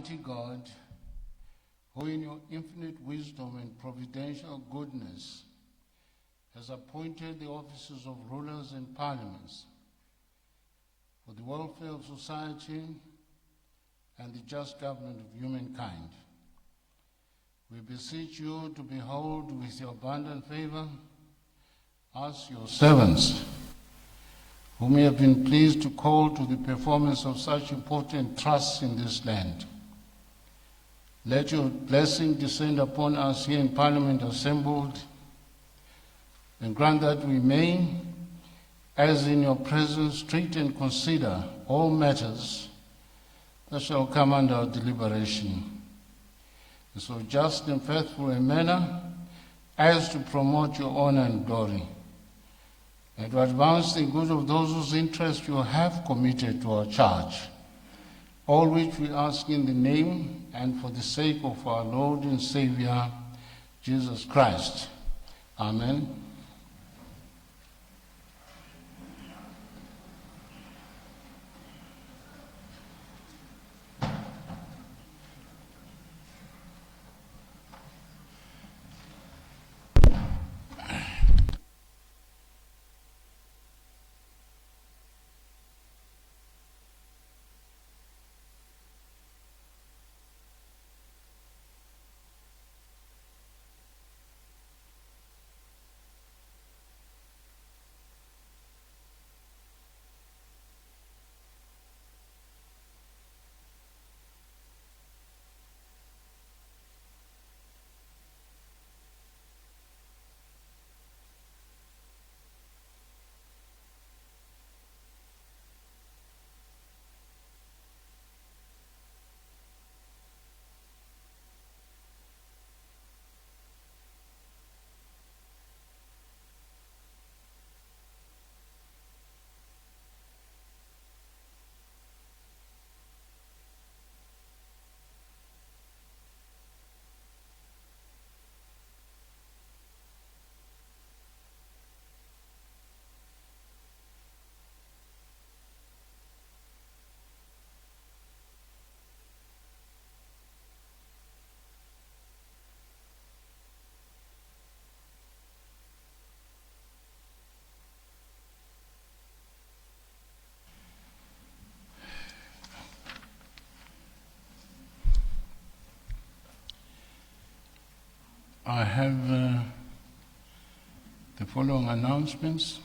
Almighty God, who in your infinite wisdom and providential goodness has appointed the offices of rulers and parliaments for the welfare of society and the just government of humankind. We beseech you to behold with your abundant favor us, your servants, whom you have been pleased to call to the performance of such important trusts in this land. Let your blessing descend upon us here in Parliament assembled, and grant that we may, as in your presence, treat and consider all matters that shall come under our deliberation, in so just and faithful a manner as to promote your honor and glory, and to advance the good of those whose interest you have committed to our charge. All which we ask in the name and for the sake of our Lord and Savior, Jesus Christ. Amen. I have the following announcements.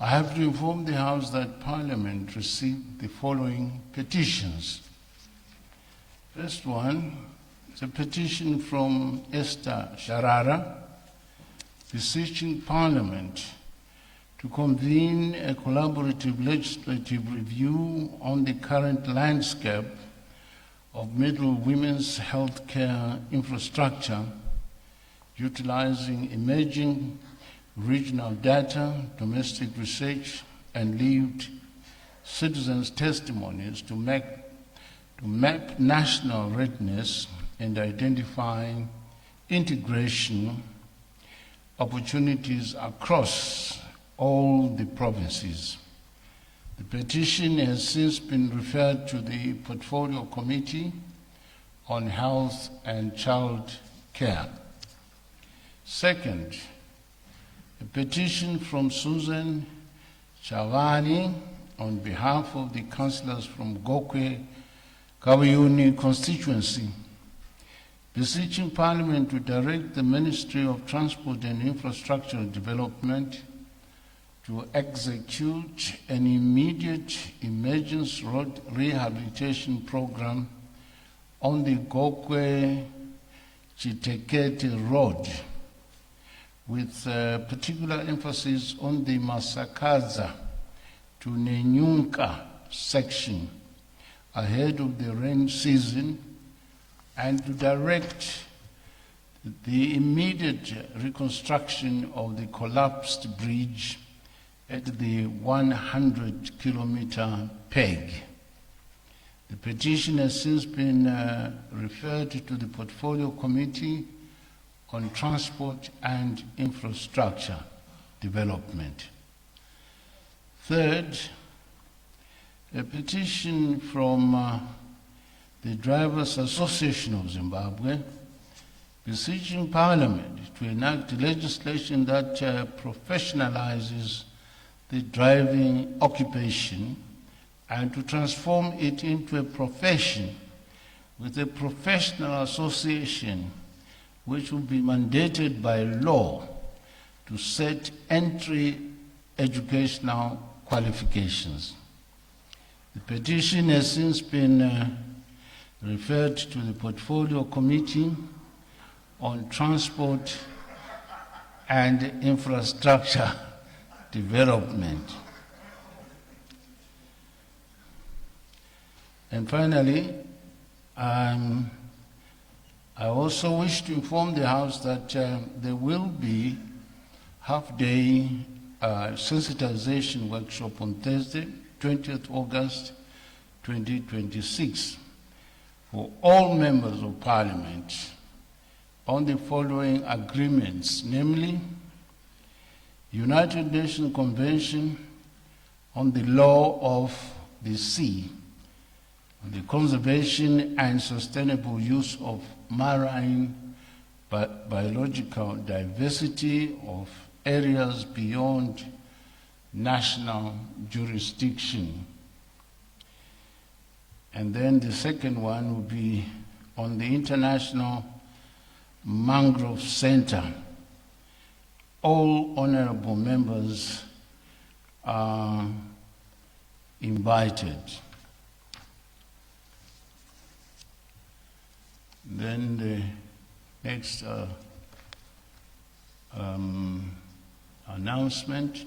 I have to inform the House that Parliament received the following petitions. First one is a petition from Esther Sharara, beseeching Parliament to convene a collaborative legislative review on the current landscape of middle women's healthcare infrastructure, utilizing emerging regional data, domestic research, and lived citizens' testimonies to map national readiness and identify integration opportunities across all the provinces. The petition has since been referred to the Portfolio Committee on Health and Child Care. Second, a petition from Susan Chavani on behalf of the councillors from Gokwe Kawiyuni constituency, beseeching Parliament to direct the Ministry of Transport and Infrastructure Development to execute an immediate emergency road rehabilitation program on the Gokwe Chitekete Road, with particular emphasis on the Masakaza to Nenyunka section ahead of the rain season, and to direct the immediate reconstruction of the collapsed bridge at the 100-kilometer peg. The petition has since been referred to the Portfolio Committee on Transport and Infrastructure development. Third, a petition from the Drivers Association of Zimbabwe beseeching Parliament to enact legislation that professionalizes the driving occupation and to transform it into a profession with a professional association which will be mandated by law to set entry educational qualifications. The petition has since been referred to the Portfolio Committee on Transport and Infrastructure Development. And finally, I also wish to inform the House that there will be half-day sensitization workshop on Thursday, 20th August 2026, for all members of Parliament on the following agreements, namely, United Nations Convention on the Law of the Sea, on the conservation and sustainable use of marine biological diversity of areas beyond national jurisdiction. And then the second one will be on the International Mangrove Center. All honorable members are invited. Then the next announcement.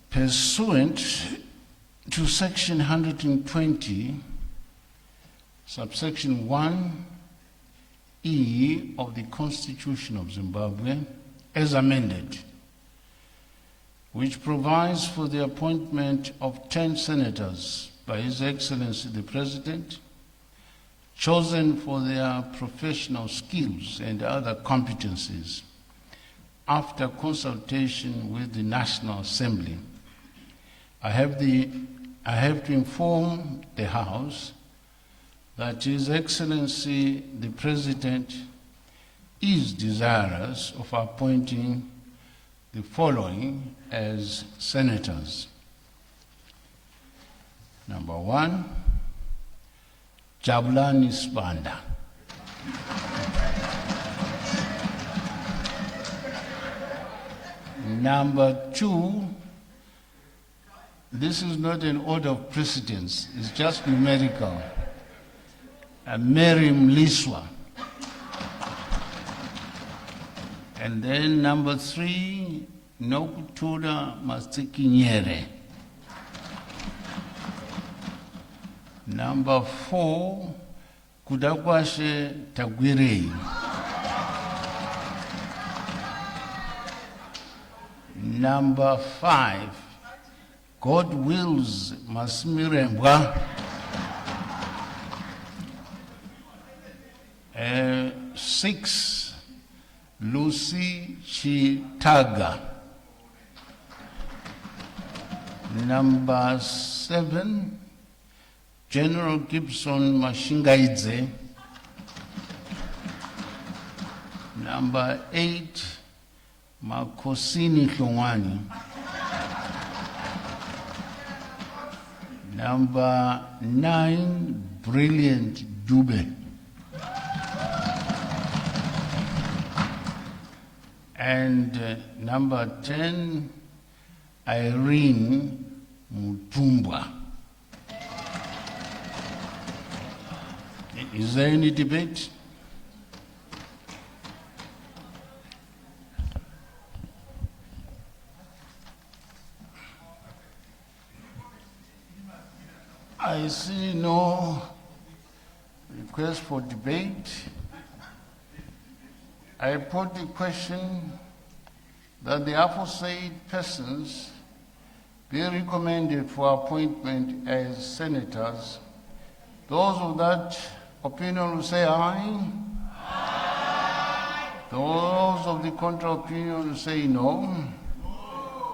Pursuant to Section 120, subsection 1E of the Constitution of Zimbabwe, as amended, which provides for the appointment of 10 senators by His Excellency the President, chosen for their professional skills and other competencies after consultation with the National Assembly. I have to inform the House that His Excellency the President is desirous of appointing the following as senators. Number 1, Jabulani Sibanda. Number 2, this is not an order of precedence, it's just numerical. Mary Mliswa. And then number 3, Nokutura Mastikinyere. Number 4, Kudakwashe Tagwirei. Number 5, God wills Masmirembwa. 6, Lucy Chitaga. Number 7, General Gibson Mashingaidze. Number 8, Makosini Hlongwane. Number 9, Brilliant Dube. And number 10, Irene Mutumbwa. Is there any debate? I see no request for debate. I put the question that the aforesaid persons be recommended for appointment as senators. Those of that opinion will say aye. Aye. Those of the contrary opinion say no.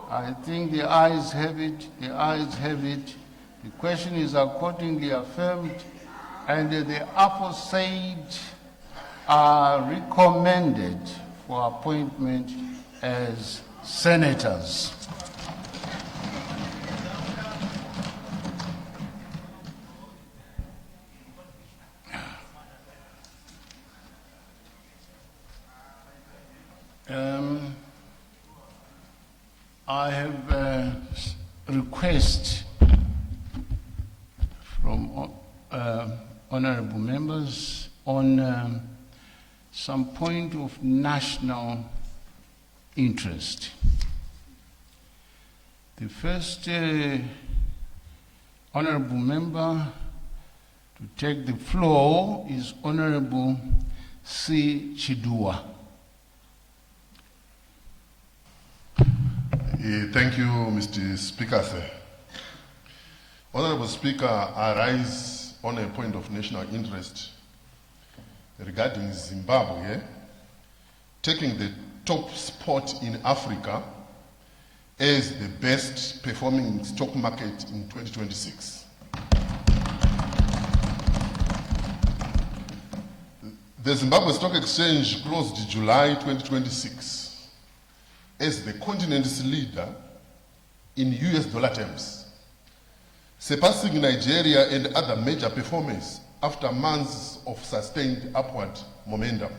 I think the ayes have it, the ayes have it. The question is accordingly affirmed, and the aforesaid are recommended for appointment as senators. I have a request from honorable members on some point of national interest. The first honorable member to take the floor is Honorable C. Chidua. Thank you, Mr. Speaker, sir. Honorable Speaker, I rise on a point of national interest regarding Zimbabwe taking the top spot in Africa as the best performing stock market in 2026. The Zimbabwe Stock Exchange closed July 2026 as the continent's leader in US dollar terms, surpassing Nigeria and other major performers after months of sustained upward momentum.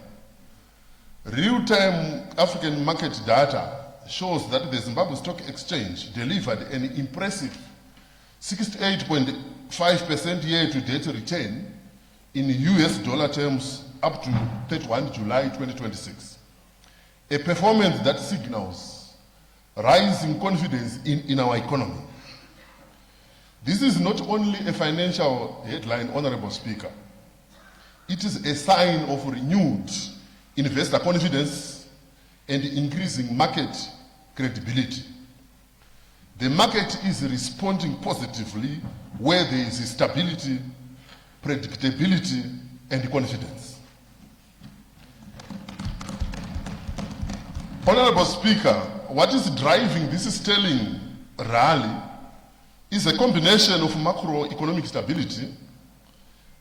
Real-time African market data shows that the Zimbabwe Stock Exchange delivered an impressive 68.5% year-to-date return in US dollar terms up to 31 July 2026. A performance that signals rising confidence in our economy. This is not only a financial headline, Honorable Speaker. It is a sign of renewed investor confidence and increasing market credibility. The market is responding positively where there is stability, predictability, and confidence. Honorable Speaker, what is driving this sterling rally is a combination of macroeconomic stability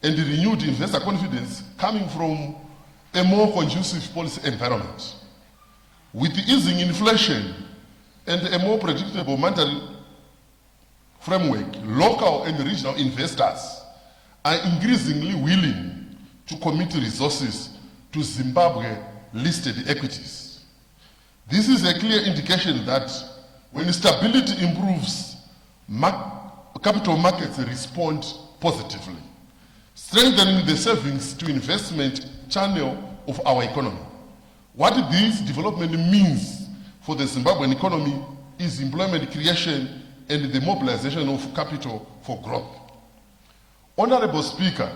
and renewed investor confidence coming from a more conducive policy environment. With easing inflation and a more predictable monetary framework, local and regional investors are increasingly willing to commit resources to Zimbabwe-listed equities. This is a clear indication that when stability improves, capital markets respond positively, strengthening the savings to investment channel of our economy. What this development means for the Zimbabwean economy is employment creation and the mobilization of capital for growth. Honorable Speaker,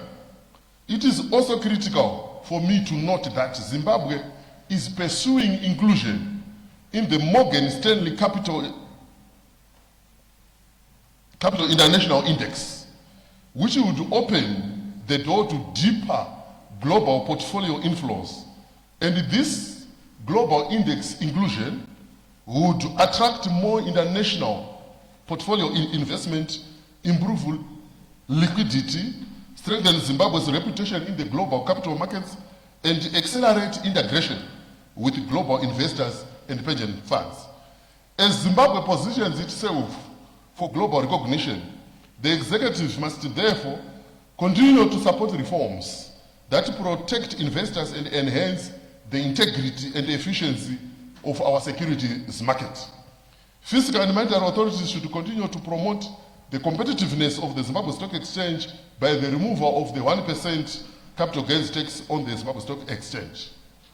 it is also critical for me to note that Zimbabwe is pursuing inclusion in the Morgan Stanley Capital International Index, which would open the door to deeper global portfolio inflows. And this global index inclusion would attract more international portfolio investment, improve liquidity, strengthen Zimbabwe's reputation in the global capital markets, and accelerate integration with global investors and pension funds. As Zimbabwe positions itself for global recognition, the executive must therefore continue to support reforms that protect investors and enhance the integrity and efficiency of our securities market. Fiscal and monetary authorities should continue to promote the competitiveness of the Zimbabwe Stock Exchange by the removal of the 1% capital gains tax on the Zimbabwe Stock Exchange.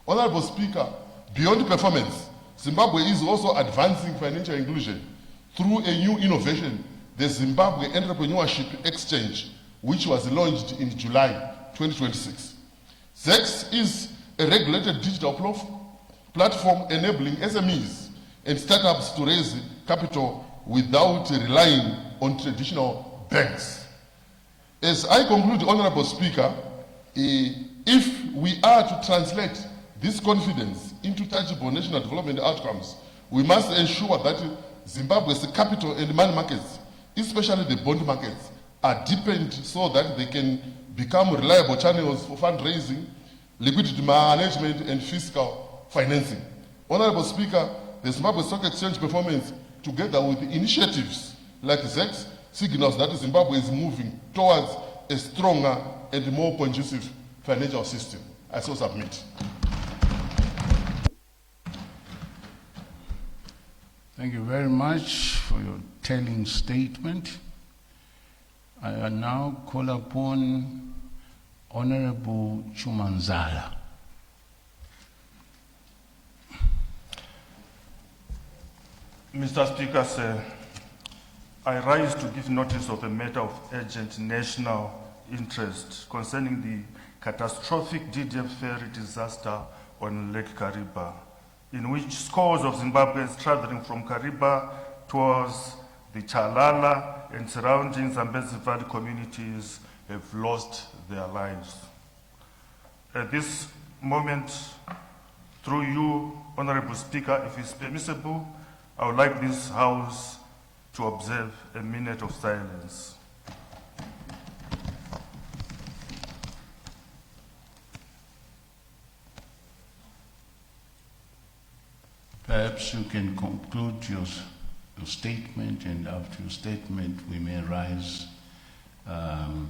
Honorable Speaker, beyond performance, Zimbabwe is also advancing financial inclusion through a new innovation, the Zimbabwe Entrepreneurship Exchange, which was launched in July 2026. ZEX is a regulated digital platform enabling SMEs and startups to raise capital without relying on traditional banks. As I conclude, Honorable Speaker, if we are to translate this confidence into tangible national development outcomes, we must ensure that Zimbabwe's capital and money markets, especially the bond markets, are deepened so that they can become reliable channels for fundraising, liquidity management, and fiscal financing. Honorable Speaker, the Zimbabwe Stock Exchange performance, together with initiatives like ZEX, signals that Zimbabwe is moving towards a stronger and more conducive financial system. I so submit. Thank you very much for your telling statement. I now call upon Honorable Chumanzala. Mr. Speaker, sir, I rise to give notice of a matter of urgent national interest concerning the catastrophic DDF ferry disaster on Lake Kariba, in which scores of Zimbabweans traveling from Kariba towards the Chalala and surrounding Zambezi Valley communities have lost their lives. At this moment, through you, Honorable Speaker, if it's permissible, I would like this House to observe a minute of silence. Perhaps you can conclude your statement, and after your statement we may rise to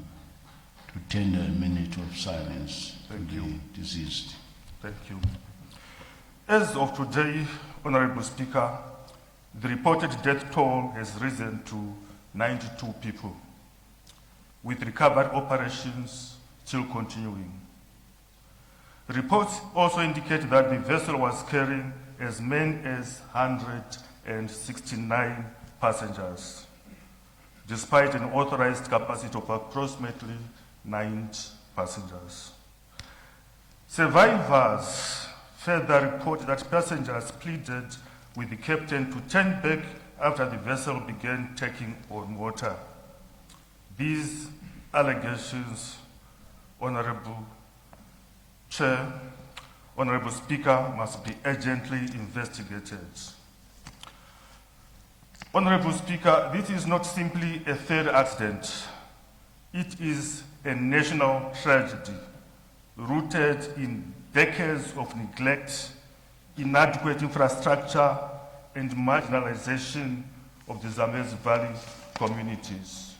tender a minute of silence to the deceased. Thank you. As of today, Honorable Speaker, the reported death toll has risen to 92 people, with recovery operations still continuing. Reports also indicate that the vessel was carrying as many as 169 passengers, despite an authorized capacity of approximately 90 passengers. Survivors further report that passengers pleaded with the captain to turn back after the vessel began taking on water. These allegations, Honorable Chair, Honorable Speaker, must be urgently investigated. Honorable Speaker, this is not simply a ferry accident. It is a national tragedy rooted in decades of neglect, inadequate infrastructure, and marginalization of the Zambezi Valley communities.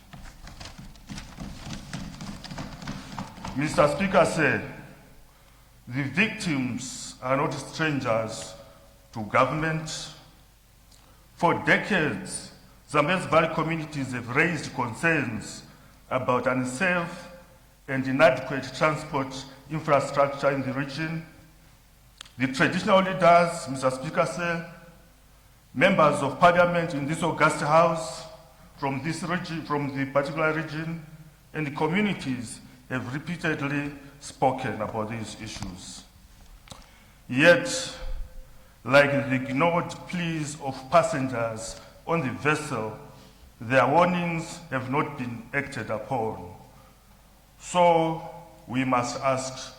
Mr. Speaker said, the victims are not strangers to government. For decades, Zambezi Valley communities have raised concerns about unsafe and inadequate transport infrastructure in the region. The traditional leaders, Mr. Speaker, sir, members of parliament in this august house from this region, from the particular region, and the communities have repeatedly spoken about these issues. Yet, like the ignored pleas of passengers on the vessel, their warnings have not been acted upon. So we must ask,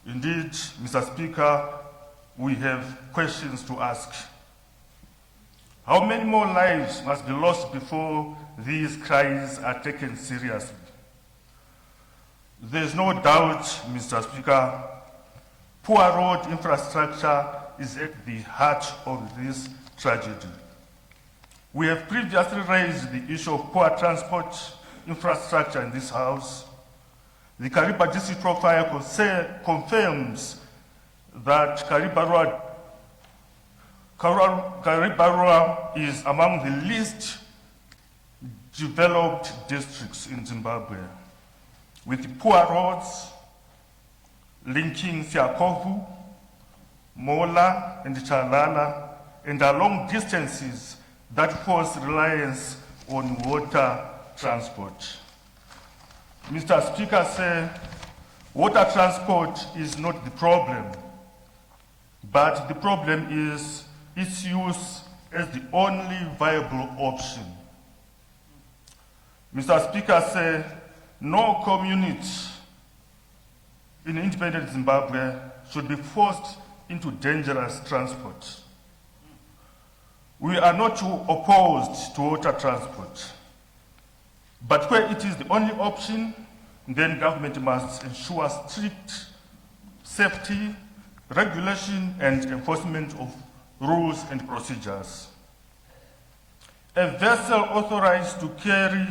indeed, Mr. Speaker, we have questions to ask. How many more lives must be lost before these cries are taken seriously? There's no doubt, Mr. Speaker, poor road infrastructure is at the heart of this tragedy. We have previously raised the issue of poor transport infrastructure in this House. The Kariba district profile confirms that Kariba is among the least developed districts in Zimbabwe, with poor roads linking Siakovu, Mola, and Chalala, and along distances that force reliance on water transport. Mr. Speaker, sir, water transport is not the problem, but the problem is its use as the only viable option. Mr. Speaker, sir, no community in independent Zimbabwe should be forced into dangerous transport. We are not opposed to water transport, but where it is the only option, then government must ensure strict safety, regulation, and enforcement of rules and procedures. A vessel authorized to carry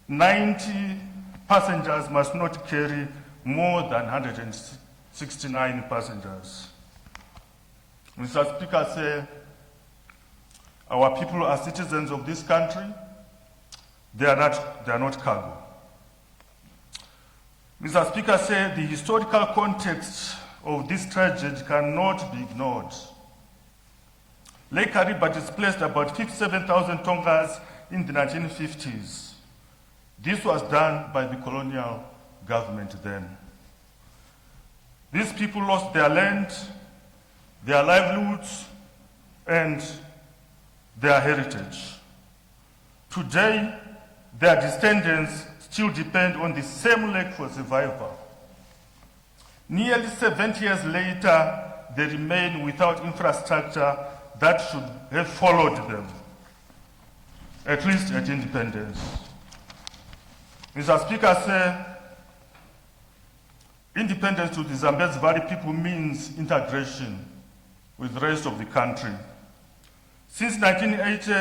90 passengers must not carry more than 169 passengers. Mr. Speaker, say, our people are citizens of this country. They are not cargo. Mr. Speaker, say, the historical context of this tragedy cannot be ignored. Lake Kariba displaced about 57,000 Tongas in the 1950s. This was done by the colonial government then. These people lost their land, their livelihoods, and their heritage. Today, their descendants still depend on the same lake for survival. Nearly 70 years later, they remain without infrastructure that should have followed them, at least at independence. Mr. Speaker, sir, independence to the Zambezi Valley people means integration with the rest of the country. Since 1980,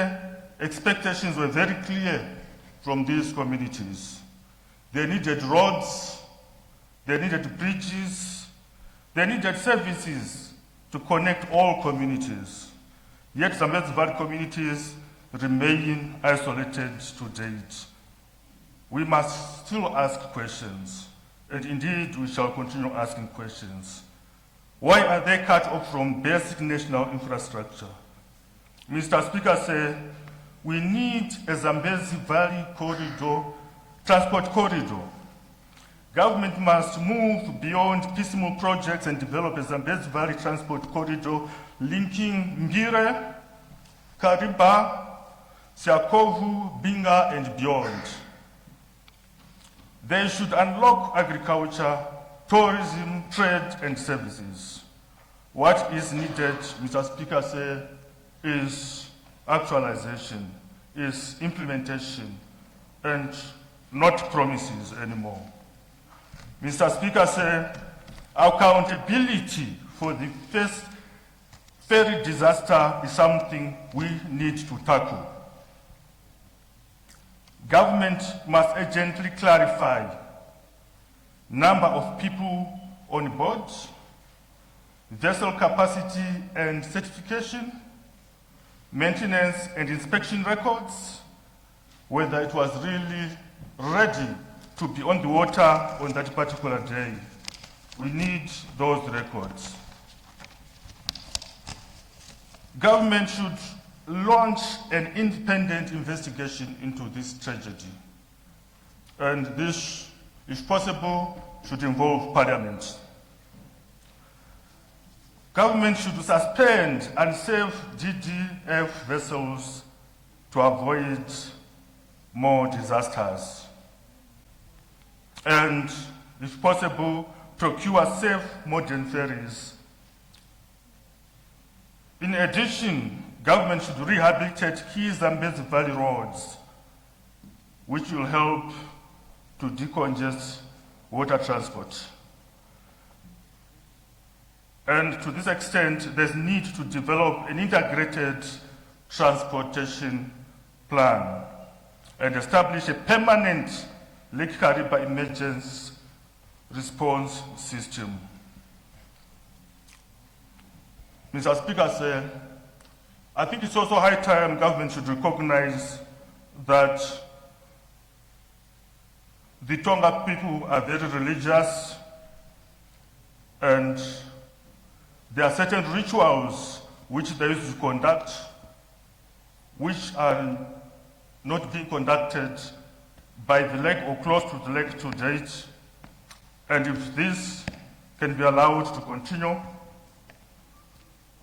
expectations were very clear from these communities. They needed roads, they needed bridges, they needed services to connect all communities. Yet Zambezi Valley communities remain isolated to date. We must still ask questions, and indeed we shall continue asking questions. Why are they cut off from basic national infrastructure? Mr. Speaker, say, we need a Zambezi Valley corridor, transport corridor. Government must move beyond piecemeal projects and develop a Zambezi Valley transport corridor linking Mbire, Kariba, Siakovu, Binga, and beyond. They should unlock agriculture, tourism, trade, and services. What is needed, Mr. Speaker, say, is actualization, is implementation, and not promises anymore. Mr. Speaker, say, accountability for the first ferry disaster is something we need to tackle. Government must urgently clarify number of people on board, vessel capacity and certification, maintenance and inspection records, whether it was really ready to be on the water on that particular day. We need those records. Government should launch an independent investigation into this tragedy. And this, if possible, should involve Parliament. Government should suspend unsafe GDF vessels to avoid more disasters. And, if possible, procure safe modern ferries. In addition, government should rehabilitate key Zambezi Valley roads, which will help to decongest water transport. And to this extent, there's need to develop an integrated transportation plan and establish a permanent Lake Kariba emergency response system. Mr. Speaker, sir, I think it's also high time government should recognize that the Tonga people are very religious, and there are certain rituals which they used to conduct which are not being conducted by the lake or close to the lake to date. And if this can be allowed to continue,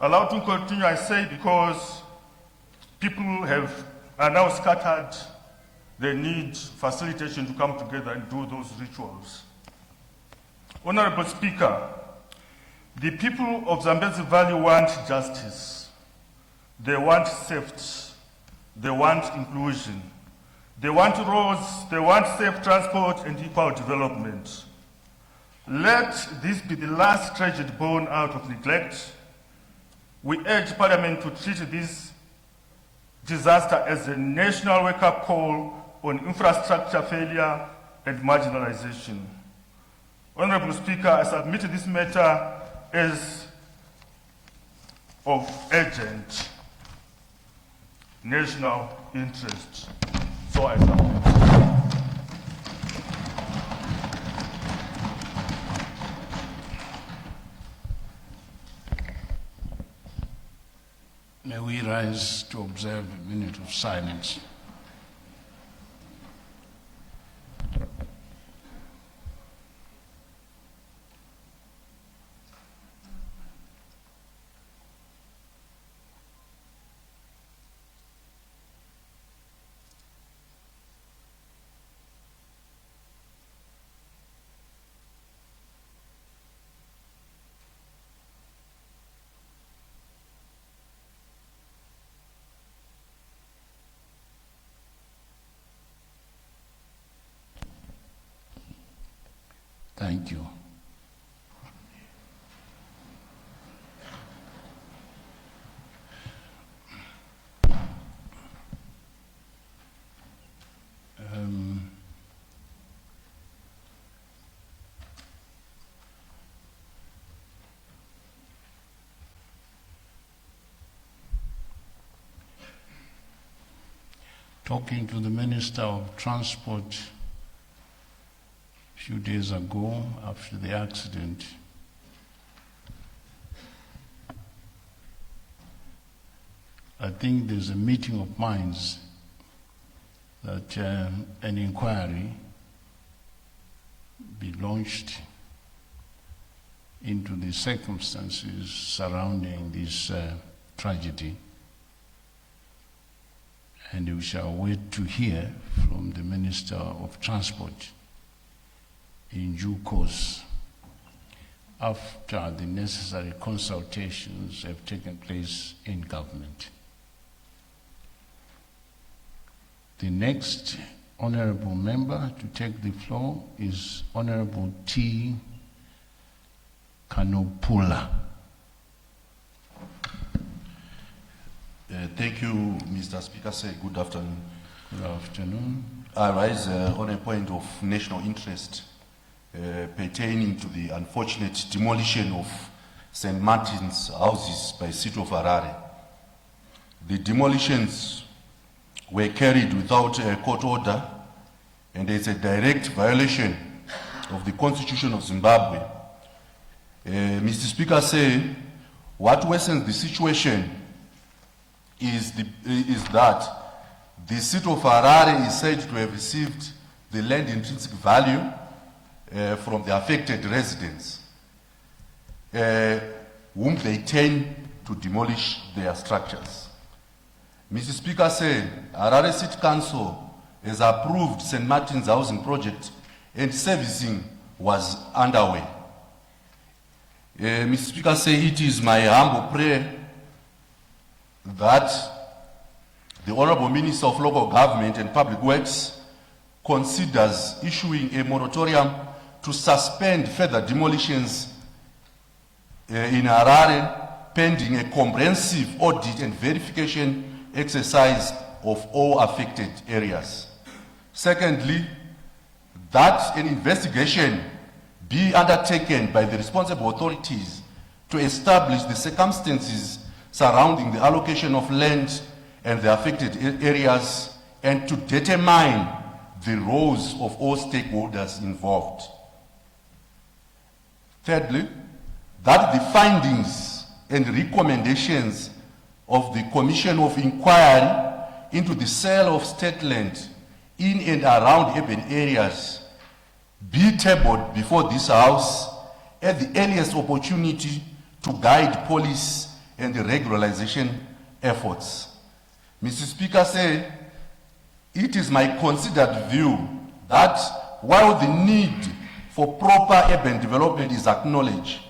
I say, because people are now scattered, they need facilitation to come together and do those rituals. Honorable Speaker, The people of Zambezi Valley want justice. They want safety. They want inclusion. They want roads. They want safe transport and equal development. Let this be the last tragedy born out of neglect. We urge Parliament to treat this disaster as a national wake-up call on infrastructure failure and marginalization. Honorable Speaker, I submit this matter as of urgent national interest. So I submit. May we rise to observe a minute of silence. Thank you. Talking to the Minister of Transport a few days ago after the accident, I think there's a meeting of minds that an inquiry be launched into the circumstances surrounding this tragedy, and we shall wait to hear from the Minister of Transport in due course after the necessary consultations have taken place in government. The next honorable member to take the floor is Honorable T. Kanopula. Thank you, Mr. Speaker. Say good afternoon. Good afternoon. I rise on a point of national interest pertaining to the unfortunate demolition of St. Martin's houses by City of Harare. The demolitions were carried without a court order, and it's a direct violation of the Constitution of Zimbabwe. Mr. Speaker, say what worsens the situation is that the City of Harare is said to have received the land intrinsic value from the affected residents, whom they tend to demolish their structures. Mr. Speaker, say Harare City Council has approved St. Martin's housing project and servicing was underway. Mr. Speaker, say it is my humble prayer that the Honorable Minister of Local Government and Public Works considers issuing a moratorium to suspend further demolitions in Harare pending a comprehensive audit and verification exercise of all affected areas. Secondly, that an investigation be undertaken by the responsible authorities to establish the circumstances surrounding the allocation of land and the affected areas and to determine the roles of all stakeholders involved. Thirdly, that the findings and recommendations of the Commission of Inquiry into the sale of state land in and around urban areas be tabled before this House at the earliest opportunity to guide police and the regularization efforts. Mr. Speaker, say it is my considered view that while the need for proper urban development is acknowledged,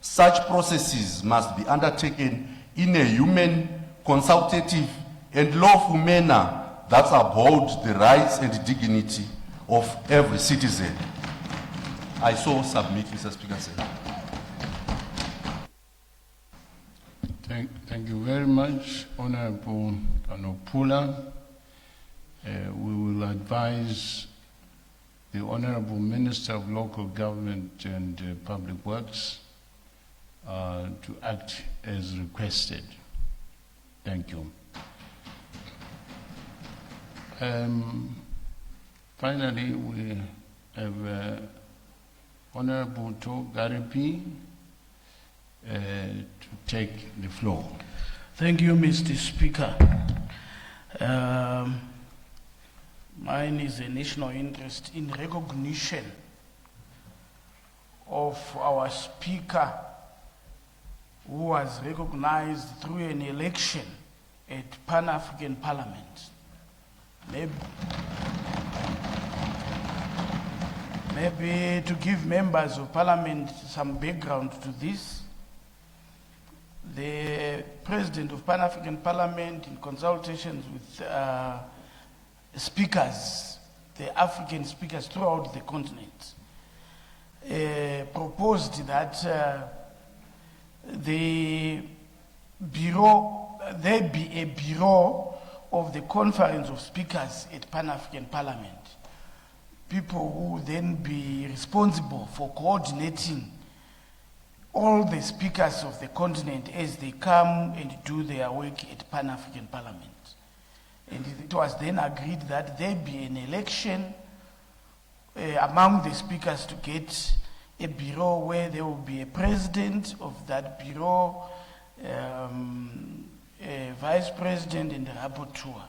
Such processes must be undertaken in a human, consultative, and lawful manner that uphold the rights and dignity of every citizen. I so submit, Mr. Speaker, sir. Thank you very much, Honorable Kanopula. We will advise the Honorable Minister of Local Government and Public Works to act as requested. Thank you. Finally, we have Honorable Tagwirei to take the floor. Thank you, Mr. Speaker. Mine is a national interest in recognition of our Speaker, who was recognized through an election at Pan-African Parliament. Maybe to give members of Parliament some background to this, the President of Pan-African Parliament, in consultations with speakers, the African speakers throughout the continent, proposed that there be a bureau of the Conference of Speakers at Pan-African Parliament. People who would then be responsible for coordinating all the speakers of the continent as they come and do their work at Pan-African Parliament. And it was then agreed that there be an election among the speakers to get a bureau where there will be a president of that bureau, a vice president, and a rapporteur.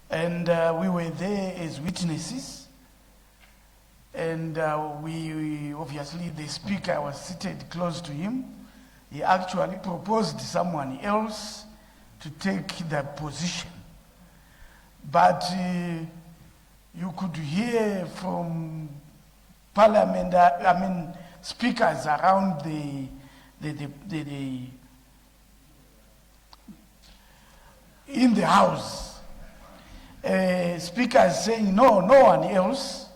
And we were there as witnesses. And we obviously, the speaker was seated close to him. He actually proposed someone else to take that position. But you could hear from Parliament, speakers around in the House, speakers saying, no one else.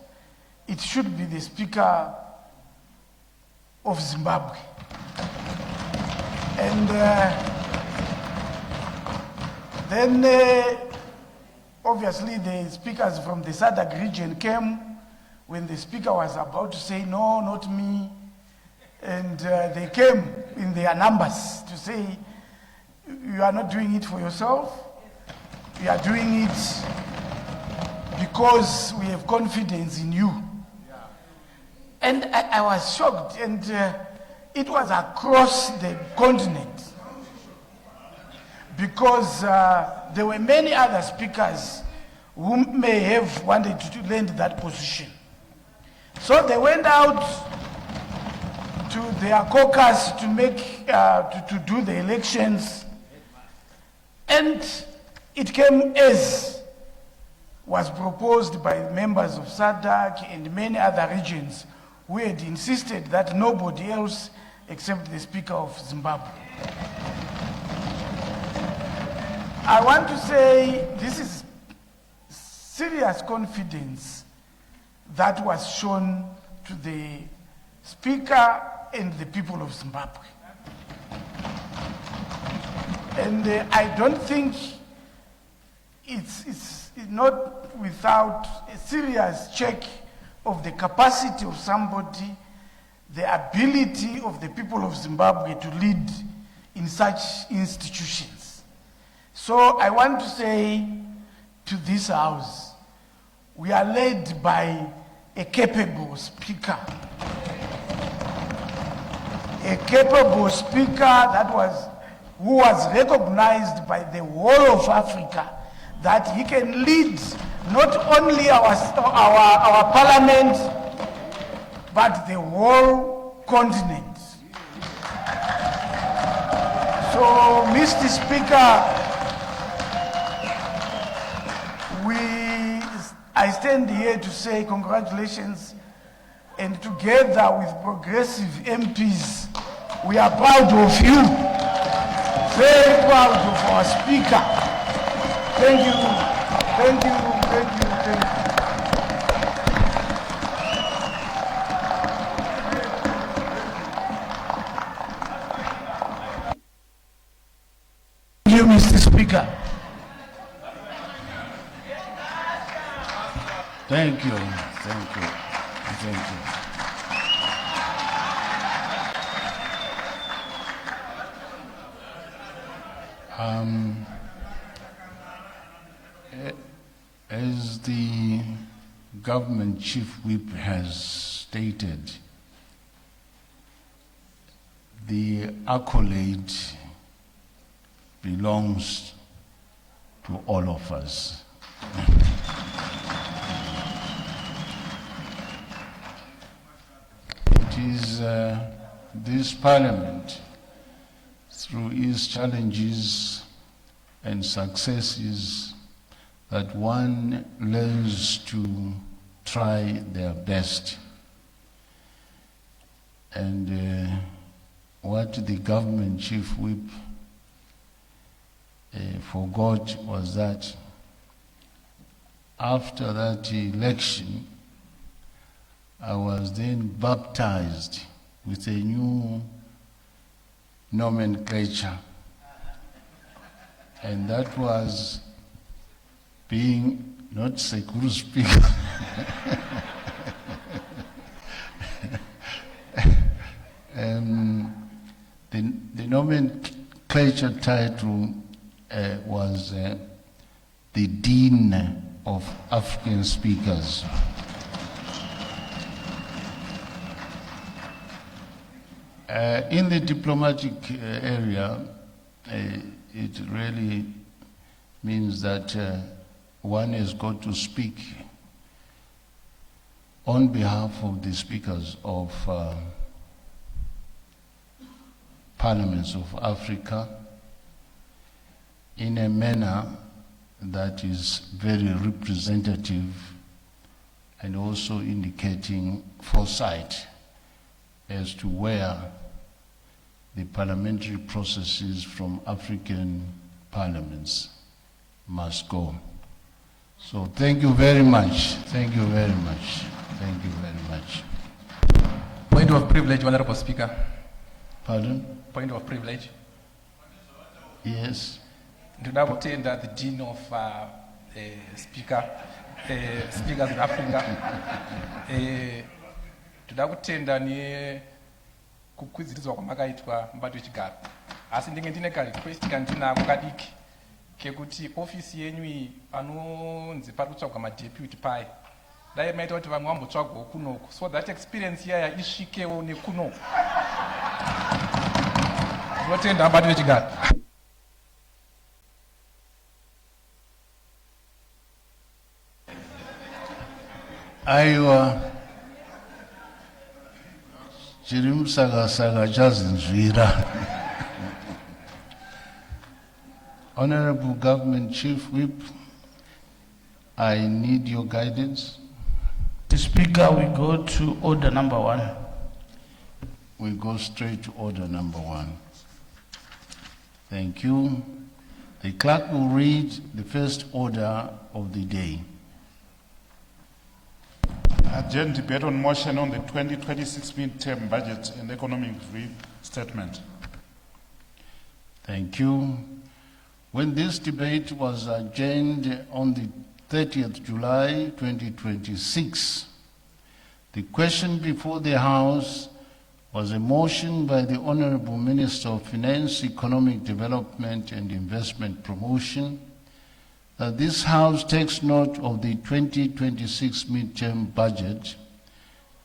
It should be the Speaker of Zimbabwe. And then obviously the speakers from the SADC region came when the Speaker was about to say, no, not me. And they came in their numbers to say, you are not doing it for yourself. You are doing it because we have confidence in you. And I was shocked, and it was across the continent, because there were many other speakers who may have wanted to land that position. So they went out to their caucus to make to do the elections, and it came as was proposed by members of SADC and many other regions who had insisted that nobody else except the Speaker of Zimbabwe. I want to say this is serious confidence that was shown to the Speaker and the people of Zimbabwe. And I don't think it's not without a serious check of the capacity of somebody, the ability of the people of Zimbabwe to lead in such institutions. So I want to say to this House, we are led by a capable speaker. A capable speaker who was recognized by the whole of Africa, that he can lead not only our parliament, but the whole continent. So, Mr. Speaker, I stand here to say congratulations and together with progressive MPs, we are proud of you, very proud of our speaker. Thank you, thank you, thank you, thank you. Thank you, Mr. Speaker. Thank you, thank you, thank you. As the government chief whip has stated, the accolade belongs to all of us. It is this parliament, through its challenges and successes, that one learns to try their best. And what the government chief whip forgot was that after that election, I was then baptized with a new nomenclature, and that was being not Sekuru Speaker, the nomenclature title was the Dean of African Speakers. In the diplomatic area, it really means that one has got to speak on behalf of the speakers of parliaments of Africa in a manner that is very representative and also indicating foresight as to where the parliamentary processes from African parliaments must go. So thank you very much. Thank you very much. Thank you very much. Point of privilege, Honorable Speaker. Pardon? Point of privilege. Yes. Ndoda kutenda the Dean of Speakers in Africa. Ndoda kutenda ni kukwizirizwa kwamakaitwa mbato wechigaro. Asi ndine ka request kandinako kadiki kekuti ofisi yenyu anonzi pari kutsvagwa madeputy pai. Dai maita kuti vamwe vambotsvagwawo kunoko, so that experience yaya isvikewo nekunoko. Ndinotenda mbato wechigaro. Aiwa chirimsaka chazinzvira. Honorable Government Chief Whip, I need your guidance. The Speaker, we go to order number 1. We go straight to order number 1. Thank you. The clerk will read the first order of the day. Agenda debate on motion on the 2026 mid-term budget and economic restatement. Thank you. When this debate was adjourned on the 30th July 2026, the question before the House was a motion by the Honorable Minister of Finance, Economic Development and Investment Promotion that this House takes note of the 2026 mid-term budget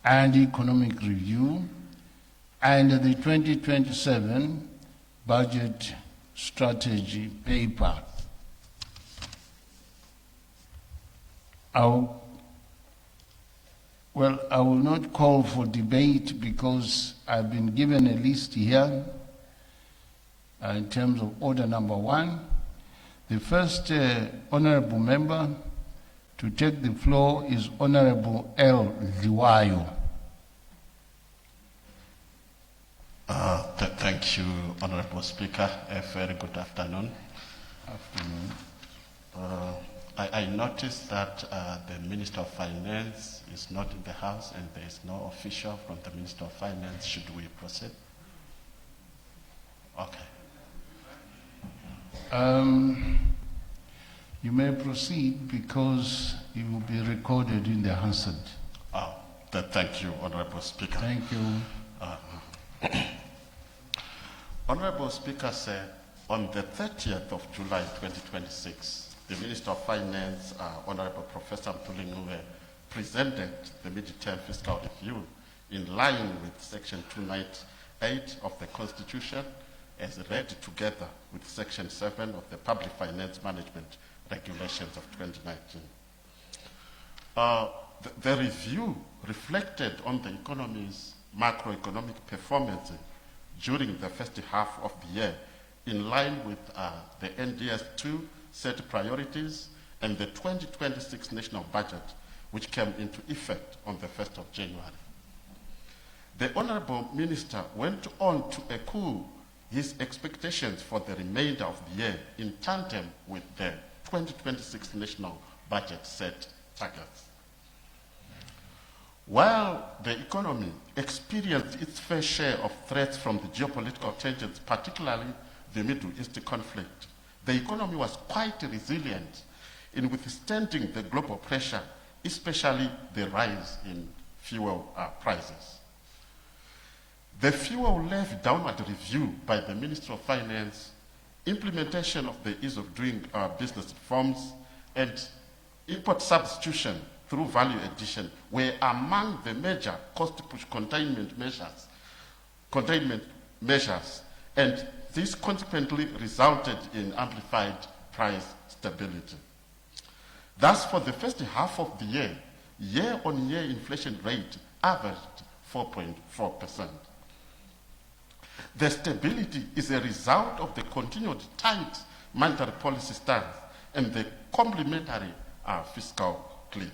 and economic review and the 2027 budget strategy paper. I will not call for debate because I've been given a list here in terms of order number 1. The first honorable member to take the floor is Honorable L. Liwayo. Thank you, Honorable Speaker. A very good afternoon. I noticed that the Minister of Finance is not in the House and there is no official from the Minister of Finance. Should we proceed? Okay. You may proceed because it will be recorded in the Hansard. Oh, thank you, Honorable Speaker. Thank you. Honorable Speaker said on the 30th of July 2026, the Minister of Finance, Honorable Professor Mtuli presented the mid-term fiscal review in line with Section 298 of the Constitution as read together with Section 7 of the Public Finance Management Regulations of 2019. The review reflected on the economy's macroeconomic performance during the first half of the year in line with the NDS2 set priorities and the 2026 national budget, which came into effect on the 1st of January. The Honorable Minister went on to echo his expectations for the remainder of the year in tandem with the 2026 national budget set targets. While the economy experienced its fair share of threats from the geopolitical tensions, particularly the Middle East conflict, the economy was quite resilient in withstanding the global pressure, especially the rise in fuel prices. The fuel levy downward review by the Ministry of Finance, implementation of the ease of doing business reforms, and import substitution through value addition were among the major cost push containment measures, and this consequently resulted in amplified price stability. Thus, for the first half of the year, year-on-year inflation rate averaged 4.4%. The stability is a result of the continued tight monetary policy stance and the complementary fiscal cliff.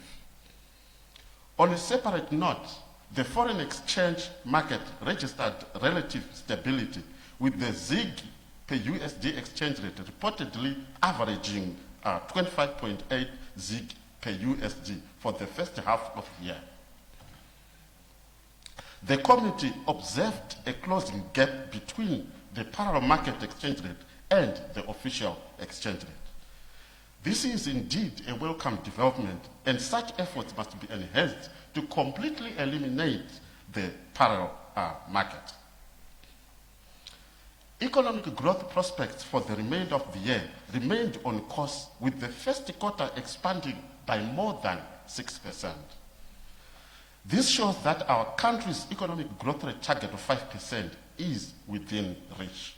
On a separate note, the foreign exchange market registered relative stability with the ZiG per USD exchange rate reportedly averaging 25.8 ZiG per USD for the first half of the year. The committee observed a closing gap between the parallel market exchange rate and the official exchange rate. This is indeed a welcome development, and such efforts must be enhanced to completely eliminate the parallel market. Economic growth prospects for the remainder of the year remained on course, with the first quarter expanding by more than 6%. This shows that our country's economic growth rate target of 5% is within reach.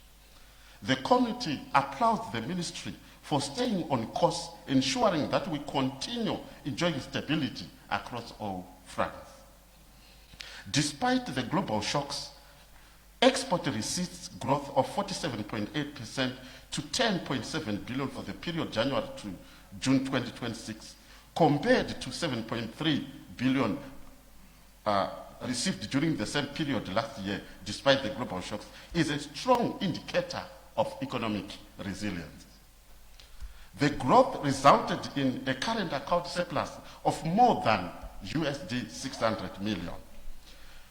The committee applauds the ministry for staying on course, ensuring that we continue enjoying stability across all fronts. Despite the global shocks, export receipts growth of 47.8% to 10.7 billion for the period January to June 2026, compared to 7.3 billion received during the same period last year, despite the global shocks, is a strong indicator of economic resilience. The growth resulted in a current account surplus of more than USD 600 million.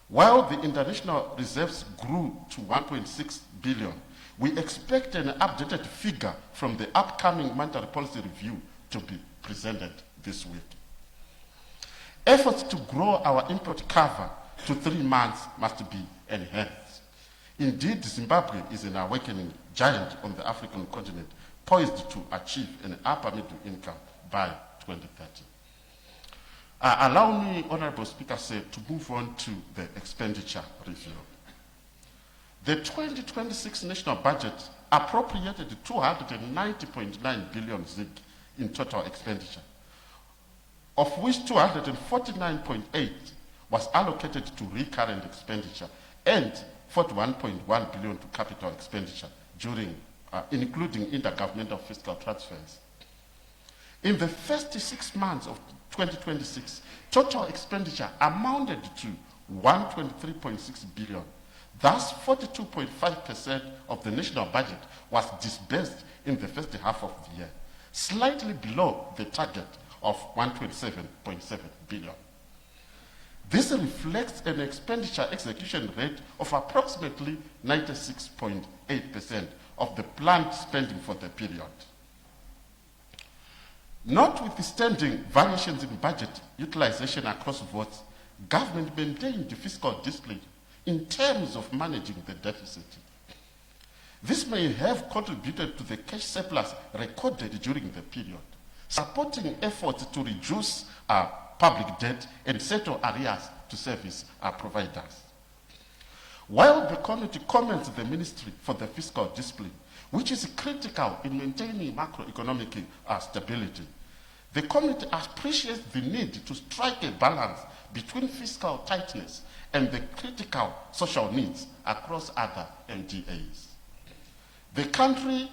While the international reserves grew to 1.6 billion, we expect an updated figure from the upcoming monetary policy review to be presented this week. Efforts to grow our import cover to 3 months must be enhanced. Indeed, Zimbabwe is an awakening giant on the African continent, poised to achieve an upper middle income by 2030. Allow me, Honorable Speaker, to move on to the expenditure review. The 2026 national budget appropriated 290.9 billion ZiG in total expenditure, of which 249.8 was allocated to recurrent expenditure and 41.1 billion to capital expenditure, including intergovernmental fiscal transfers. In the first 6 months of 2026, total expenditure amounted to 123.6 billion. Thus, 42.5% of the national budget was disbursed in the first half of the year, slightly below the target of 127.7 billion. This reflects an expenditure execution rate of approximately 96.8% of the planned spending for the period. Notwithstanding variations in budget utilization across votes, government maintained fiscal discipline in terms of managing the deficit. This may have contributed to the cash surplus recorded during the period, supporting efforts to reduce public debt and settle arrears to service providers. While the committee commends the ministry for the fiscal discipline, which is critical in maintaining macroeconomic stability, the committee appreciates the need to strike a balance between fiscal tightness and the critical social needs across other MDAs. The country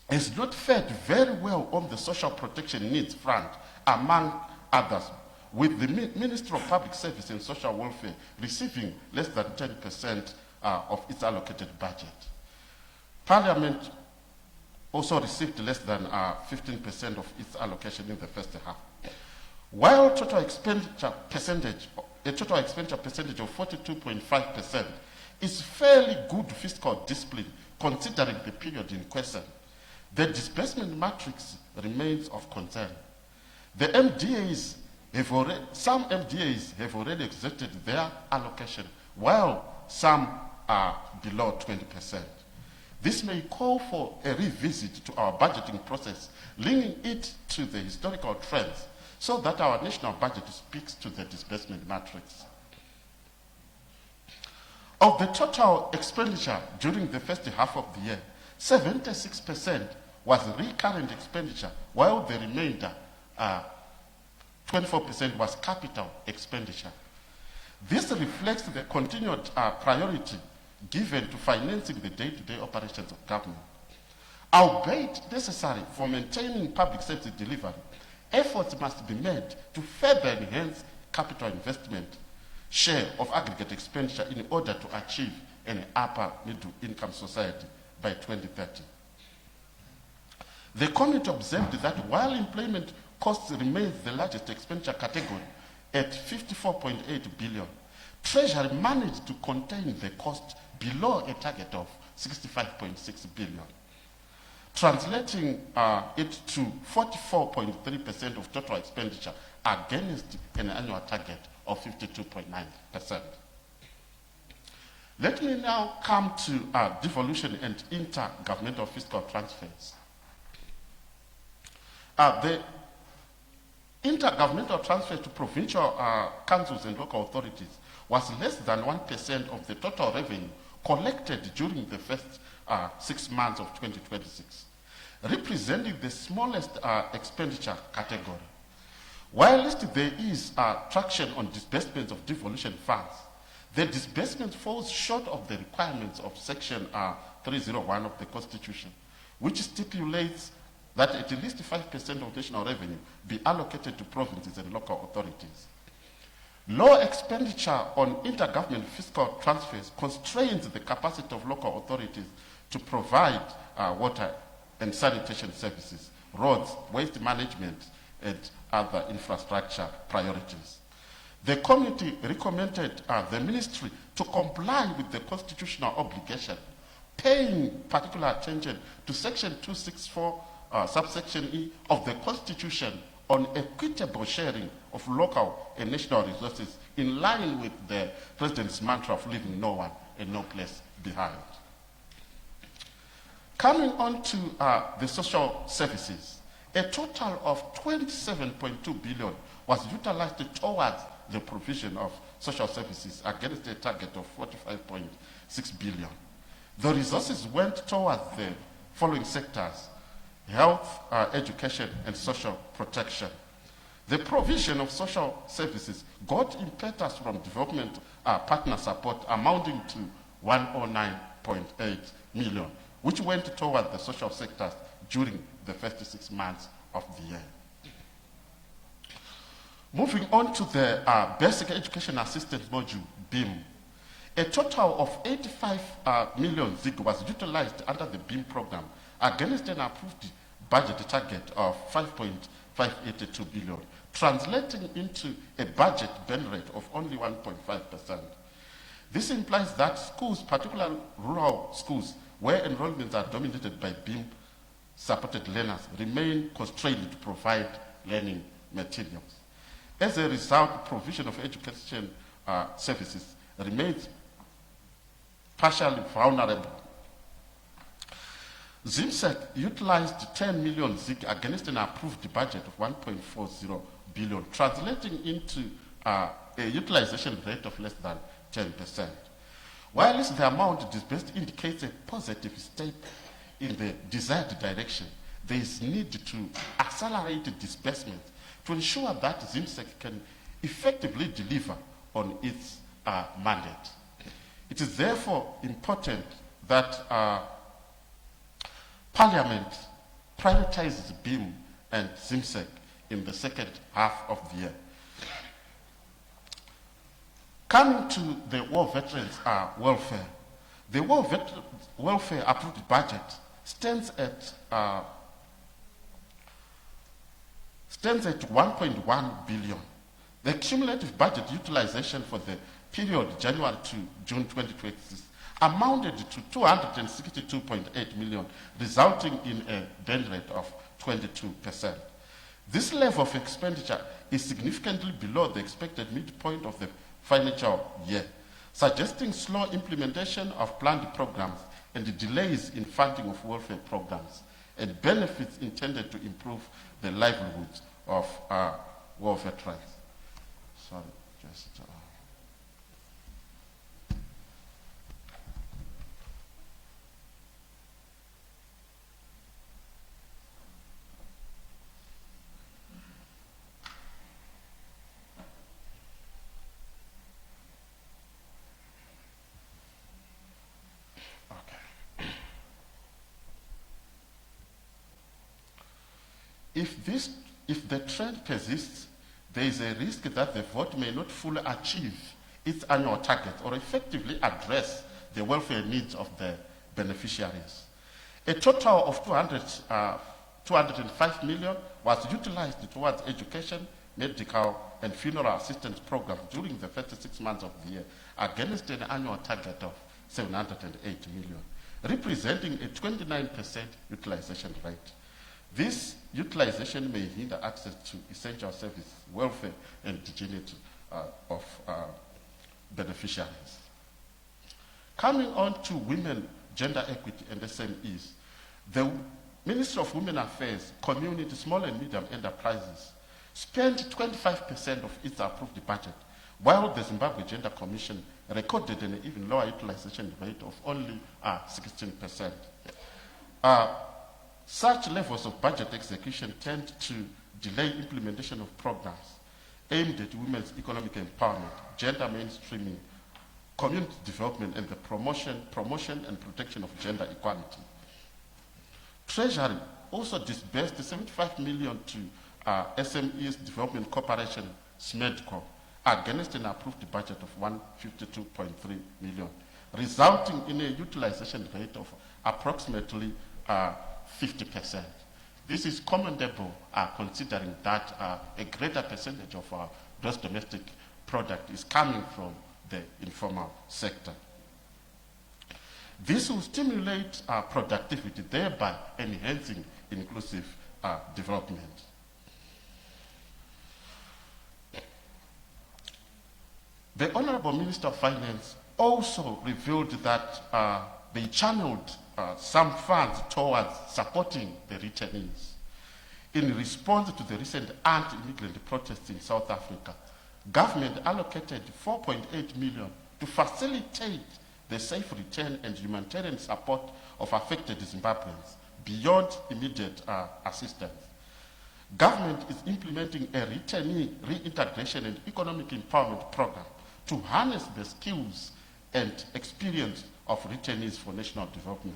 has not fared very well on the social protection needs front, among others, with the Ministry of Public Service and Social Welfare receiving less than 10% of its allocated budget. Parliament also received less than 15% of its allocation in the first half. While total expenditure percentage of 42.5% is fairly good fiscal discipline considering the period in question, the disbursement matrix remains of concern. Some MDAs have already exhausted their allocation, while some are below 20%. This may call for a revisit to our budgeting process, linking it to the historical trends, so that our national budget speaks to the disbursement matrix. Of the total expenditure during the first half of the year, 76% was recurrent expenditure, while the remainder, 24%, was capital expenditure. This reflects the continued priority given to financing the day-to-day operations of government. Albeit necessary for maintaining public service delivery, efforts must be made to further enhance capital investment share of aggregate expenditure in order to achieve an upper middle income society by 2030. The committee observed that while employment costs remains the largest expenditure category at 54.8 billion, Treasury managed to contain the cost below a target of 65.6 billion, translating it to 44.3% of total expenditure against an annual target of 52.9%. Let me now come to devolution and intergovernmental fiscal transfers. The intergovernmental transfer to provincial councils and local authorities was less than 1% of the total revenue collected during the first 6 months of 2026, representing the smallest expenditure category. Whilst there is traction on disbursements of devolution funds, the disbursement falls short of the requirements of Section 301 of the Constitution, which stipulates that at least 5% of national revenue be allocated to provinces and local authorities. Low expenditure on intergovernment fiscal transfers constrains the capacity of local authorities to provide water and sanitation services, roads, waste management, and other infrastructure priorities. The committee recommended the ministry to comply with the constitutional obligation, paying particular attention to Section 264, subsection E of the Constitution on equitable sharing of local and national resources in line with the President's mantra of leaving no one and no place behind. Coming on to the social services, a total of 27.2 billion was utilized towards the provision of social services against a target of 45.6 billion. The resources went towards the following sectors: health, education, and social protection. The provision of social services got impetus from development partner support amounting to 109.8 million, which went toward the social sectors during the first 6 months of the year. Moving on to the Basic Education Assistance Module, BIM. A total of 85 million ZiG was utilized under the BEAM program against an approved budget target of 5.582 billion, translating into a budget burn rate of only 1.5%. This implies that schools, particularly rural schools, where enrollments are dominated by BEAM-supported learners, remain constrained to provide learning materials. As a result, provision of education services remains partially vulnerable. ZIMSEC utilized 10 million ZiG against an approved budget of 1.40 billion, translating into a utilization rate of less than 10%. While the amount disbursed indicates a positive step in the desired direction, there is need to accelerate disbursement to ensure that ZIMSEC can effectively deliver on its mandate. It is therefore important that Parliament prioritizes BEAM and ZIMSEC in the second half of the year. Coming to the War Veterans Welfare, the War Veterans Welfare approved budget stands at 1.1 billion. The cumulative budget utilization for the period January to June 2026 amounted to 262.8 million, resulting in a burn rate of 22%. This level of expenditure is significantly below the expected midpoint of the financial year, suggesting slow implementation of planned programs and delays in funding of welfare programs and benefits intended to improve the livelihoods of war veterans. Sorry, just... If the trend persists, there is a risk that the vote may not fully achieve its annual target or effectively address the welfare needs of the beneficiaries. A total of 205 million was utilized towards education, medical, and funeral assistance programs during the first 6 months of the year against an annual target of 708 million, representing a 29% utilization rate. This utilization may hinder access to essential service, welfare, and dignity of beneficiaries. Coming on to women, gender equity, and SMEs, the Ministry of Women Affairs, Community, Small and Medium Enterprises spent 25% of its approved budget, while the Zimbabwe Gender Commission recorded an even lower utilization rate of only 16%. Such levels of budget execution tend to delay implementation of programs aimed at women's economic empowerment, gender mainstreaming, community development, and the promotion and protection of gender equality. Treasury also disbursed 75 million to SMEs Development Corporation, SMEDCO, against an approved budget of 152.3 million, resulting in a utilization rate of approximately 50%. This is commendable considering that a greater percentage of our gross domestic product is coming from the informal sector. This will stimulate productivity, thereby enhancing inclusive development. The Honorable Minister of Finance also revealed that they channeled some funds towards supporting the returnees. In response to the recent anti-immigrant protests in South Africa, government allocated 4.8 million to facilitate the safe return and humanitarian support of affected Zimbabweans beyond immediate assistance. Government is implementing a returnee reintegration and economic empowerment program to harness the skills and experience of returnees for national development.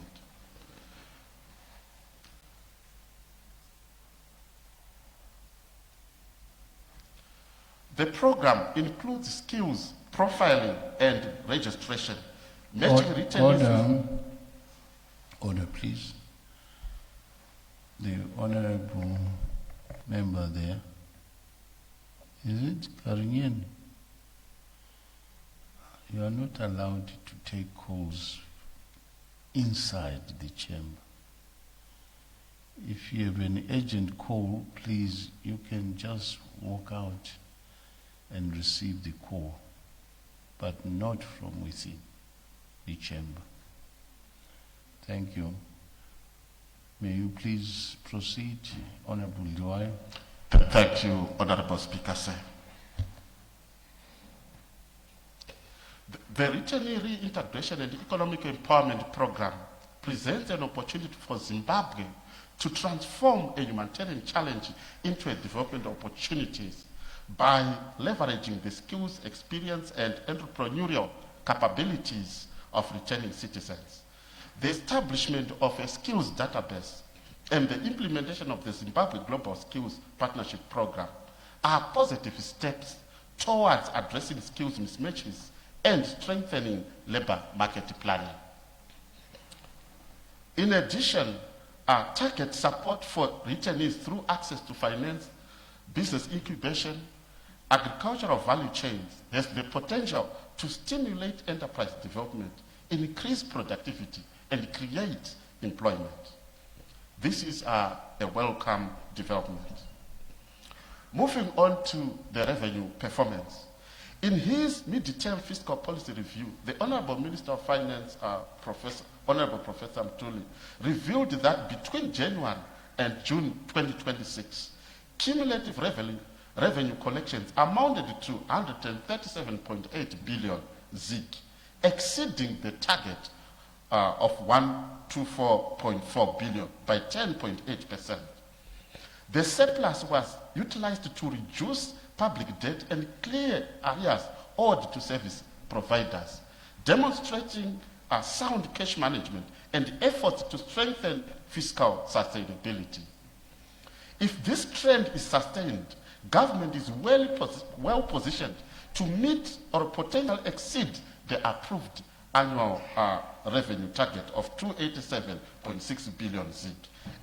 The program includes skills profiling and registration, matching returnees. Order, please. The honorable member there. Is it Karinyen? You are not allowed to take calls inside the chamber. If you have an urgent call, please, you can just walk out and receive the call, but not from within the chamber. Thank you. May you please proceed, Honorable Liwai. Thank you, Honorable Speaker, sir. The Returnee Reintegration and Economic Empowerment Program presents an opportunity for Zimbabwe to transform a humanitarian challenge into a development opportunities by leveraging the skills, experience, and entrepreneurial capabilities of returning citizens. The establishment of a skills database and the implementation of the Zimbabwe Global Skills Partnership Program are positive steps towards addressing skills mismatches and strengthening labor market planning. In addition, target support for returnees through access to finance, business incubation, agricultural value chains has the potential to stimulate enterprise development, increase productivity, and create employment. This is a welcome development. Moving on to the revenue performance. In his mid-term fiscal policy review, the Honorable Minister of Finance, Honorable Professor Mtuli, revealed that between January and June 2026, cumulative revenue collections amounted to 137.8 billion ZiG, exceeding the target of 124.4 billion by 10.8%. The surplus was utilized to reduce public debt and clear areas owed to service providers, demonstrating sound cash management and efforts to strengthen fiscal sustainability. If this trend is sustained, government is well positioned to meet or potentially exceed the approved annual revenue target of 287.6 billion ZiG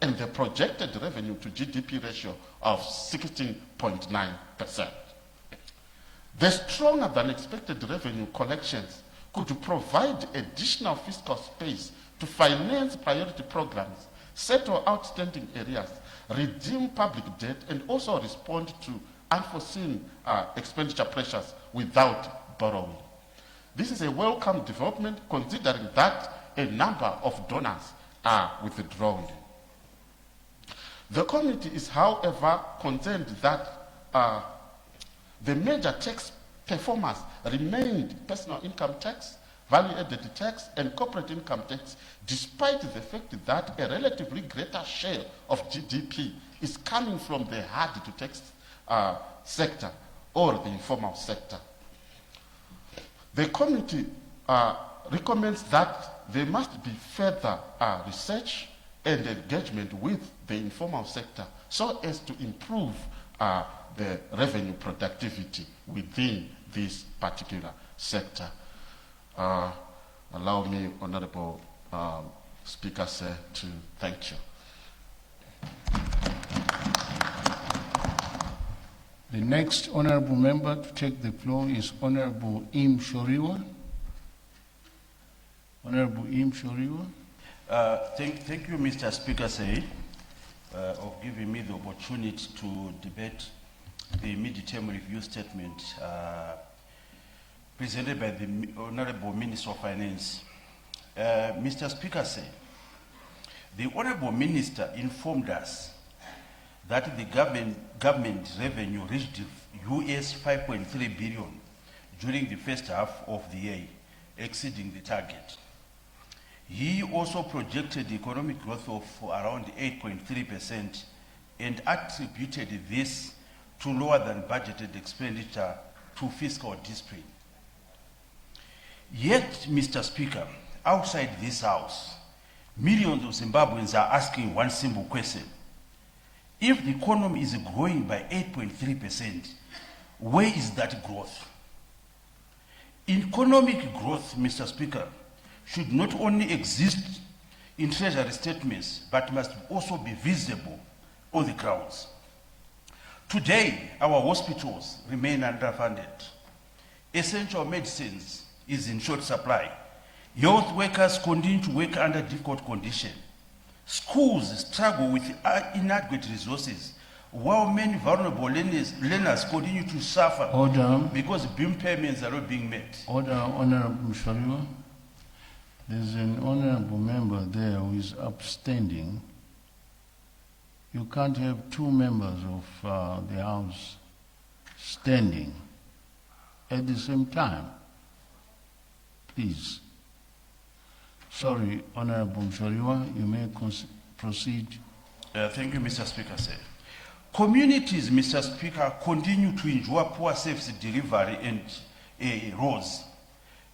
and the projected revenue to GDP ratio of 16.9%. The stronger than expected revenue collections could provide additional fiscal space to finance priority programs, settle outstanding areas, redeem public debt, and also respond to unforeseen expenditure pressures without borrowing. This is a welcome development considering that a number of donors are withdrawing. The committee is, however, concerned that the major tax performers remained personal income tax, value-added tax, and corporate income tax, despite the fact that a relatively greater share of GDP is coming from the hard-to-tax sector or the informal sector. The committee recommends that there must be further research and engagement with the informal sector so as to improve the revenue productivity within this particular sector. Allow me, Honorable Speaker, sir, to thank you. The next honorable member to take the floor is Honorable Im Shoriwa. Honorable Im Shoriwa. Thank you, Mr. Speaker, sir, of giving me the opportunity to debate the mid-term review statement presented by the Honorable Minister of Finance. Mr. Speaker, sir, the Honorable Minister informed us that the government revenue reached US 5.3 billion during the first half of the year, exceeding the target. He also projected economic growth of around 8.3% and attributed this to lower than budgeted expenditure to fiscal discipline. Yet, Mr. Speaker, outside this house, millions of Zimbabweans are asking one simple question. If the economy is growing by 8.3%, where is that growth? Economic growth, Mr. Speaker, should not only exist in treasury statements, but must also be visible on the grounds. Today, our hospitals remain underfunded. Essential medicines is in short supply. Health workers continue to work under difficult conditions. Schools struggle with inadequate resources, while many vulnerable learners continue to suffer because BIM payments are not being met. Order, Honorable Mshariwa. There's an honorable member there who is upstanding. You can't have two members of the House standing at the same time. Please. Sorry, Honorable Mshariwa, you may proceed. Thank you, Mr. Speaker. Sir. Communities, Mr. Speaker, continue to enjoy poor service delivery and roads.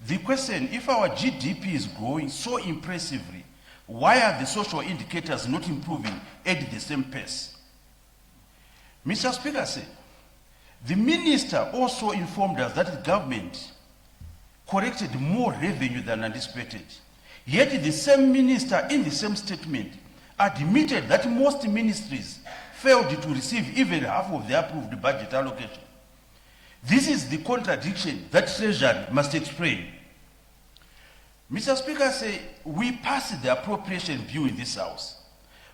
The question, if our GDP is growing so impressively, why are the social indicators not improving at the same pace? Mr. Speaker, sir, the minister also informed us that the government collected more revenue than anticipated. Yet the same minister in the same statement admitted that most ministries failed to receive even half of the approved budget allocation. This is the contradiction that Treasury must explain. Mr. Speaker, say we passed the appropriation bill in this House,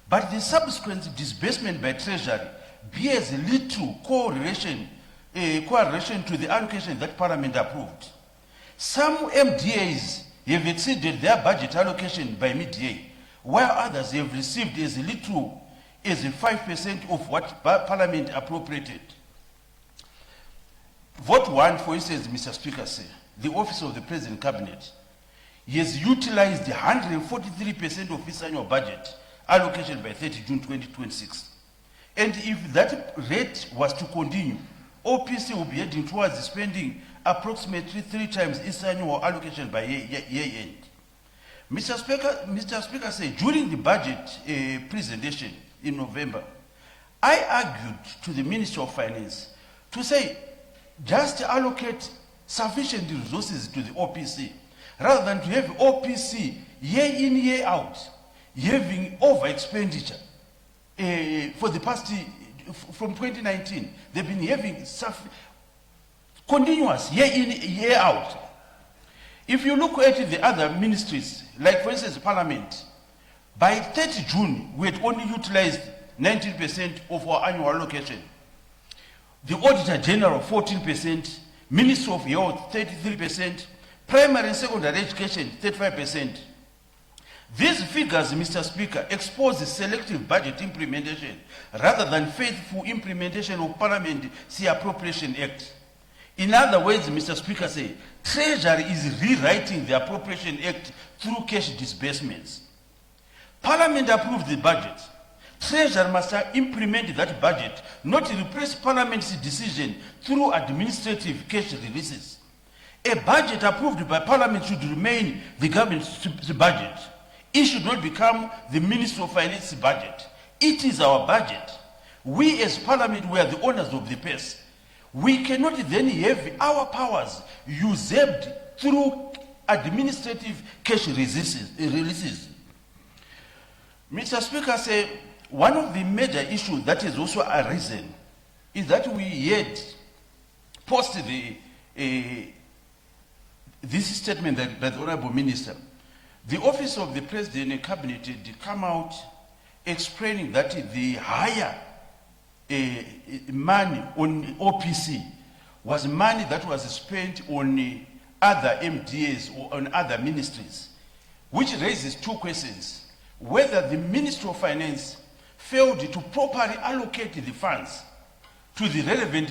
but the subsequent disbursement by Treasury bears little correlation to the allocation that Parliament approved. Some MDAs have exceeded their budget allocation by mid-year, while others have received as little as 5% of what Parliament appropriated. Vote 1, for instance, Mr. Speaker, say, the Office of the President Cabinet has utilized 143% of its annual budget allocation by 30 June 2026. And if that rate was to continue, OPC will be heading towards spending approximately 3 times its annual allocation by year end. Mr. Speaker, say, during the budget presentation in November, I argued to the Minister of Finance to say, just allocate sufficient resources to the OPC, rather than to have OPC year in, year out, having over expenditure. For the past, from 2019, they've been having continuous year in, year out. If you look at the other ministries, like for instance, Parliament, by 30 June, we had only utilized 19% of our annual allocation. The Auditor General, 14%, Ministry of Health, 33%, Primary and Secondary Education, 35%. These figures, Mr. Speaker, expose selective budget implementation rather than faithful implementation of Parliament's Appropriation Act. In other words, Mr. Speaker, say, Treasury is rewriting the Appropriation Act through cash disbursements. Parliament approved the budget. Treasury must implement that budget, not replace Parliament's decision through administrative cash releases. A budget approved by Parliament should remain the government's budget. It should not become the Ministry of Finance's budget. It is our budget. We as Parliament, we are the owners of the purse. We cannot then have our powers usurped through administrative cash releases. Mr. Speaker, say, one of the major issues that has also arisen is that we had post this statement by the Honorable Minister. The Office of the President and Cabinet did come out explaining that the higher money on OPC was money that was spent on other MDAs or on other ministries, which raises two questions. Whether the Ministry of Finance failed to properly allocate the funds to the relevant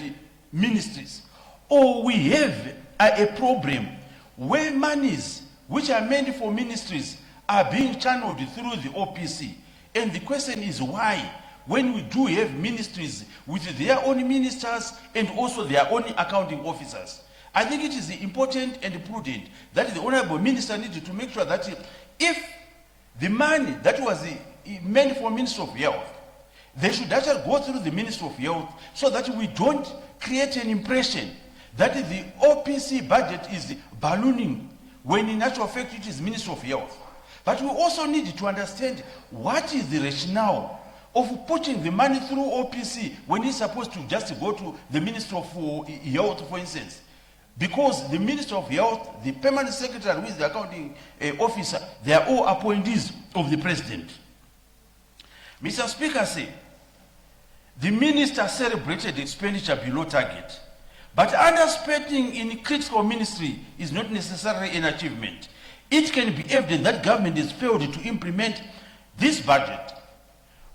ministries, or we have a problem where monies which are meant for ministries are being channeled through the OPC. And the question is why, when we do have ministries with their own ministers and also their own accounting officers, I think it is important and prudent that the Honorable Minister needed to make sure that if the money that was meant for Ministry of Health they should actually go through the Ministry of Health so that we don't create an impression that the OPC budget is ballooning when in actual fact it is Ministry of Health. But we also need to understand what is the rationale of putting the money through OPC when it's supposed to just go to the Ministry of Health, for instance. Because the Minister of Health, the Permanent Secretary, who is the accounting officer, they are all appointees of the President. Mr. Speaker said, the Minister celebrated expenditure below target, but underspending in critical ministry is not necessarily an achievement. It can be evident that government has failed to implement this budget.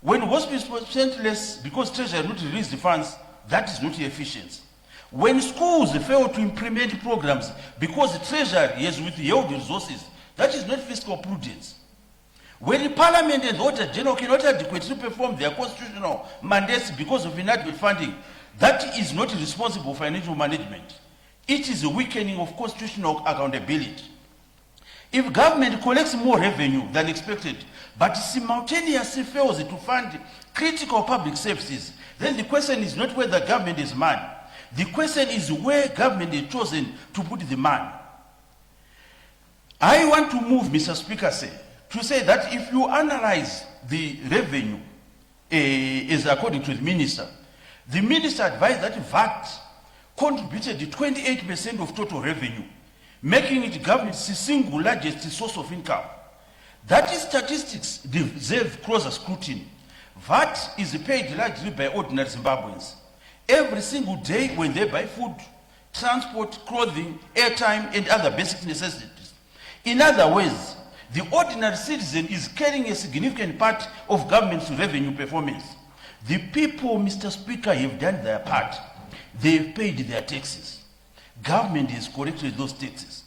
When hospitals were spent less because Treasury had not released the funds, that is not efficiency. When schools fail to implement programs because the Treasury has withheld resources, that is not fiscal prudence. When the Parliament and the Auditor General cannot adequately perform their constitutional mandates because of inadequate funding, that is not responsible financial management. It is a weakening of constitutional accountability. If government collects more revenue than expected, but simultaneously fails to fund critical public services, then the question is not whether government is mad. The question is where government is chosen to put the money. I want to move, Mr. Speaker, to say that if you analyze the revenue as according to the minister advised that VAT contributed 28% of total revenue, making it government's single largest source of income. That is statistics deserve closer scrutiny. VAT is paid largely by ordinary Zimbabweans every single day when they buy food, transport, clothing, airtime, and other basic necessities. In other words, the ordinary citizen is carrying a significant part of government's revenue performance. The people, Mr. Speaker, have done their part. They have paid their taxes. Government has collected those taxes.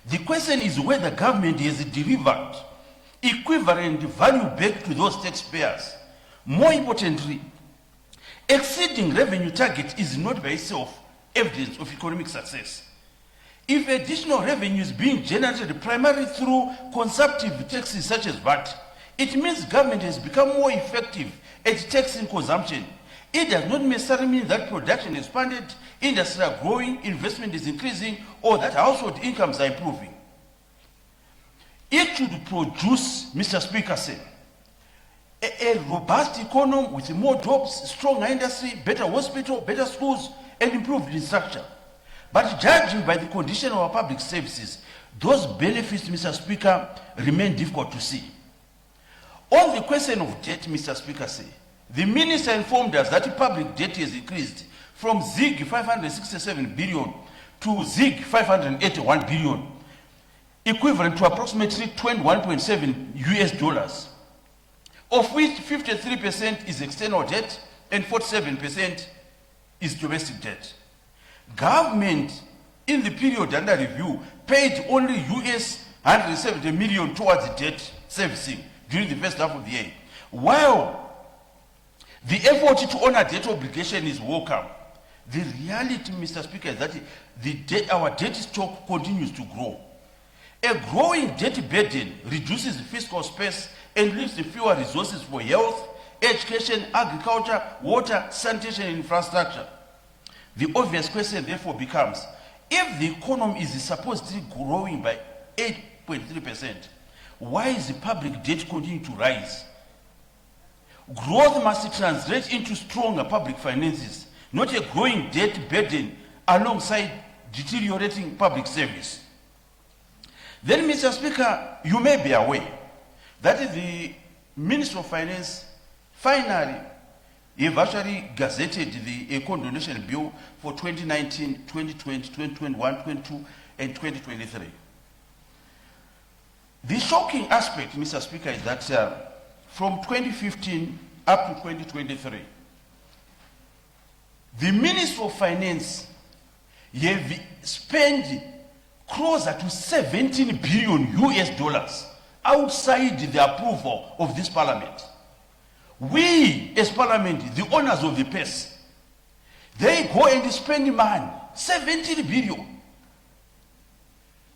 The question is whether government has delivered equivalent value back to those taxpayers. More importantly, exceeding revenue target is not by itself evidence of economic success. If additional revenue is being generated primarily through consumptive taxes such as VAT, it means government has become more effective at taxing consumption. It does not necessarily mean that production is expanded, industry are growing, investment is increasing, or that household incomes are improving. It should produce, Mr. Speaker said, a robust economy with more jobs, stronger industry, better hospital, better schools, and improved infrastructure. But judging by the condition of our public services, those benefits, Mr. Speaker, remain difficult to see. On the question of debt, Mr. Speaker, the minister informed us that public debt has increased from ZiG 567 billion to ZiG 581 billion, equivalent to approximately $21.7, of which 53% is external debt and 47% is domestic debt. Government, in the period under review, paid only $170 million towards debt servicing during the first half of the year. While the effort to honor debt obligation is welcome, the reality, Mr. Speaker, is that our debt stock continues to grow. A growing debt burden reduces fiscal space and leaves fewer resources for health, education, agriculture, water, sanitation, and infrastructure. The obvious question therefore becomes, if the economy is supposedly growing by 8.3%, why is the public debt continuing to rise? Growth must translate into stronger public finances, not a growing debt burden alongside deteriorating public service. Then, Mr. Speaker, you may be aware that the Minister of Finance finally have actually gazetted the condonation bill for 2019, 2020, 2021, 2022, and 2023. The shocking aspect, Mr. Speaker, is that from 2015 up to 2023, the Minister of Finance have spent closer to $17 billion outside the approval of this parliament. We, as parliament, the owners of the purse, they go and spend money, 17 billion.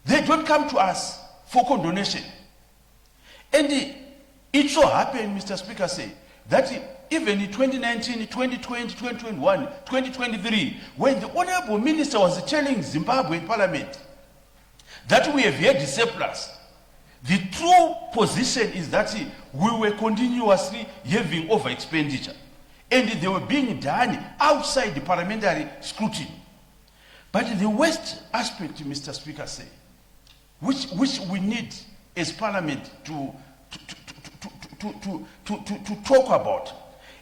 They don't come to us for condonation. And it so happened, Mr. Speaker, that even in 2019, 2020, 2021, 2023, when the Honorable Minister was telling Zimbabwe Parliament that we have had the surplus, the true position is that we were continuously having over expenditure and they were being done outside the parliamentary scrutiny. But the worst aspect, Mr. Speaker, say, which we need as Parliament to talk about,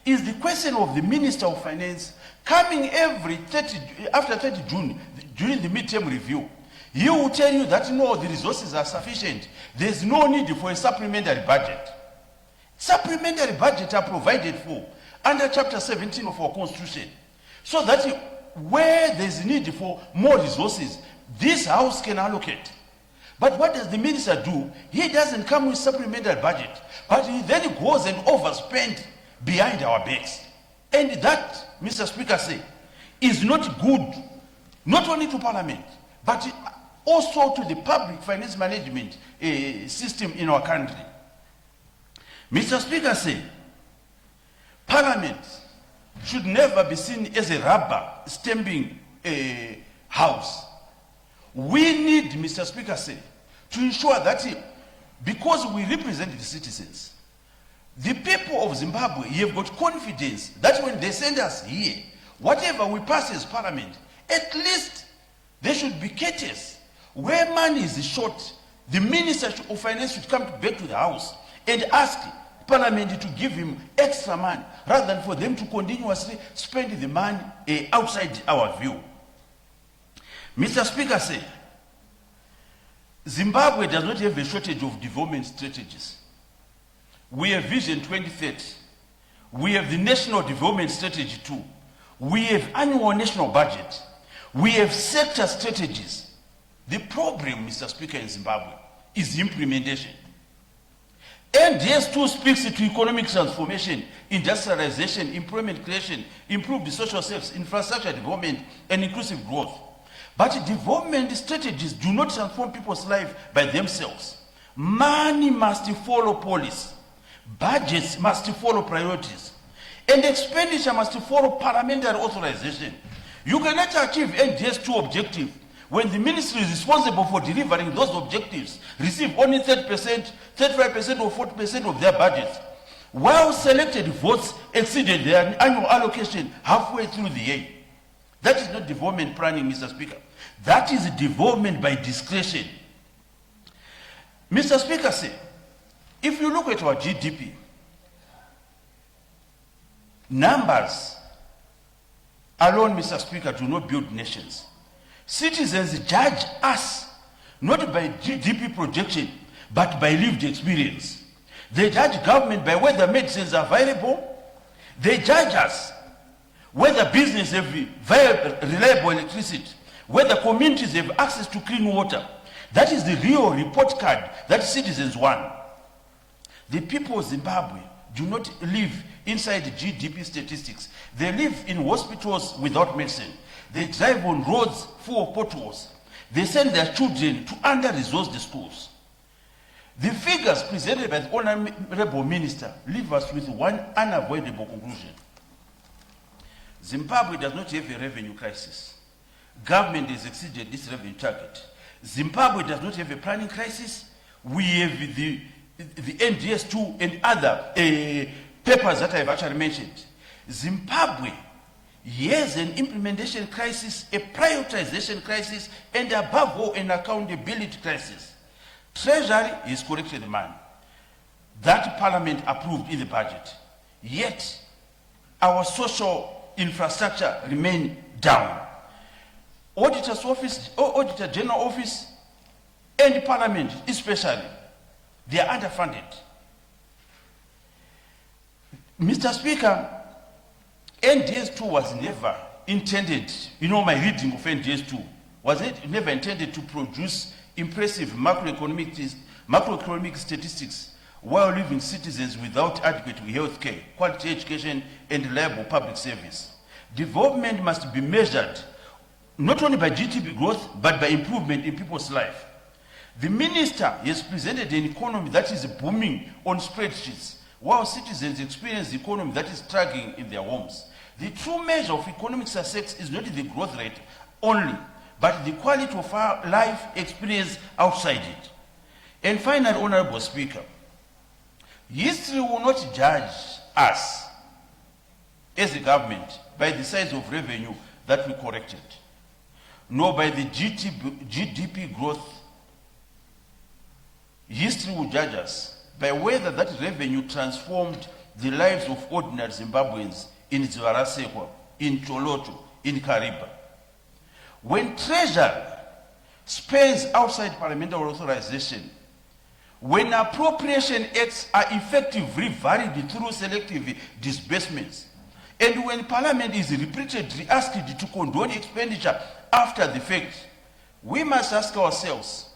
is the question of the Minister of Finance coming after 30 June, during the midterm review. He will tell you that no, the resources are sufficient. There's no need for a supplementary budget. Supplementary budgets are provided for under Chapter 17 of our Constitution, so that where there's need for more resources, this House can allocate. But what does the minister do? He doesn't come with supplementary budget, but he then goes and overspend behind our backs. And that, Mr. Speaker, say, is not good, not only to Parliament, but also to the public finance management system in our country. Mr. Speaker, say, Parliament should never be seen as a rubber stamping house. We need, Mr. Speaker, say, to ensure that because we represent the citizens, the people of Zimbabwe have got confidence that when they send us here, whatever we pass as Parliament, at least they should be courteous. Where money is short, the Minister of Finance should come back to the House and ask Parliament to give him extra money, rather than for them to continuously spend the money outside our view. Mr. Speaker, say, Zimbabwe does not have a shortage of development strategies. We have Vision 2030. We have the National Development Strategy 2. We have annual national budget. We have sector strategies. The problem, Mr. Speaker, in Zimbabwe is implementation. NDS2 speaks to economic transformation, industrialization, employment creation, improved social service, infrastructure development, and inclusive growth. But development strategies do not transform people's lives by themselves. Money must follow policy. Budgets must follow priorities. And expenditure must follow parliamentary authorization. You cannot achieve NDS2 objective when the ministry is responsible for delivering those objectives receive only 30%, 35% or 40% of their budgets, while selected votes exceeded their annual allocation halfway through the year. That is not development planning, Mr. Speaker. That is development by discretion. Mr. Speaker, say, if you look at our GDP, numbers alone, Mr. Speaker, do not build nations. Citizens judge us not by GDP projection, but by lived experience. They judge government by whether medicines are available. They judge us whether business have reliable electricity, whether communities have access to clean water. That is the real report card that citizens want. The people of Zimbabwe do not live inside the GDP statistics. They live in hospitals without medicine. They drive on roads full of potholes. They send their children to under-resourced schools. The figures presented by the Honorable Minister leave us with one unavoidable conclusion. Zimbabwe does not have a revenue crisis. Government has exceeded this revenue target. Zimbabwe does not have a planning crisis. We have the NDS2 and other papers that I have actually mentioned. Zimbabwe has an implementation crisis, a prioritization crisis, and above all, an accountability crisis. Treasury is collecting the money that Parliament approved in the budget. Yet, our social infrastructure remain down. Auditor's office, Auditor General Office, and Parliament especially, they are underfunded. Mr. Speaker, NDS2 was never intended, my reading of NDS2, was never intended to produce impressive macroeconomic statistics while leaving citizens without adequate health care, quality education, and reliable public service. Development must be measured not only by GDP growth, but by improvement in people's life. The minister has presented an economy that is booming on spreadsheets, while citizens experience the economy that is struggling in their homes. The true measure of economic success is not the growth rate only, but the quality of our life experience outside it. And finally, Honorable Speaker, history will not judge us as a government by the size of revenue that we collected, nor by the GDP growth. History will judge us by whether that revenue transformed the lives of ordinary Zimbabweans in Zvarasekwa, in Choloto, in Kariba. When Treasury spends outside parliamentary authorization, when appropriation acts are effectively varied through selective disbursements, and when Parliament is repeatedly asked to condone expenditure after the fact, we must ask ourselves,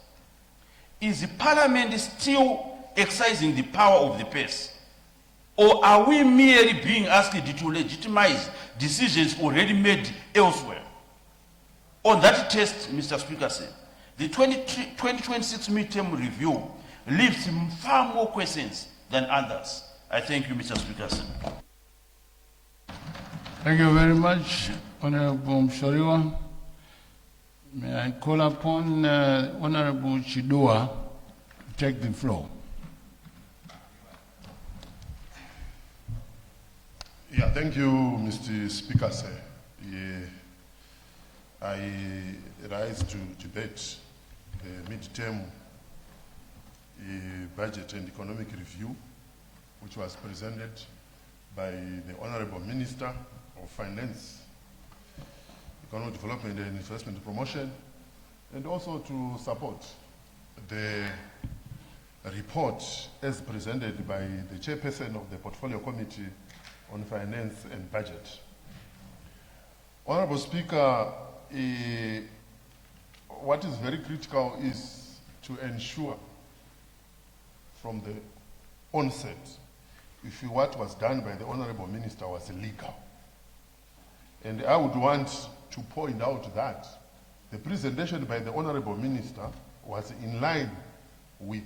is Parliament still exercising the power of the purse? Or are we merely being asked to legitimize decisions already made elsewhere? On that test, Mr. Speaker said, the 2026 midterm review leaves far more questions than others. I thank you, Mr. Speaker. Thank you very much, Honorable Mshoriwa. May I call upon Honorable Chidua to take the floor. Yeah, thank you, Mr. Speaker, sir. I rise to debate the midterm budget and economic review, which was presented by the Honorable Minister of Finance, Economic Development and Investment Promotion, and also to support the report as presented by the chairperson of the Portfolio Committee on Finance and Budget. Honorable Speaker, what is very critical is to ensure from the onset if what was done by the Honorable Minister was legal. And I would want to point out that the presentation by the Honorable Minister was in line with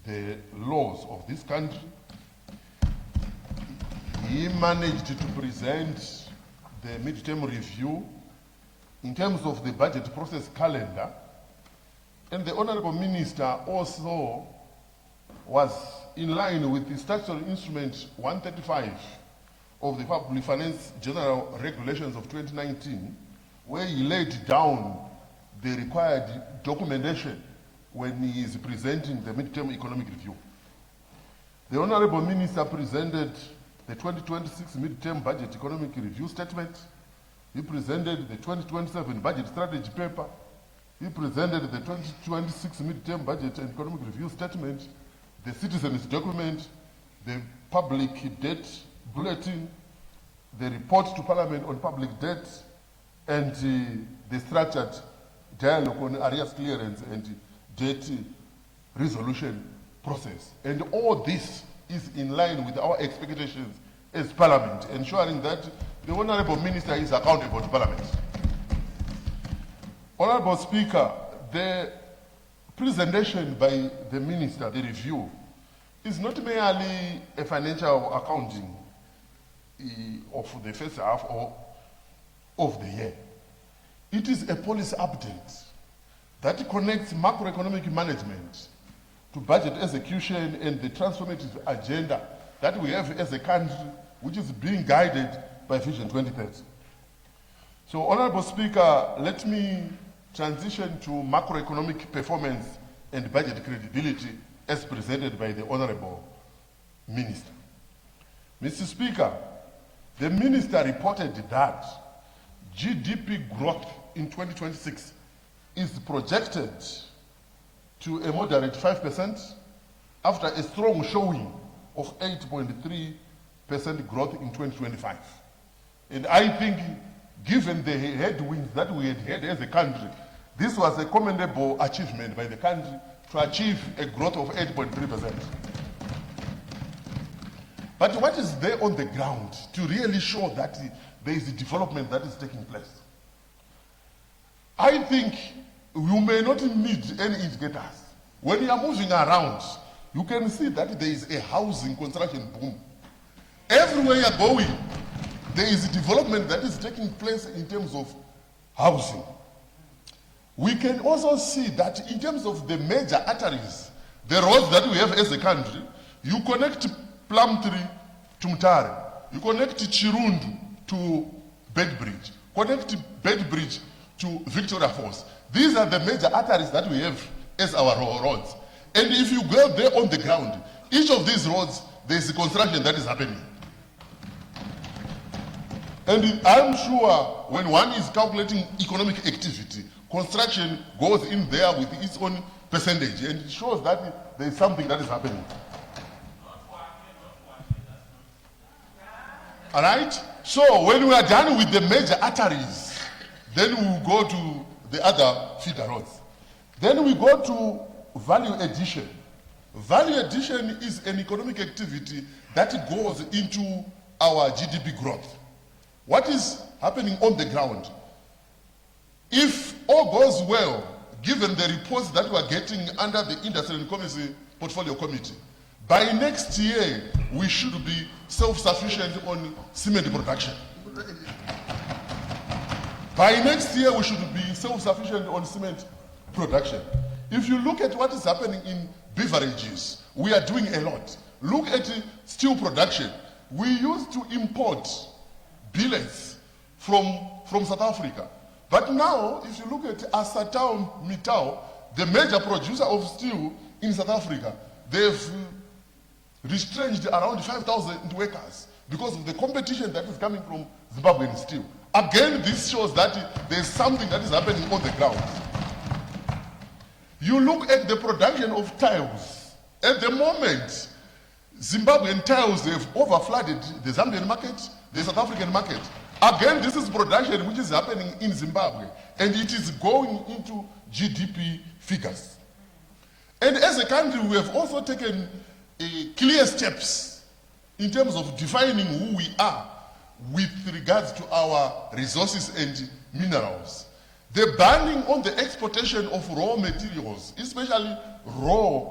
the laws of this country. He managed to present the midterm review in terms of the budget process calendar, and the Honorable Minister also was in line with the statutory instrument 135 of the Public Finance General Regulations of 2019, where he laid down the required documentation when he is presenting the midterm economic review. The Honorable Minister presented the 2026 midterm budget economic review statement. He presented the 2027 budget strategy paper. He presented the 2026 midterm budget and economic review statement, the citizens document, the public debt bulletin, the report to Parliament on public debt, and the structured dialogue on arrears clearance and debt resolution process. And all this is in line with our expectations as Parliament, ensuring that the Honourable Minister is accountable to Parliament. Honourable Speaker, the presentation by the Minister, the review, is not merely a financial accounting of the first half of the year. It is a policy update that connects macroeconomic management to budget execution and the transformative agenda that we have as a country, which is being guided by Vision 2030. So, Honourable Speaker, let me transition to macroeconomic performance and budget credibility as presented by the Honourable Minister. Mr. Speaker, the Minister reported that GDP growth in 2026 is projected to a moderate 5% after a strong showing of 8.3% growth in 2025. And I think, given the headwinds that we had as a country, this was a commendable achievement by the country to achieve a growth of 8.3%. But what is there on the ground to really show that there is a development that is taking place? I think you may not need any indicators. When you are moving around, you can see that there is a housing construction boom. Everywhere you're going, there is development that is taking place in terms of housing. We can also see that in terms of the major arteries, the roads that we have as a country, you connect Plumtree to Mutare, you connect Chirundu to Bedbridge, connect Bedbridge to Victoria Falls. These are the major arteries that we have as our roads. And if you go there on the ground, each of these roads, there is a construction that is happening. And I'm sure when one is calculating economic activity, construction goes in there with its own percentage, and it shows that there is something that is happening. All right? So when we are done with the major arteries, then we will go to the other feeder roads. Then we go to value addition. Value addition is an economic activity that goes into our GDP growth. What is happening on the ground? If all goes well, given the reports that we are getting under the Industry and Commerce Portfolio Committee, by next year, we should be self-sufficient on cement production. By next year, we should be self-sufficient on cement production. If you look at what is happening in beverages, we are doing a lot. Look at steel production. We used to import billets from South Africa. But now, if you look at Asatao Mittal, the major producer of steel in South Africa, they've retrenched around 5,000 workers because of the competition that is coming from Zimbabwean steel. Again, this shows that there's something that is happening on the ground. You look at the production of tiles. At the moment, Zimbabwean tiles have overflooded the Zambian market, the South African market. Again, this is production which is happening in Zimbabwe, and it is going into GDP figures. And as a country, we have also taken clear steps in terms of defining who we are with regards to our resources and minerals. The banning on the exportation of raw materials, especially raw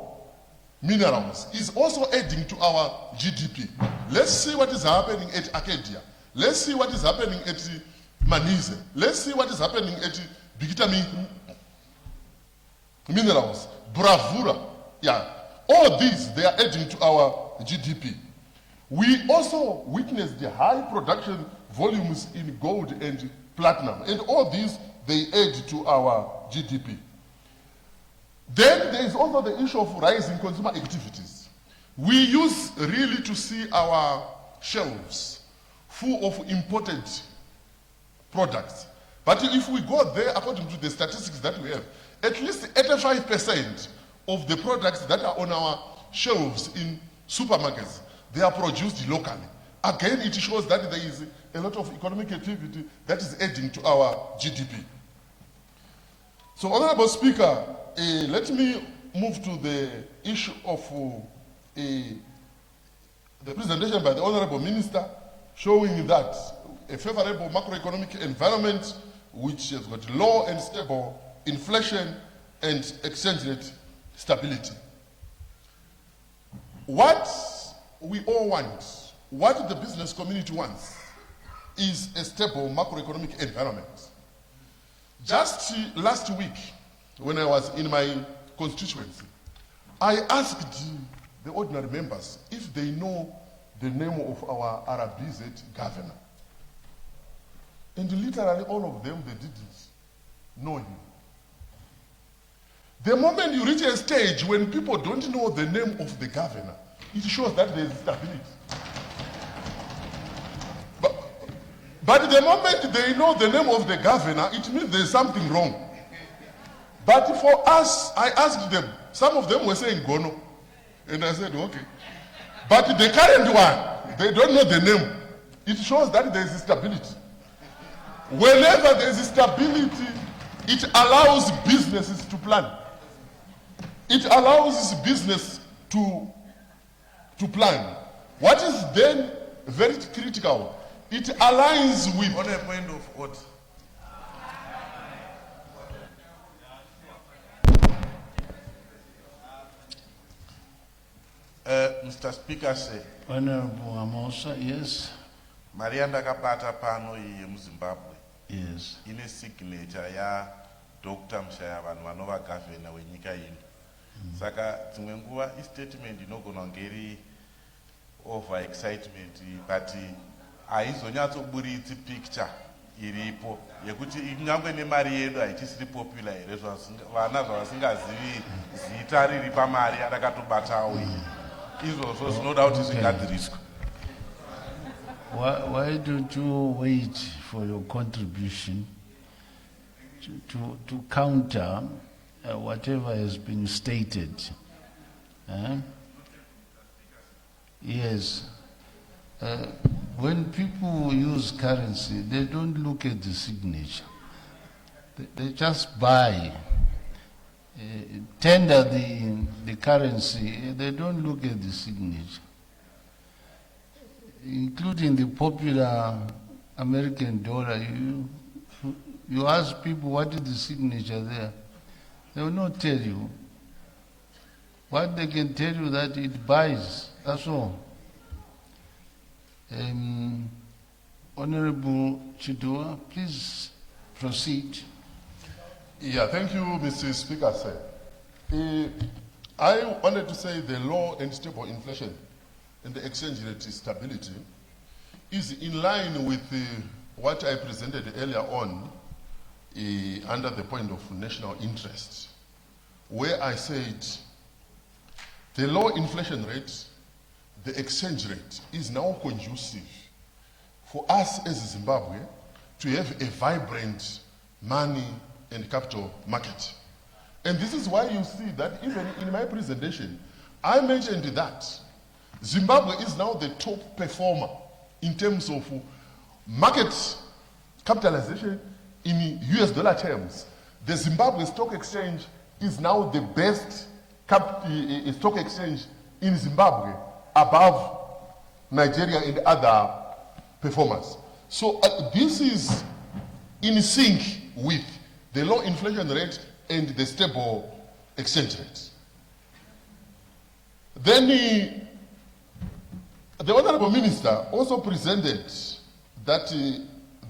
minerals, is also adding to our GDP. Let's see what is happening at Acadia. Let's see what is happening at Manise. Let's see what is happening at Bigita Minerals, Bravura. Yeah. All these, they are adding to our GDP. We also witnessed the high production volumes in gold and platinum. And all these, they add to our GDP. Then there is also the issue of rising consumer activities. We used really to see our shelves full of imported products. But if we go there, according to the statistics that we have, at least 85% of the products that are on our shelves in supermarkets, they are produced locally. Again, it shows that there is a lot of economic activity that is adding to our GDP. So, Honorable Speaker, let me move to the issue of the presentation by the Honorable Minister showing that a favorable macroeconomic environment which has got low and stable inflation and exchange rate stability. What we all want, what the business community wants, is a stable macroeconomic environment. Just last week, when I was in my constituency, I asked the ordinary members if they know the name of our RBZ governor. And literally all of them, they didn't know him. The moment you reach a stage when people don't know the name of the governor, it shows that there is stability. But the moment they know the name of the governor, it means there's something wrong. But for us, I asked them, some of them were saying Gono. And I said, okay. But the current one, they don't know the name. It shows that there is stability. Whenever there is stability, it allows businesses to plan. It allows business to plan. What is then very critical, it aligns with... On a point of order. Mr. Speaker, say, Honorable Amosa, yes? Maria ndakabata pano iyi yemuZimbabwe Yes. ine signature ya Dr. Mshaya vanhu vanova governor wenyika ino. Saka dzimwe nguva statement inogona kunge iri over excitement but haizonyatsoburitsi picture iripo yekuti nyangwe nemari yedu haichisiri popular here vana zvavasingazivi zita riri pamari yatakatobatawo izvozvo zvinoda kuti zvigadziriswe. Why don't you wait for your contribution to counter whatever has been stated? Yes. When people use currency, they don't look at the signature. They just buy, tender the currency, they don't look at the signature. Including the popular American dollar, you ask people what is the signature there, they will not tell you. What they can tell you that it buys, that's all. Honorable Chidua, please proceed. Yeah, thank you, Mr. Speaker, sir. I wanted to say the low and stable inflation and the exchange rate stability is in line with what I presented earlier on under the point of national interest, where I said the low inflation rate, the exchange rate is now conducive for us as Zimbabwe to have a vibrant money and capital market. And this is why you see that even in my presentation, I mentioned that Zimbabwe is now the top performer in terms of market capitalization in US dollar terms. The Zimbabwe Stock Exchange is now the best stock exchange in Zimbabwe above Nigeria and other performers. So this is in sync with the low inflation rate and the stable exchange rate. Then the Honorable Minister also presented that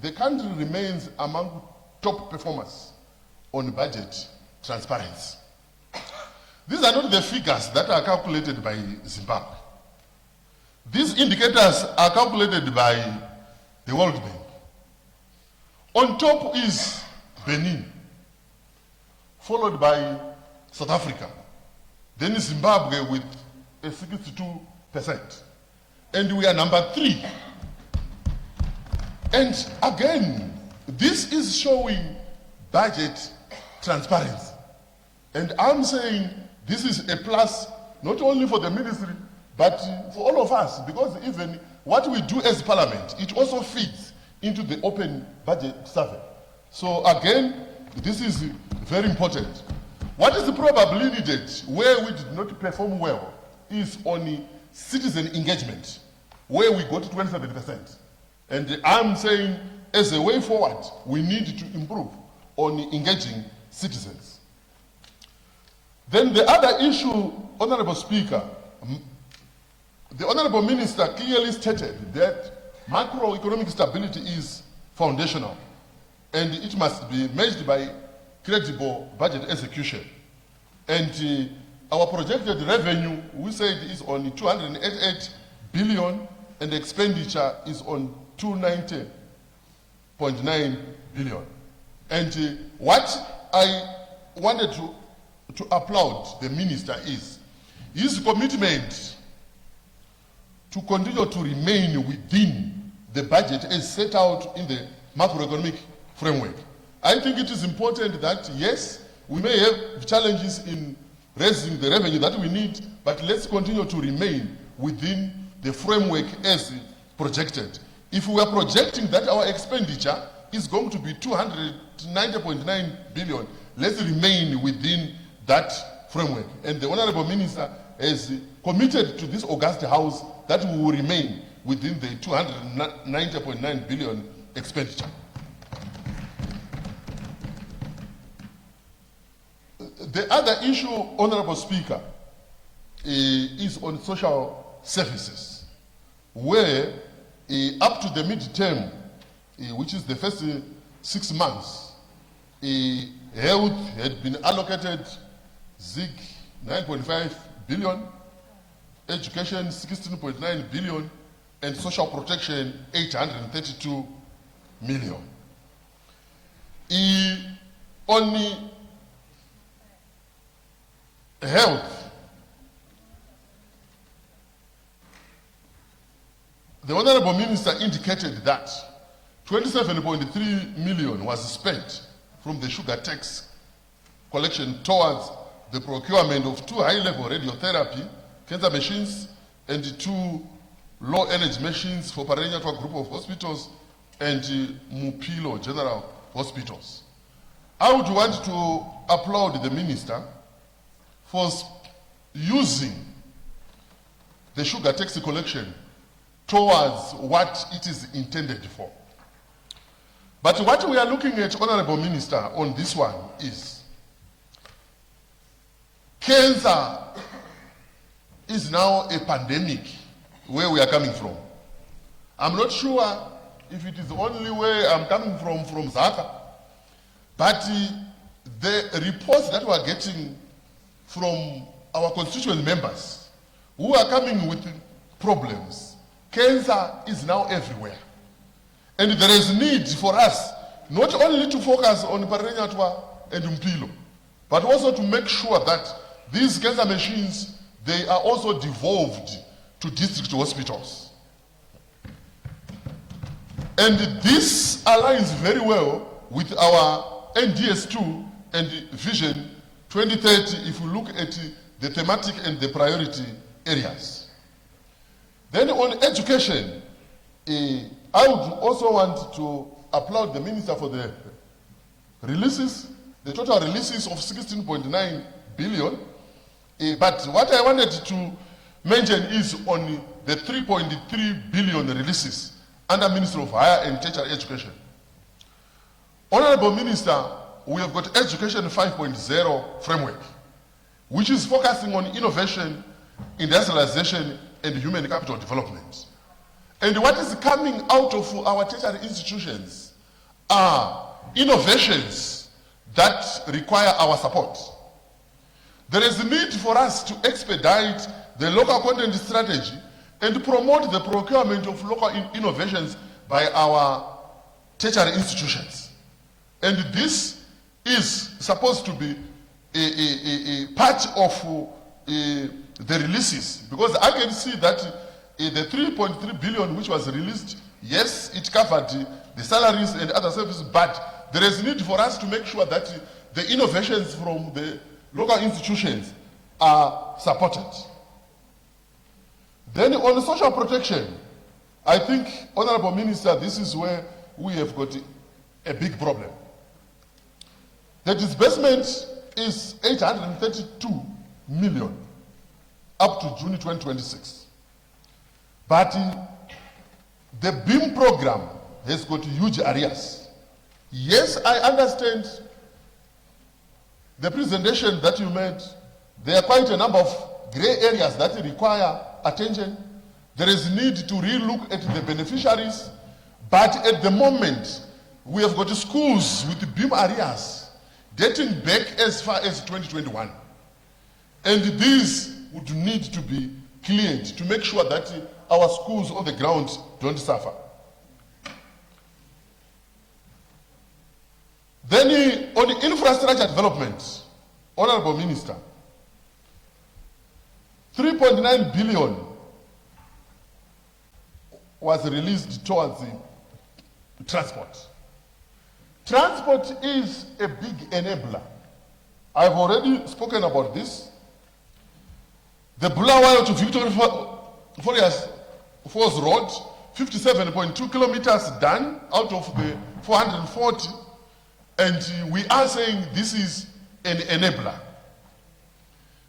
the country remains among top performers on budget transparency. These are not the figures that are calculated by Zimbabwe. These indicators are calculated by the World Bank. On top is Benin, followed by South Africa, then Zimbabwe with a 62%. And we are number 3. And again, this is showing budget transparency. And I'm saying this is a plus not only for the ministry, but for all of us, because even what we do as parliament, it also feeds into the open budget survey. So again, this is very important. What is probably needed where we did not perform well is on citizen engagement, where we got 27%. And I'm saying as a way forward, we need to improve on engaging citizens. Then the other issue, Honorable Speaker, the Honorable Minister clearly stated that macroeconomic stability is foundational and it must be measured by credible budget execution. And our projected revenue, we said, is on 288 billion and expenditure is on 290.9 billion. And what I wanted to applaud the minister is his commitment to continue to remain within the budget as set out in the macroeconomic framework. I think it is important that, yes, we may have challenges in raising the revenue that we need, but let's continue to remain within the framework as projected. If we are projecting that our expenditure is going to be 290.9 billion, let's remain within that framework. And the Honorable Minister has committed to this august House that we will remain within the 290.9 billion expenditure. The other issue, Honorable Speaker, is on social services, where up to the midterm, which is the first 6 months, health had been allocated ZIG 9.5 billion, education 16.9 billion, and social protection 832 million. Only health, the Honorable Minister indicated that 27.3 million was spent from the sugar tax collection towards the procurement of 2 high-level radiotherapy cancer machines and 2 low-energy machines for Parenyatwa Group of Hospitals and Mupilo General Hospitals. I would want to applaud the Minister for using the sugar tax collection towards what it is intended for. But what we are looking at, Honorable Minister, on this one is cancer is now a pandemic where we are coming from. I'm not sure if it is the only way I'm coming from Zaka, but the reports that we are getting from our constituent members who are coming with problems, cancer is now everywhere. And there is need for us not only to focus on Parenyatwa and Mpilo, but also to make sure that these cancer machines, they are also devolved to district hospitals. And this aligns very well with our NDS2 and Vision 2030 if we look at the thematic and the priority areas. Then on education, I would also want to applaud the Minister for the releases, the total releases of 16.9 billion. But what I wanted to mention is on the 3.3 billion releases under Ministry of Higher and Tertiary Education. Honorable Minister, we have got Education 5.0 framework, which is focusing on innovation, industrialization, and human capital development. And what is coming out of our tertiary institutions are innovations that require our support. There is a need for us to expedite the local content strategy and promote the procurement of local innovations by our tertiary institutions. And this is supposed to be a part of the releases, because I can see that the 3.3 billion which was released, yes, it covered the salaries and other services, but there is need for us to make sure that the innovations from the local institutions are supported. Then on social protection, I think, Honorable Minister, this is where we have got a big problem. The disbursement is 832 million up to June 2026. But the BEAM program has got huge areas. Yes, I understand the presentation that you made. There are quite a number of gray areas that require attention. There is need to re-look at the beneficiaries. But at the moment, we have got schools with BEAM areas dating back as far as 2021. And these would need to be cleared to make sure that our schools on the ground don't suffer. Then on the infrastructure development, Honorable Minister, 3.9 billion was released towards the transport. Transport is a big enabler. I've already spoken about this. The Bulawayo to Victoria Falls Road, 57.2 kilometers done out of the 440. And we are saying this is an enabler.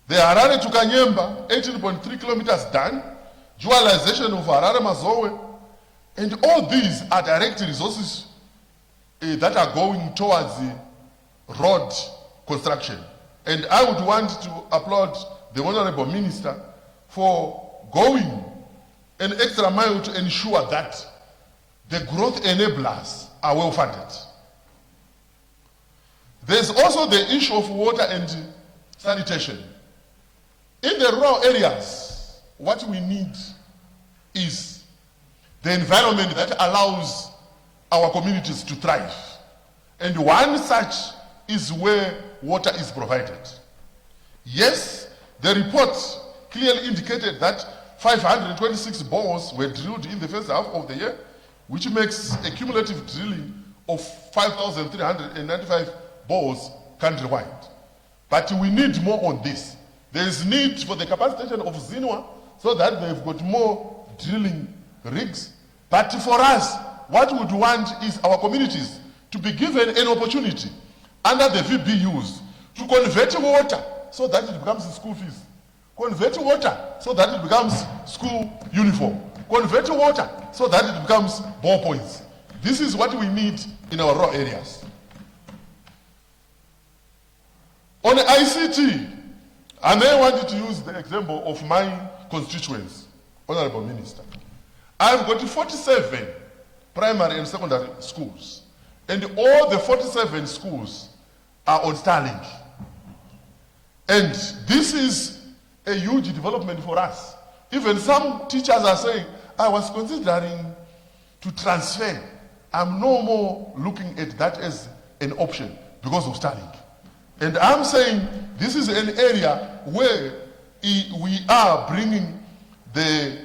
The Harare to Kanyemba, 18.3 kilometers done, dualization of Harare Mazowe, and all these are direct resources that are going towards the road construction. And I would want to applaud the Honorable Minister for going an extra mile to ensure that the growth enablers are well funded. There's also the issue of water and sanitation. In the rural areas, what we need is the environment that allows our communities to thrive. And one such is where water is provided. Yes, the report clearly indicated that 526 bores were drilled in the first half of the year, which makes a cumulative drilling of 5,395 bores countrywide. But we need more on this. There is need for the capacitation of Zinwa so that they've got more drilling rigs. But for us, what we would want is our communities to be given an opportunity under the VBUs to convert water so that it becomes school fees. Convert water so that it becomes school uniform. Convert water so that it becomes ballpoints. This is what we need in our rural areas. On ICT, I may want to use the example of my constituents, Honorable Minister. I've got 47 primary and secondary schools, and all the 47 schools are on Starlink. And this is a huge development for us. Even some teachers are saying, I was considering to transfer. I'm no more looking at that as an option because of Starlink. And I'm saying this is an area where we are bringing the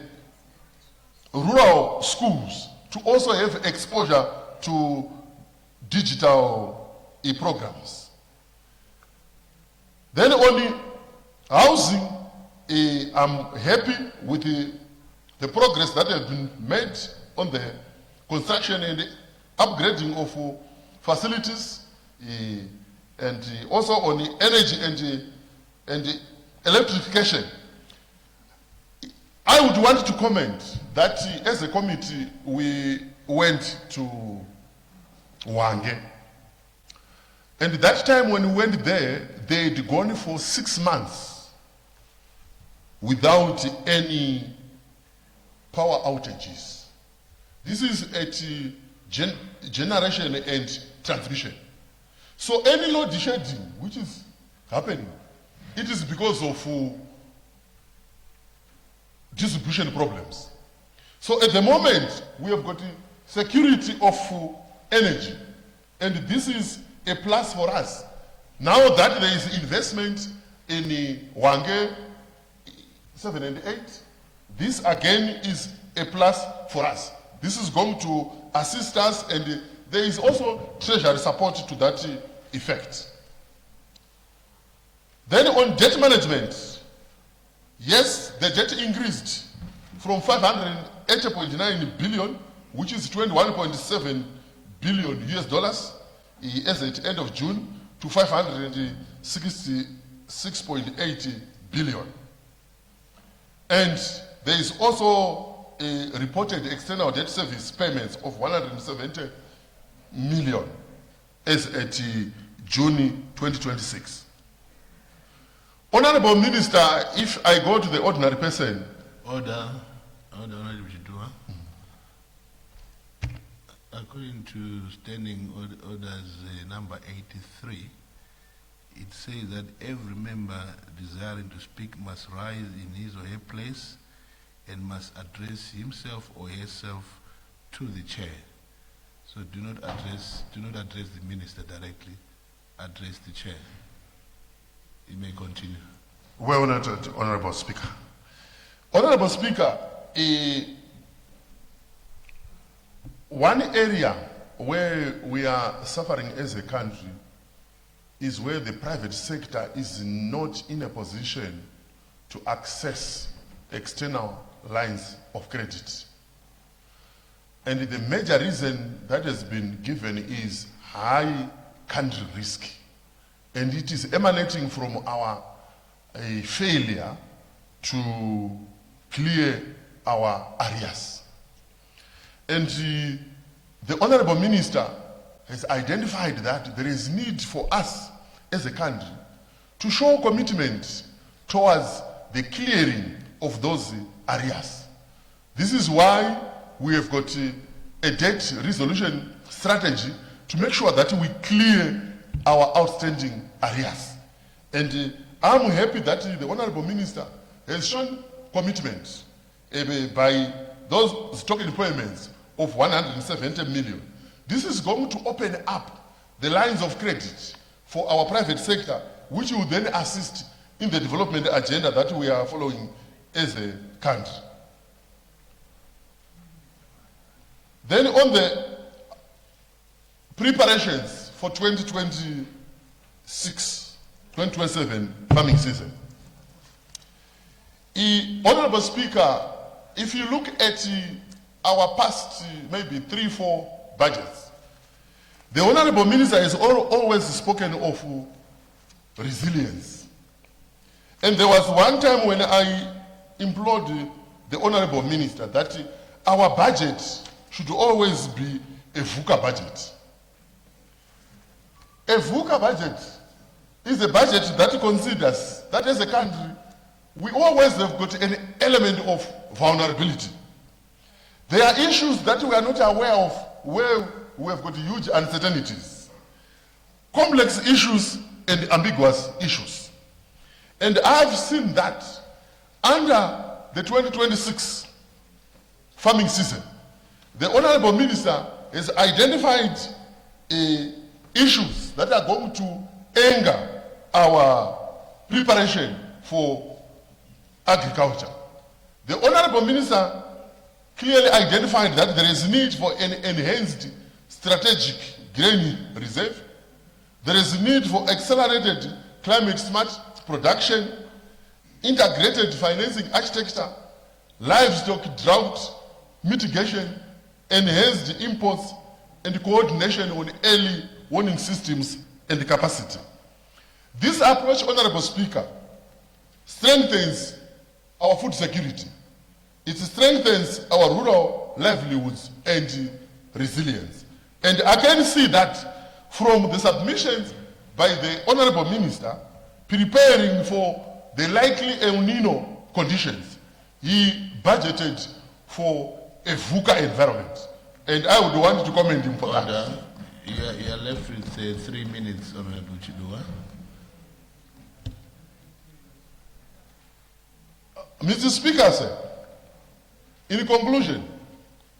rural schools to also have exposure to digital programs. Then on housing, I'm happy with the progress that has been made on the construction and upgrading of facilities, and also on the energy and electrification. I would want to comment that as a committee, we went to Wange. And that time when we went there, they'd gone for 6 months without any power outages. This is at generation and transmission. So any load shedding which is happening, it is because of distribution problems. So at the moment, we have got security of energy, and this is a plus for us. Now that there is investment in Wange 7 and 8, this again is a plus for us. This is going to assist us, and there is also treasury support to that effect. Then on debt management, yes, the debt increased from 580.9 billion, which is 21.7 billion US dollars, as at end of June, to 566.8 billion. And there is also a reported external debt service payments of 170 million as at June 2026. Honorable Minister, if I go to the ordinary person. Order, Honorable Chidua. According to Standing Orders number 83, it says that every member desiring to speak must rise in his or her place and must address himself or herself to the chair. So do not address the minister directly, address the chair. You may continue. Well noted, Honorable Speaker. Honorable Speaker, one area where we are suffering as a country is where the private sector is not in a position to access external lines of credit. And the major reason that has been given is high country risk. And it is emanating from our failure to clear our arrears. And the Honorable Minister has identified that there is need for us as a country to show commitment towards the clearing of those areas. This is why we have got a debt resolution strategy to make sure that we clear our outstanding areas. And I'm happy that the Honorable Minister has shown commitment by those stock employments of 170 million. This is going to open up the lines of credit for our private sector, which will then assist in the development agenda that we are following as a country. Then on the preparations for 2027 farming season. Honorable Speaker, if you look at our past maybe 3-4 budgets, the Honorable Minister has always spoken of resilience. And there was one time when I implored the Honorable Minister that our budget should always be a VUCA budget. A VUCA budget is a budget that considers that as a country, we always have got an element of vulnerability. There are issues that we are not aware of where we have got huge uncertainties, complex issues and ambiguous issues. And I've seen that under the 2026 farming season, the Honorable Minister has identified issues that are going to anger our preparation for agriculture. The Honorable Minister clearly identified that there is need for an enhanced strategic grain reserve. There is need for accelerated climate smart production, integrated financing architecture, livestock drought mitigation, enhanced imports, and coordination on early warning systems and capacity. This approach, Honorable Speaker, strengthens our food security. It strengthens our rural livelihoods and resilience. And I can see that from the submissions by the Honorable Minister preparing for the likely El Nino conditions, he budgeted for a VUCA environment. And I would want to commend him for that. You are left with 3 minutes, Honorable Chidua. Mr. Speaker, sir, in conclusion,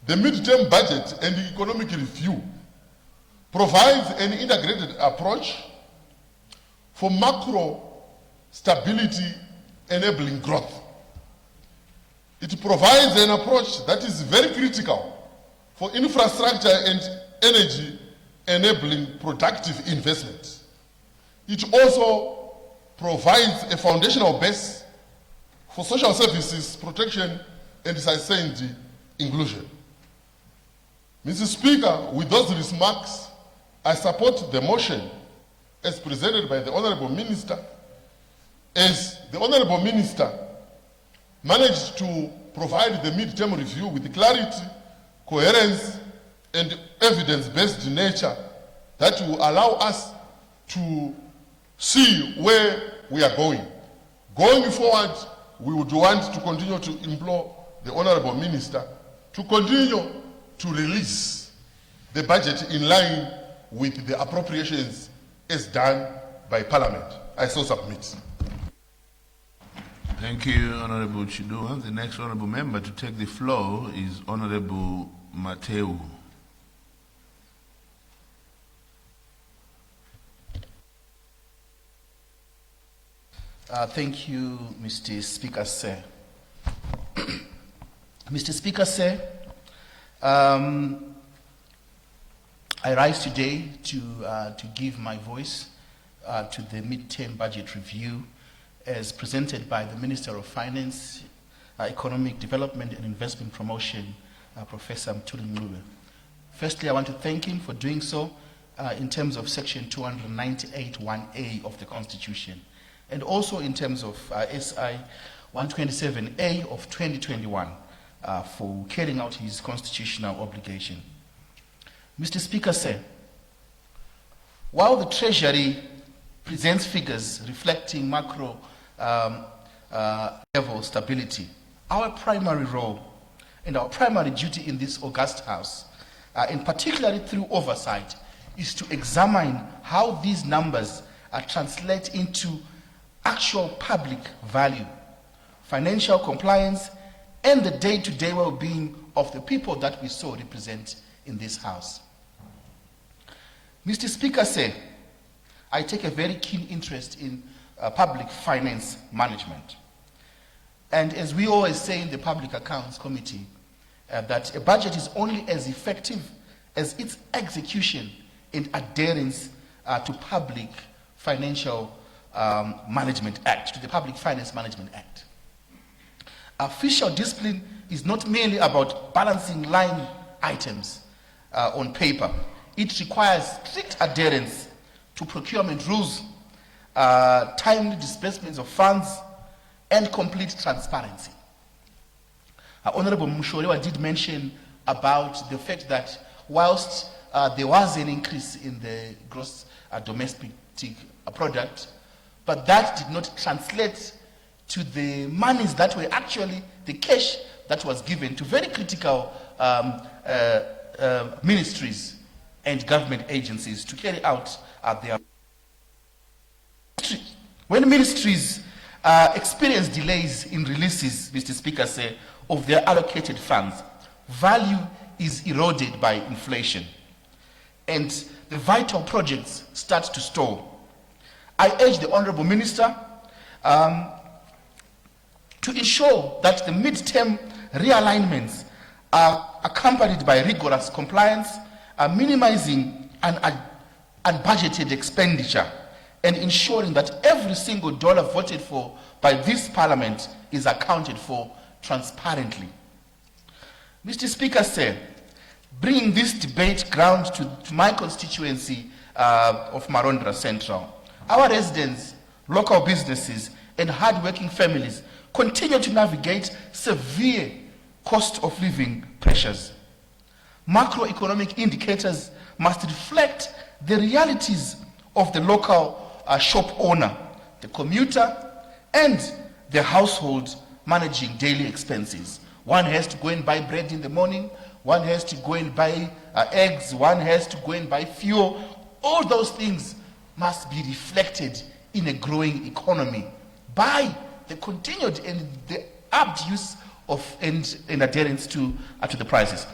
the mid-term budget and the economic review provides an integrated approach for macro stability enabling growth. It provides an approach that is very critical for infrastructure and energy enabling productive investment. It also provides a foundational base for social services, protection, and sustained inclusion. Mr. Speaker, with those remarks, I support the motion as presented by the Honorable Minister, as the Honorable Minister managed to provide the mid-term review with clarity, coherence, and evidence-based nature that will allow us to see where we are going. Going forward, we would want to continue to implore the Honorable Minister to continue to release the budget in line with the appropriations as done by Parliament. I so submit. Thank you, Honorable Chidua. The next honorable member to take the floor is Honorable Mateu. Thank you, Mr. Speaker, sir. Mr. Speaker, sir, I rise today to give my voice to the mid-term budget review as presented by the Minister of Finance, Economic Development and Investment Promotion, Professor Mthuli Ncube. Firstly, I want to thank him for doing so in terms of Section 298(1)(a) of the Constitution, and also in terms of SI 127A of 2021 for carrying out his constitutional obligation. Mr. Speaker, sir, while the Treasury presents figures reflecting macro level stability. Our primary role and our primary duty in this august house, and particularly through oversight, is to examine how these numbers translate into actual public value, financial compliance, and the day-to-day well-being of the people that we so represent in this house. Mr. Speaker, I take a very keen interest in public finance management. And as we always say in the Public Accounts Committee, that a budget is only as effective as its execution and adherence to Public Financial Management Act, to the Public Finance Management Act. Fiscal discipline is not merely about balancing line items on paper. It requires strict adherence to procurement rules, timely disbursements of funds, and complete transparency. Honorable Mushorewa did mention about the fact that whilst there was an increase in the gross domestic product, but that did not translate to the monies that were actually the cash that was given to very critical ministries and government agencies to carry out their. When ministries experience delays in releases, Mr. Speaker, of their allocated funds, value is eroded by inflation, and the vital projects start to stall. I urge the Honourable Minister to ensure that the mid-term realignments are accompanied by rigorous compliance, minimizing unbudgeted expenditure, and ensuring that every single dollar voted for by this Parliament is accounted for transparently. Mr. Speaker, bringing this debate ground to my constituency of Marondra Central, our residents, local businesses, and hard-working families continue to navigate severe cost of living pressures. Macroeconomic indicators must reflect the realities of the local shop owner, the commuter, and the household managing daily expenses. One has to go and buy bread in the morning, one has to go and buy eggs, one has to go and buy fuel. All those things must be reflected in a growing economy by the continued and the apt use of and adherence to the prices.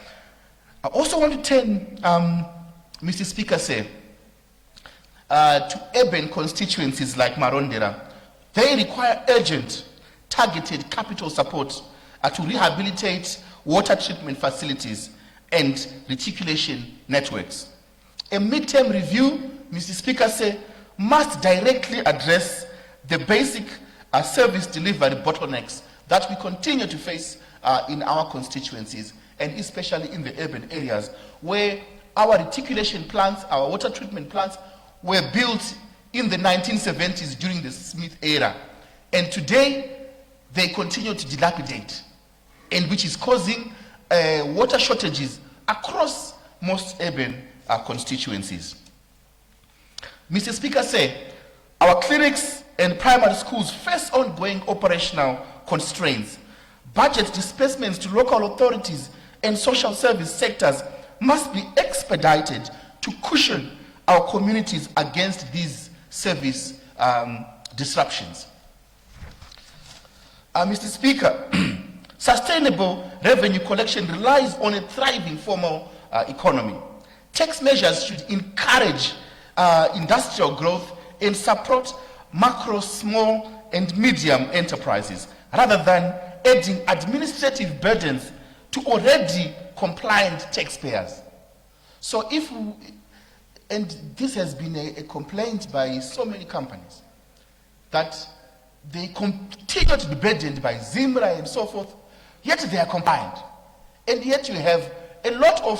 I also want to turn, Mr. Speaker, to urban constituencies like Marondera. They require urgent, targeted capital support to rehabilitate water treatment facilities and reticulation networks. A mid-term review, Mr. Speaker, must directly address the basic service delivery bottlenecks that we continue to face in our constituencies, and especially in the urban areas, where our reticulation plants, our water treatment plants, were built in the 1970s during the Smith era. And today, they continue to dilapidate, and which is causing water shortages across most urban constituencies. Mr. Speaker, our clinics and primary schools face ongoing operational constraints. Budget disbursements to local authorities and social service sectors must be expedited to cushion our communities against these service disruptions. Mr. Speaker, sustainable revenue collection relies on a thriving formal economy. Tax measures should encourage industrial growth and support macro, small, and medium enterprises, rather than adding administrative burdens to already compliant taxpayers. So and this has been a complaint by so many companies, that they continue to be burdened by ZIMRA and so forth, yet they are compliant. And yet you have a lot of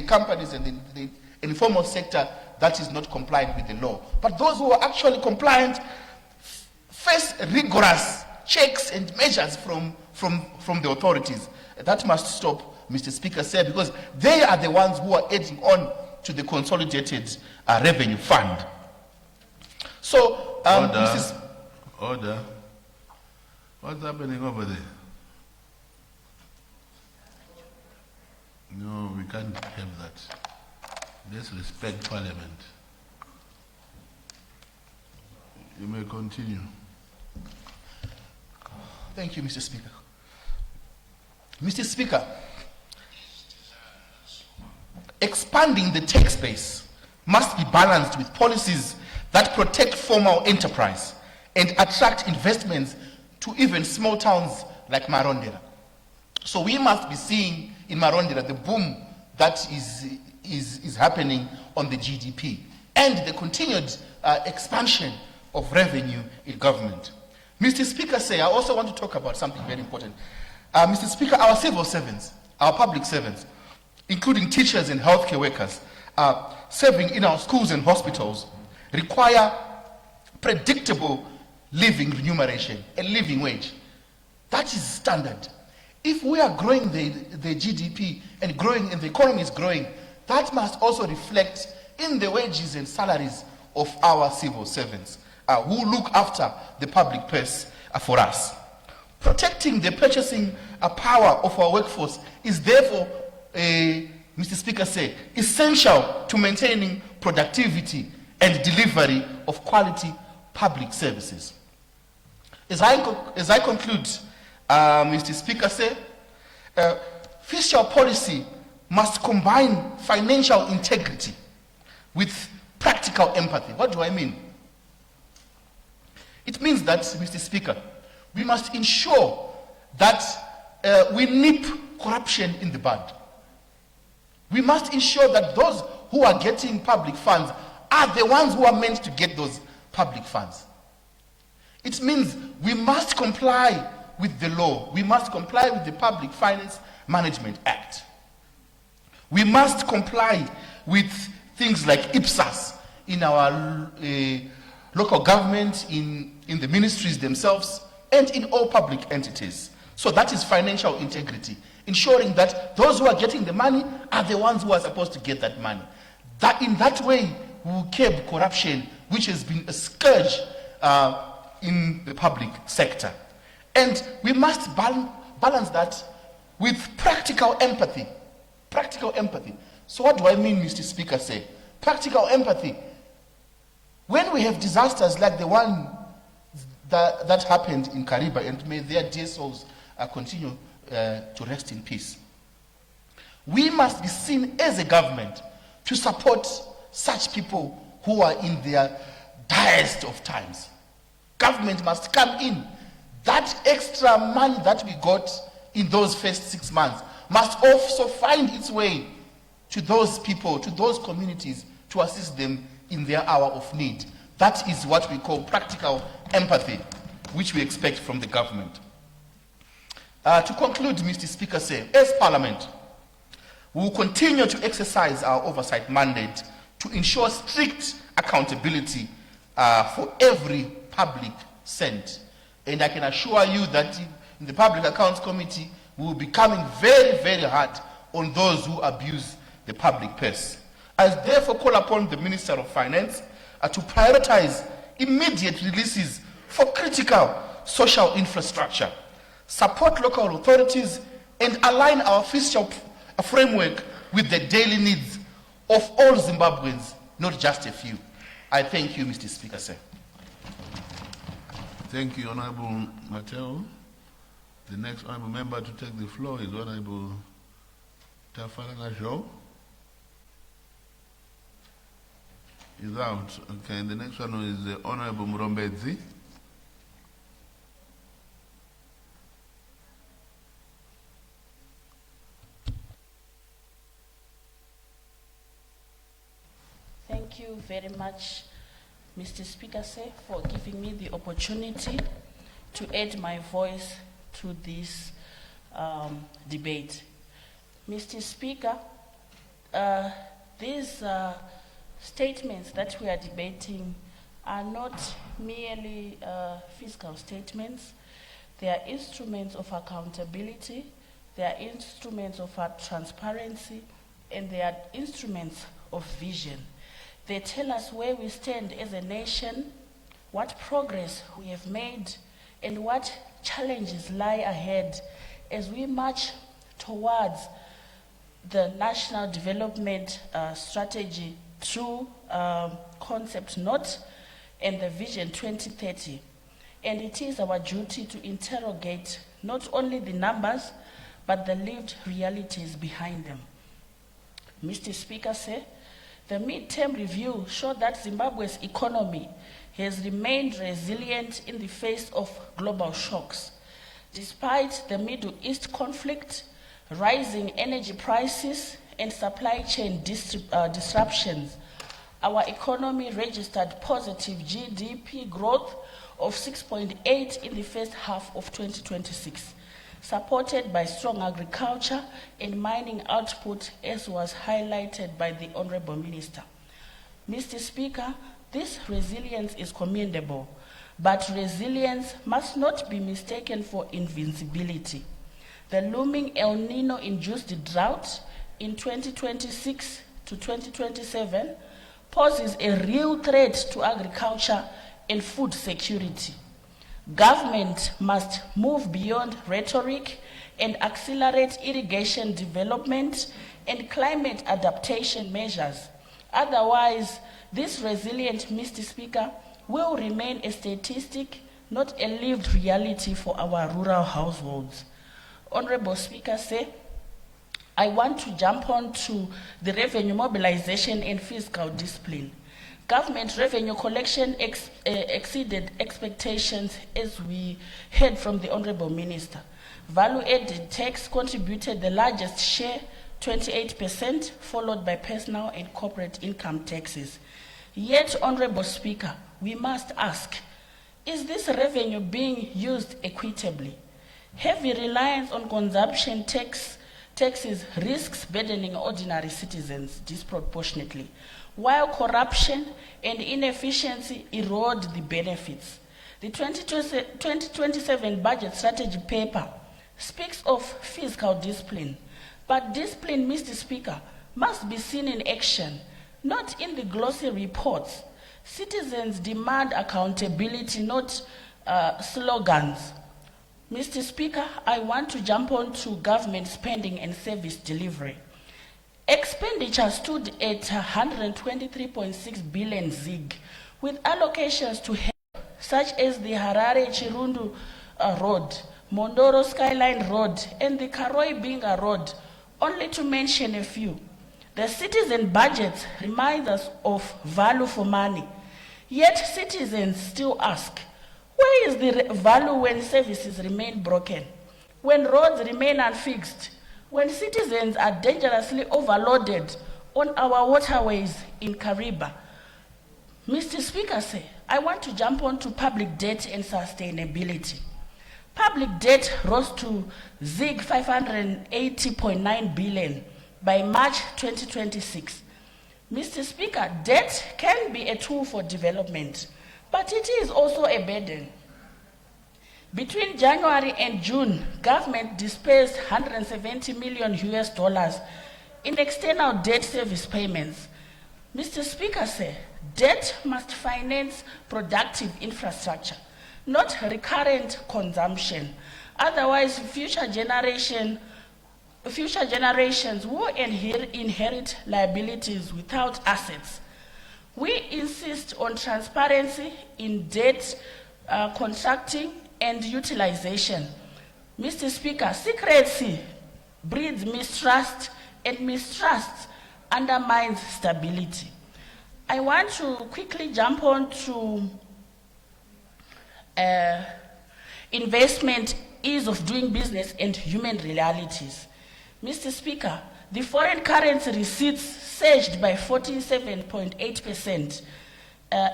companies in the informal sector that is not compliant with the law. But those who are actually compliant face rigorous checks and measures from the authorities. That must stop, Mr. Speaker, because they are the ones who are adding on to the consolidated revenue fund. So, Order. What's happening over there? No, we can't have that. Let's respect Parliament. You may continue. Thank you, Mr. Speaker. Mr. Speaker, expanding the tax base must be balanced with policies that protect formal enterprise and attract investments to even small towns like Marondera. So we must be seeing in Marondera the boom that is happening on the GDP and the continued expansion of revenue in government. Mr. Speaker, I also want to talk about something very important. Mr. Speaker, our civil servants, our public servants, including teachers and healthcare workers, serving in our schools and hospitals, require predictable living remuneration, a living wage. That is standard. If we are growing the GDP and growing, and the economy is growing, that must also reflect in the wages and salaries of our civil servants who look after the public purse for us. Protecting the purchasing power of our workforce is therefore, Mr. Speaker, essential to maintaining productivity and delivery of quality public services. As I conclude, Mr. Speaker, fiscal policy must combine financial integrity with practical empathy. What do I mean? It means that, Mr. Speaker, we must ensure that we nip corruption in the bud. We must ensure that those who are getting public funds are the ones who are meant to get those public funds. It means we must comply with the law. We must comply with the Public Finance Management Act. We must comply with things like IPSAS in our local government, in the ministries themselves, and in all public entities. So that is financial integrity, ensuring that those who are getting the money are the ones who are supposed to get that money. That in that way, we will curb corruption, which has been a scourge in the public sector. And we must balance that with practical empathy. Practical empathy. So what do I mean, Mr. Speaker, Practical empathy. When we have disasters like the one that happened in Kariba, and may their dear souls continue to rest in peace, we must be seen as a government to support such people who are in their direst of times. Government must come in. That extra money that we got in those first 6 months must also find its way to those people, to those communities, to assist them in their hour of need. That is what we call practical empathy, which we expect from the government. To conclude, Mr. Speaker, as Parliament, we will continue to exercise our oversight mandate to ensure strict accountability for every public cent. And I can assure you that in the Public Accounts Committee, we will be coming very, very hard on those who abuse the public purse. I therefore call upon the Minister of Finance to prioritize immediate releases for critical social infrastructure, support local authorities, and align our fiscal framework with the daily needs of all Zimbabweans, not just a few. I thank you, Mr. Speaker, Thank you, Honorable Mateo. The next honorable member to take the floor is Honorable Tafalanga Joe. Is out. Okay, and the next one is the Honorable Murombedzi. Thank you very much, Mr. Speaker, for giving me the opportunity to add my voice to this debate. Mr. Speaker, these statements that we are debating are not merely fiscal statements. They are instruments of accountability, they are instruments of transparency, and they are instruments of vision. They tell us where we stand as a nation, what progress we have made, and what challenges lie ahead as we march towards the National Development Strategy through Concept Note and the Vision 2030. And it is our duty to interrogate not only the numbers, but the lived realities behind them. Mr. Speaker, the mid-term review showed that Zimbabwe's economy has remained resilient in the face of global shocks. Despite the Middle East conflict, rising energy prices, and supply chain disruptions, our economy registered positive GDP growth of 6.8 in the first half of 2026, supported by strong agriculture and mining output, as was highlighted by the Honorable Minister. Mr. Speaker, this resilience is commendable, but resilience must not be mistaken for invincibility. The looming El Nino-induced drought in 2026 to 2027 poses a real threat to agriculture and food security. Government must move beyond rhetoric and accelerate irrigation development and climate adaptation measures. Otherwise, this resilient, Mr. Speaker, will remain a statistic, not a lived reality for our rural households. Honorable Speaker, I want to jump on to the revenue mobilization and fiscal discipline. Government revenue collection exceeded expectations, as we heard from the Honorable Minister. Value-added tax contributed the largest share, 28%, followed by personal and corporate income taxes. Yet, Honorable Speaker, we must ask, is this revenue being used equitably? Heavy reliance on consumption taxes risks burdening ordinary citizens disproportionately, while corruption and inefficiency erode the benefits. The 2027 budget strategy paper speaks of fiscal discipline, but discipline, Mr. Speaker, must be seen in action, not in the glossy reports. Citizens demand accountability, not slogans. Mr. Speaker, I want to jump on to government spending and service delivery. Expenditure stood at 123.6 billion ZiG, with allocations to help, such as the Harare-Chirundu Road, Mondoro Skyline Road, and the Karoi-Binga Road, only to mention a few. The citizen budget reminds us of value for money, yet citizens still ask, where is the value when services remain broken, when roads remain unfixed, when citizens are dangerously overloaded on our waterways in Kariba? Mr. Speaker, I want to jump on to public debt and sustainability. Public debt rose to ZiG 580.9 billion by March 2026. Mr. Speaker, debt can be a tool for development, but it is also a burden. Between January and June, government dispersed $170 million in external debt service payments. Mr. Speaker, debt must finance productive infrastructure, not recurrent consumption. Otherwise, future generations will inherit liabilities without assets. We insist on transparency in debt contracting and utilization. Mr. Speaker, secrecy breeds mistrust, and mistrust undermines stability. I want to quickly jump on to investment, ease of doing business, and human realities. Mr. Speaker, the foreign currency receipts surged by 47.8%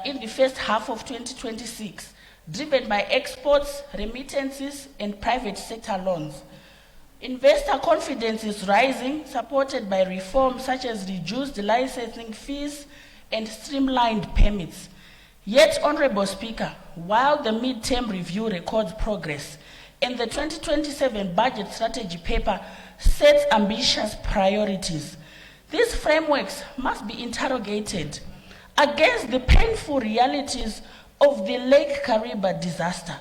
in the first half of 2026, driven by exports, remittances, and private sector loans. Investor confidence is rising, supported by reforms such as reduced licensing fees and streamlined permits. Yet, Honorable Speaker, while the mid-term review records progress and the 2027 budget strategy paper sets ambitious priorities, these frameworks must be interrogated against the painful realities of the Lake Kariba disaster.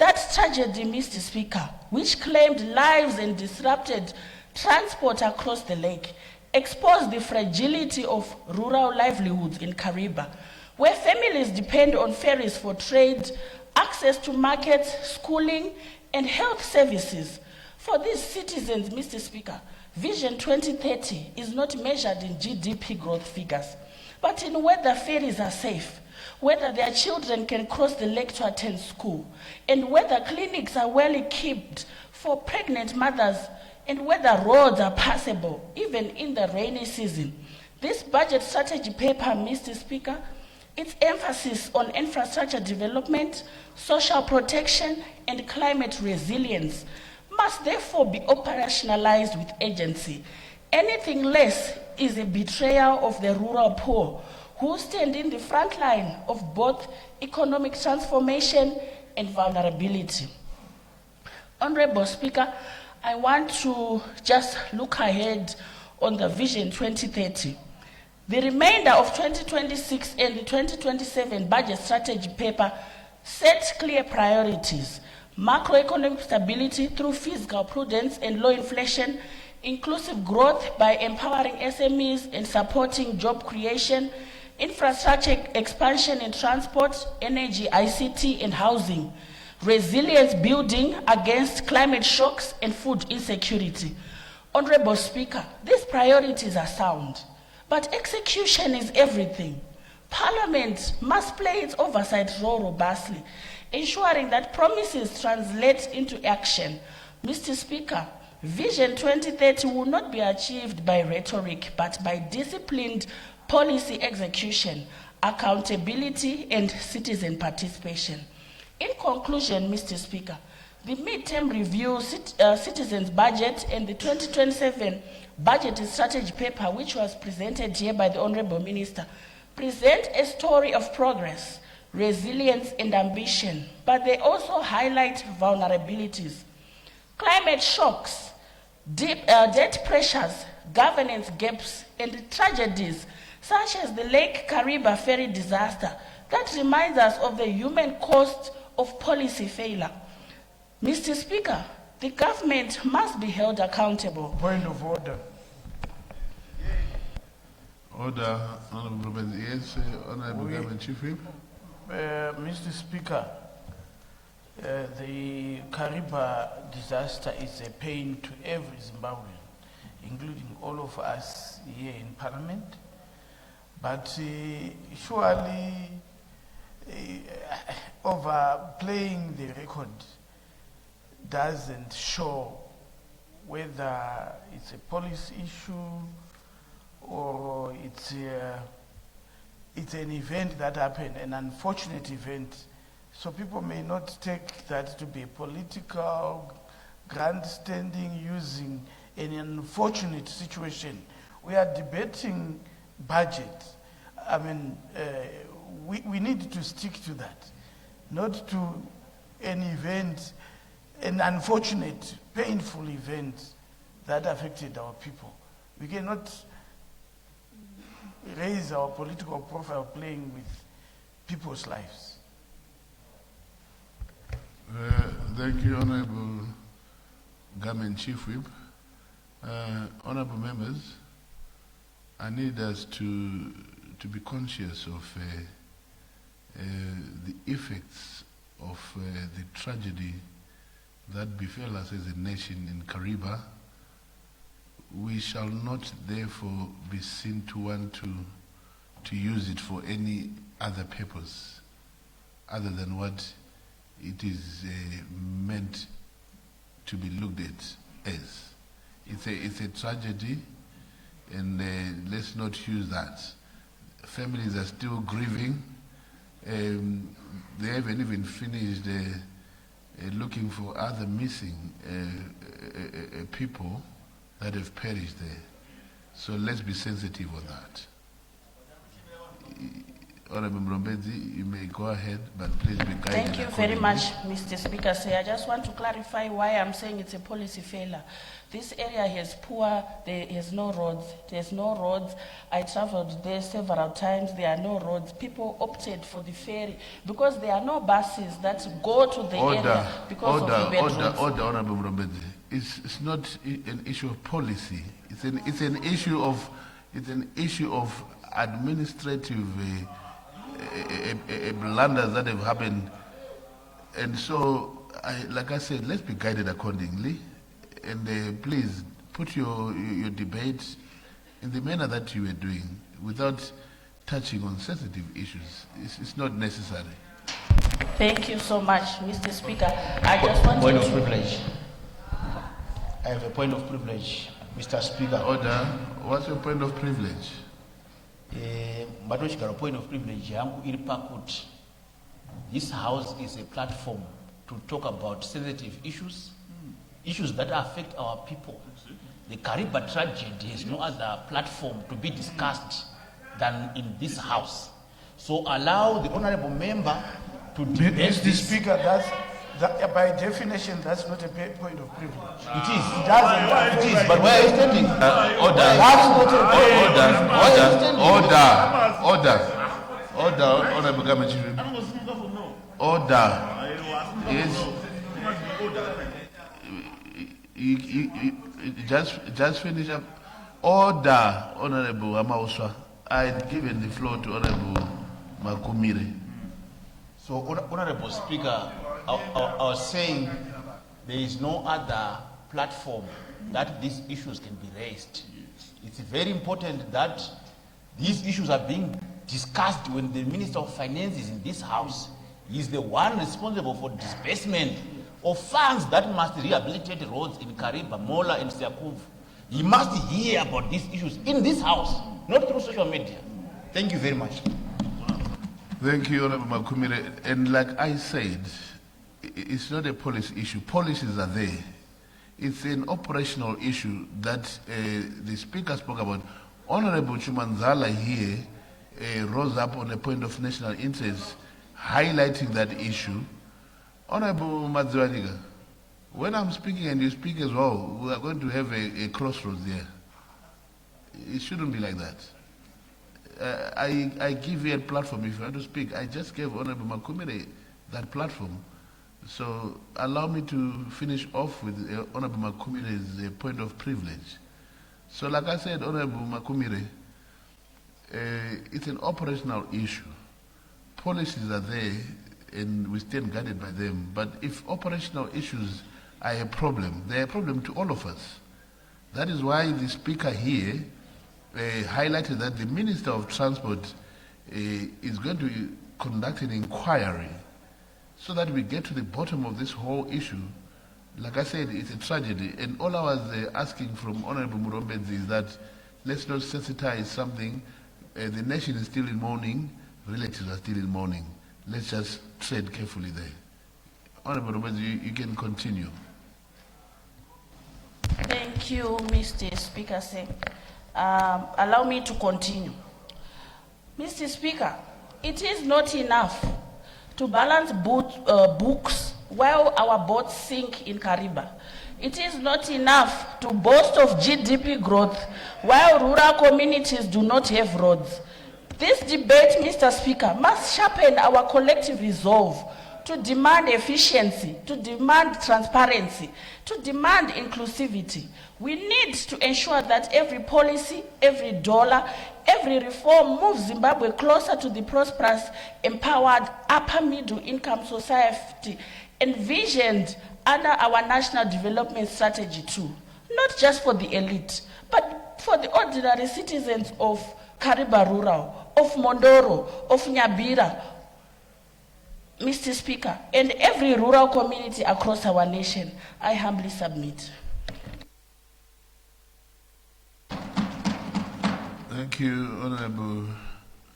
That tragedy, Mr. Speaker, which claimed lives and disrupted transport across the lake, exposed the fragility of rural livelihoods in Kariba, where families depend on ferries for trade, access to markets, schooling, and health services. For these citizens, Mr. Speaker, Vision 2030 is not measured in GDP growth figures, but in whether ferries are safe, whether their children can cross the lake to attend school, and whether clinics are well equipped for pregnant mothers, and whether roads are passable, even in the rainy season. This budget strategy paper, Mr. Speaker, its emphasis on infrastructure development, social protection, and climate resilience must therefore be operationalized with agency. Anything less is a betrayal of the rural poor, who stand in the front line of both economic transformation and vulnerability. Honorable Speaker, I want to just look ahead on the Vision 2030. The remainder of 2026 and the 2027 budget strategy paper sets clear priorities: macroeconomic stability through fiscal prudence and low inflation, inclusive growth by empowering SMEs and supporting job creation, infrastructure expansion in transport, energy, ICT, and housing, resilience building against climate shocks and food insecurity. Honorable Speaker, these priorities are sound, but execution is everything. Parliament must play its oversight role robustly, ensuring that promises translate into action. Mr. Speaker, Vision 2030 will not be achieved by rhetoric, but by disciplined policy execution, accountability, and citizen participation. In conclusion, Mr. Speaker, the midterm review citizens budget and the 2027 budget strategy paper, which was presented here by the Honorable Minister, present a story of progress, resilience, and ambition, but they also highlight vulnerabilities. Climate shocks, debt pressures, governance gaps, and tragedies such as the Lake Kariba ferry disaster that reminds us of the human cost of policy failure. Mr. Speaker, the government must be held accountable. Point of order. Order, Honorable Members. Yes, Honorable Government Chief Whip. Mr. Speaker, the Kariba disaster is a pain to every Zimbabwean, including all of us here in Parliament. But surely overplaying the record doesn't show whether it's a policy issue or it's an event that happened, an unfortunate event. So people may not take that to be a political grandstanding using an unfortunate situation. We are debating budget. I mean, we need to stick to that, not to an event, an unfortunate, painful event that affected our people. We cannot raise our political profile playing with people's lives. Thank you, Honorable Government Chief Whip. Honorable members, I need us to be conscious of the effects of the tragedy that befell us as a nation in Kariba. We shall not therefore be seen to want to use it for any other purpose other than what it is meant to be looked at as. It's a tragedy, and let's not use that. Families are still grieving. They haven't even finished looking for other missing people that have perished there. So let's be sensitive on that. Honorable Mrombedzi, you may go ahead, but please be guided. Thank you very much, Mr. Speaker. Sir, I just want to clarify why I'm saying it's a policy failure. This area has poor, there is no roads. There's no roads. I traveled there several times. There are no roads. People opted for the ferry because there are no buses that go to the area because of the bad roads. Order, Honorable Mrombedzi. It's not an issue of policy. It's an issue of administrative blunders that have happened, and so like I said, let's be guided accordingly, and please put your debate in the manner that you were doing without touching on sensitive issues. It's not necessary. Thank you so much, Mr. Speaker. I just want point of privilege. I have a point of privilege, Mr. Speaker. Order. What's your point of privilege? Matochigaro point of privilege yangu iri pakuti this house is a platform to talk about sensitive issues, issues that affect our people. The Kariba tragedy has no other platform to be discussed than in this house. So allow the honorable member to debate Mr. this. Speaker, by definition, that's not a point of privilege. It is. It doesn't. It is. But where are you standing? Order. Honorable Government. Order. Yes. Just finish up. Order, Honorable Amauswa. I had given the floor to Honorable Makumire. So, Honorable Speaker, I was saying there is no other platform that these issues can be raised. It's very important that these issues are being discussed when the Minister of Finance is in this house. He is the one responsible for disbursement of funds that must rehabilitate roads in Kariba, Mola, and Siakuvu. He must hear about these issues in this house, not through social media. Thank you very much. Thank you, Honorable Makumire. And like I said, it's not a policy issue. Policies are there. It's an operational issue that the Speaker spoke about. Honorable Chumanzala here rose up on a point of national interest, highlighting that issue. Honorable Madziwaniga, when I'm speaking and you speak as well, we are going to have a crossroads there. It shouldn't be like that. I give you a platform if you want to speak. I just gave Honorable Makumire that platform. So allow me to finish off with Honorable Makumire's point of privilege. So like I said, Honorable Makumire, it's an operational issue. Policies are there and we stand guided by them. But if operational issues are a problem, they're a problem to all of us. That is why the Speaker here highlighted that the Minister of Transport is going to conduct an inquiry so that we get to the bottom of this whole issue. Like I said, it's a tragedy, and all I was asking from Honorable Mrombedzi is that let's not sensitize something. The nation is still in mourning, relatives are still in mourning. Let's just tread carefully there. Honorable Mrombedzi, you can continue. Thank you, Mr. Speaker. Allow me to continue. Mr. Speaker, it is not enough to balance books while our boats sink in Kariba. It is not enough to boast of GDP growth while rural communities do not have roads. This debate, Mr. Speaker, must sharpen our collective resolve to demand efficiency, to demand transparency, to demand inclusivity. We need to ensure that every policy, every dollar, every reform moves Zimbabwe closer to the prosperous, empowered, upper middle income society envisioned under our National Development Strategy too. Not just for the elite, but for the ordinary citizens of Kariba Rural, of Mondoro, of Nyabira, Mr. Speaker, and every rural community across our nation. I humbly submit. Thank you, Honorable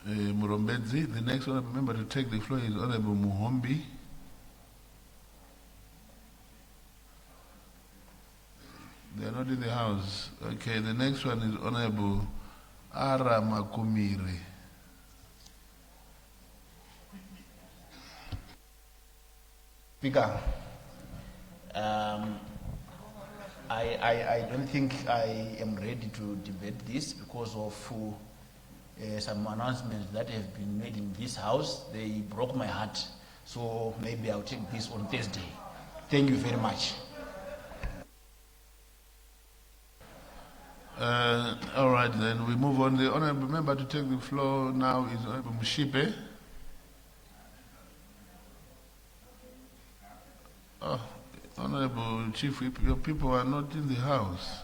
Mrombedzi. The next honorable member to take the floor is Honorable Muhombi. They are not in the house. Okay, the next one is Honorable Ara Makumire. Speaker, I don't think I am ready to debate this because of some announcements that have been made in this house. They broke my heart. So maybe I'll take this on Thursday. Thank you very much. All right, then we move on. The honorable member to take the floor now is Honorable Mushipe. Oh, Honorable Chief Whip, your people are not in the house.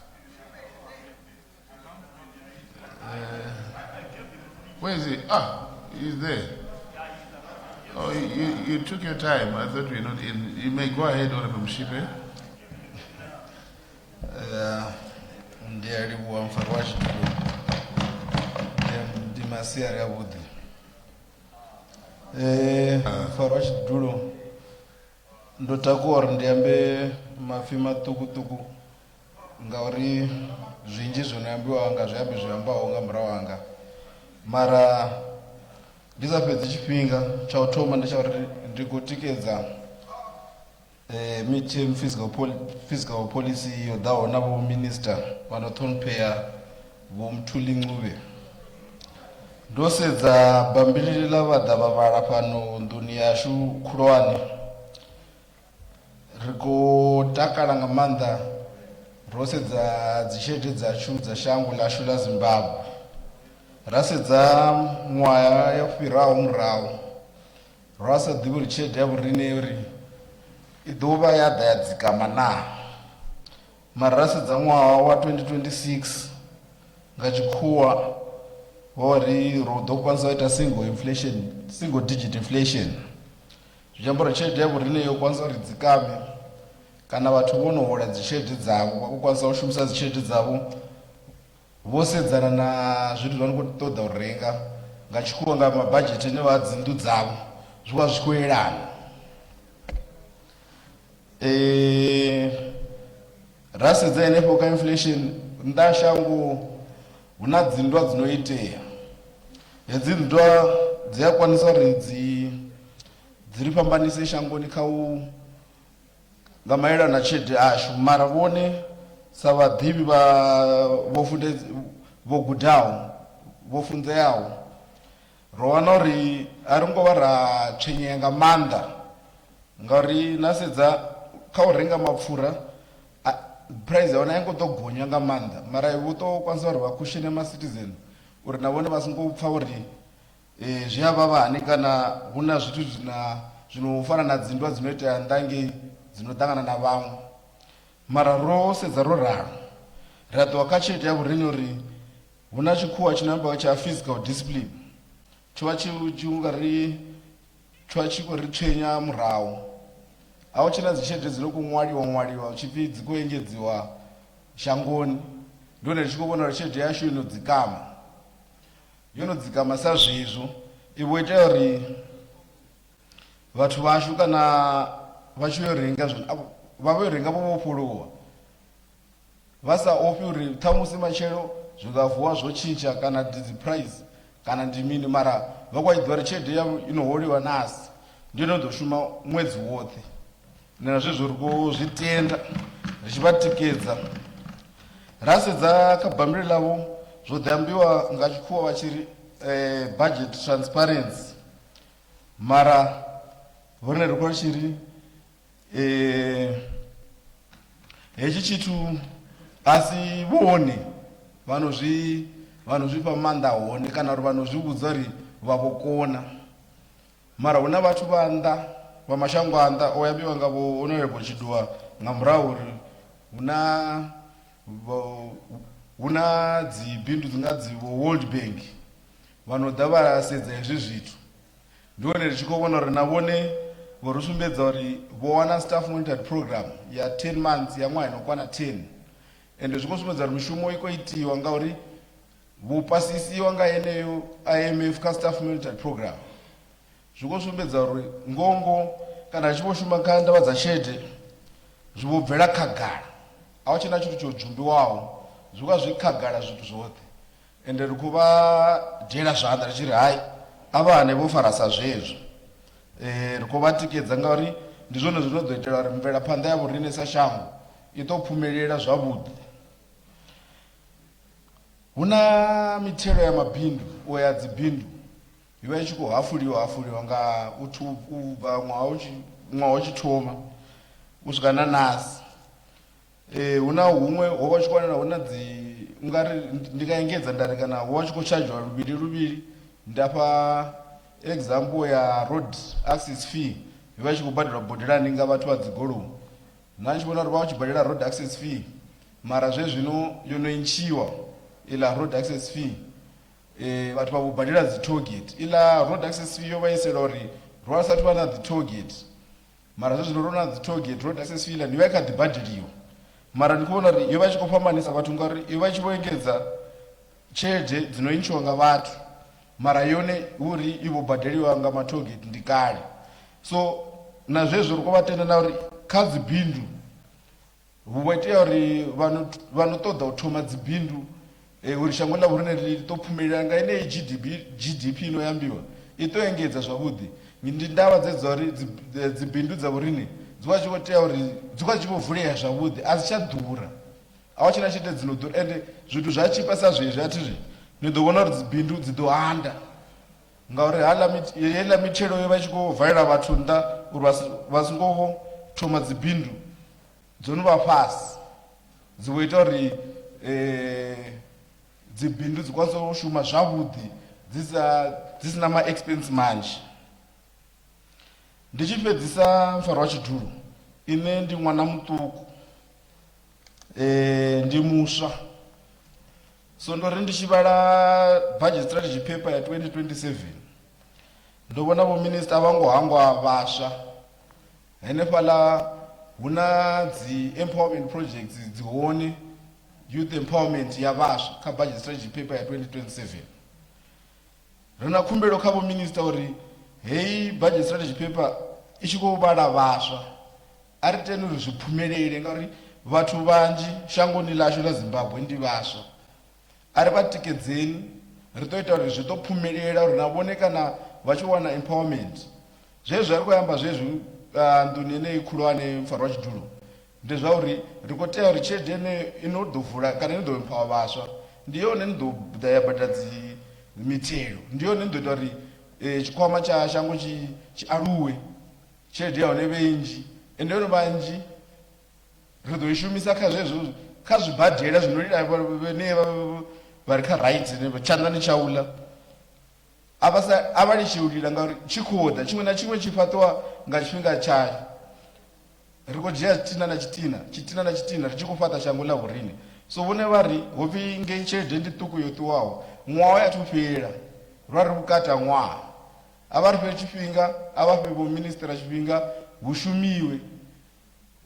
Where is he? Ah, he's there. Oh, you took your time. I thought we were not in. You may go ahead, Honorable Mushipe. Ndiari mfarwashi ndimasiari abudi mfarwashi dulo ndotakuwa ndiyambe mafi matukutuku ngauri zvinji zvinoambiwa anga zviambi zviambawo nga murawo anga mara ndisapedze chipinga chautoma ndechauti ndikutikidza midterm fiscal policy yodawo navo minister vanotonpeya vomutuli ncube ndosedza bambiriri lavadha vavala pano nduni yashu khulwane rikutakala nga maanḓa rosedza dzishedu dzachu dza shango lashu la Zimbabwe rasedza ṅwaha yo fhiraho murahu rasa ḓivhi uri tshelede ya vhorine uri i ḓo vha ya ḓa ya dzikama na mara rasedza ṅwaha wa 2026 nga tshikhuwa vhori ro ḓo kwanisa u ita single digit inflation zwi amba uri tshelede ya vhorine yo kwanisa uri dzikame kana vhathu vho no hola dzitshelede dzavho vha kwanisa u shumisa dzitshelede dzavho vho sedzana na zwithu zwa no khou ṱoḓa u renga nga tshikhuwa nga mabadzhete ane vha dzindu dzavho zwi vha zwi khou elana rasedza henefho ka inflation nnḓa shango hu na dzinndwa dzino itea hedzi nndwa dzi a kwanisa uri dzi ri fhambanise shangoni kha u nga maelana na tshelede ashu mara vhone sa vhaḓivhi vho gudaho vho funzeaho ro wana uri a ri ngo vha ra tswenyea nga maanḓa ngauri na sedza kha u renga mapfura price ya hone a i ngo ḓo gonya nga maanḓa mara vho ḓo kwanisa uri vha kushene ma-citizen uri na vhone vha songo pfa uri zwi a vhavhani kana hu na zwithu zwino fana na dzinndwa dzino itea nnḓa dzino ṱangana na vhaṅwe mara ro sedza ro ralo ri a ṱuwa kha tshelede ya vhorine uri hu na tshikhuwa tshino ambiwa tsha physical discipline tsho vha tshi khou ri tswenya murahu a hu tshena dzitshelede dzino khou ṅwaliwa hu tshi pfi dzi khou engedziwa shangoni ndone ndi tshi khou vhona uri tshelede yashu yo no dzikama sa zwezwo i vho itea uri vhathu vhashu kana vha tshi yo renga vha vho renga vho vhofholowa vha sa ofhi uri ṱhamusi matshelo zwi nga vuwa zwo tshintsha kana dzi price kana ndi mini mara vha kwa ḓivha ri tshelede yavho ino holiwa nasi ndi ino ḓo shuma ṅwedzi woṱhe na zwezwo ri khou zwi tenda ri tshi vha tikedza ra sedza kha bambiri ḽavho zwo ḓi ambiwa nga tshikhuwa vha tshi ri budget transparency mara vhone ri khou tshi ri hetshi tshithu a si vhone vhano zwi fha maanḓa hone kana uri vhano zwi vhudza uri vha vho kona mara hu na vhathu vha nnḓa vha mashango a nnḓa o yambiwa nga vho honorable Chiduwa nga murahu uri hu na dzi bindu dzi nga dzi World Bank vhano ḓa vha sedza hezwi zwithu ndi hone ri tshi khou vhona uri na vhone vho ri sumbedza uri vho wana staff monitored program ya 10 months ya ṅwaha ino kwana 10 ende zwi khou sumbedza uri mishumo i khou itiwa ngauri vho pasisiwa nga yeneyo IMF kha staff monitored program zwi khou sumbedza uri ngongo kana ri tshi vho shuma kha ndavha dza tshelede zwi vho bvela khagala a hu tshena tshithu tsho dzumbiwaho zwi vha zwi khagala zwithu zwoṱhe ende ri khou vha dzhiela zwanḓa ri tshi ri hayi a vha hane vho farasa zwezwo ri khou vha tikedza ngauri ndi zwone zwino ḓo itela uri mvelaphanḓa ya vhoriṋe sa shango i ḓo phumelela zwavhuḓi. Hu na mithelo ya mabindu o ya dzibindu i vha i tshi khou hafuliwa nga u bva ṅwaha u tshi thoma u swika na nasi. Hu na huṅwe ho vha tshi khou wanala hu na ungari ndi nga engedza nda ri kana hu vha tshi khou tshadzhiwa luvhili ndafha example ya road access fee i vha i tshi khou badelwa bodelani nga vhathu vha dzigoloi. Na tshi vhona uri vha vha tshi badelela road access fee mara zwezwino yo no ntshiwa ila road access fee vhathu vha vho badela dzi toll gate. Ila road access fee yo vha isela uri ro sathu vha na dzi toll gate mara zwezwino ro na dzi toll gate road access fee ila ndi vha i kha ḓi badeliwa mara ndi khou vhona uri yo vha i tshi khou fhambanisa vhathu ngauri i vha i tshi vho engedza tshelede dzino ntshiwa nga vhathu mara yone uri i vho badeliwa nga ma toll gate ndi kale. So na zwezwo ri khou vha tenda na uri kha dzibindu hu vho itea uri vha no ṱoḓa u thoma dzibindu uri shango ḽa vhoriṋe ḽi ḓo phumelela nga yeneyi GDP ino yambiwa i ḓo engedza zwavhuḓi. Ndi ndavha dzedza uri dzibindu dza vhoriṋe dzi vha tshi khou tea uri dzi vha tshi vho vulea zwavhuḓi a dzi tsha ḓura a hu tshena tshelede dzino ḓura ende zwithu zwa tshipa sa zwezwi a thi zwi ni ḓo vhona uri dzibindu dzi ḓo anda ngauri heiḽa mitshelo yo vha i tshi khou valela vhathu nnḓa uri vha songo thoma dzibindu dzo no vha fhasi dzi vho ita uri dzibindu dzi kwanise u shuma zwavhuḓi dzi sina ma-expense manzhi. Ndi tshi fhedzisa mfaro wa tshidulo ine ndi ṅwana muṱuku ndi muswa so ndo ri ndi tshi vhala budget strategy paper ya 2027 ndo vhona vho minister vha ngo hangwa vhaswa henefhaḽa hu na dzi empowerment projects dzi hone youth empowerment ya vhaswa kha budget strategy paper ya 2027. Ri na khumbelo kha vho minister uri heyi budget strategy paper i tshi khou vhala vhaswa a ri teni uri zwi phumelele ngauri vhathu vhanzhi shangoni ḽashu ḽa Zimbabwe ndi vhaswa a ri vha tikedzeni ri ḓo ita uri zwi ḓo phumelela uri na vhone kana vha tshi wana empowerment. Zwezwi ri khou amba zwezwi nḓuni yeneyi khulwane mfaro wa tshidulo ndi zwa uri ri khou tea uri tshelede ine ino ḓo vula kana ino ḓo empower vhaswa ndi yone ni ḓo ḓa ya badela dzi mithelo ndi yone ni ḓo ita uri tshikwama tsha shango tshi aluwe tshelede ya hone vhe nnzhi ende yone vhanzhi ri ḓo i shumisa kha zwezwo kha zwibadela zwino lila vhane vha ri kha right tshanḓani tsha uḽa a vha litshi u lila ngauri tshi khou ḓa tshiṅwe na tshiṅwe tshi fhaṱiwa nga tshifhinga tshayo. Ri khou dzhia tshitina na tshitina ri tshi khou fhaṱa shango ḽa vhoriṋe so vhone vha ri ho pfhi ngei tshelede ndi ṱuku yo ṱuwaho ṅwaha ya thu fhela ro ri vhukati ha ṅwaha a vha ri fhe tshifhinga a vha fhe vho ministra tshifhinga hu shumiwe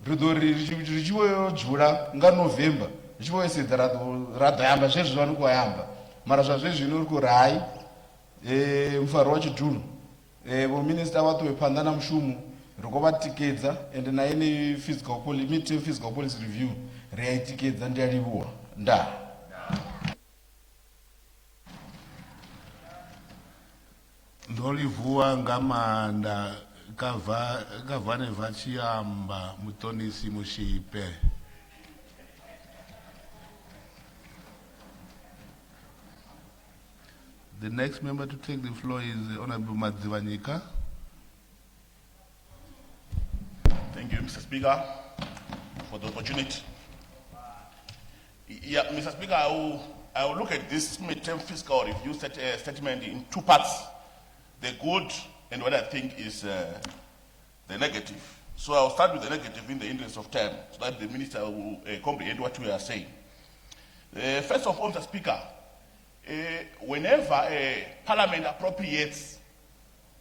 ri ḓo ri tshi vho yo dzula nga November ri tshi vho yo sedza ra ḓo amba zwezwi zwa ni khou amba mara zwa zwezwino ri khou ri hayi mfaro wa tshidulo vho minister vha ṱuwe phanḓa na mushumo ri khou vha tikedza ende na yeneyi midterm fiscal policy review ri a i tikedza ndi a livhuwa ndaa. ndo livhuwa nga maanḓa ka vhane vha tshi amba muṱonisi Mushipe. The next member to take the floor is Honorable Madzivanyika. Thank you, Mr. Speaker, for the opportunity. Yeah, Mr. Speaker, I will look at this midterm fiscal review statement in two parts, the good and what I think is the negative. So I'll start with the negative in the interest of time, so that the Minister will comprehend what we are saying. First of all, Mr. Speaker, whenever Parliament appropriates,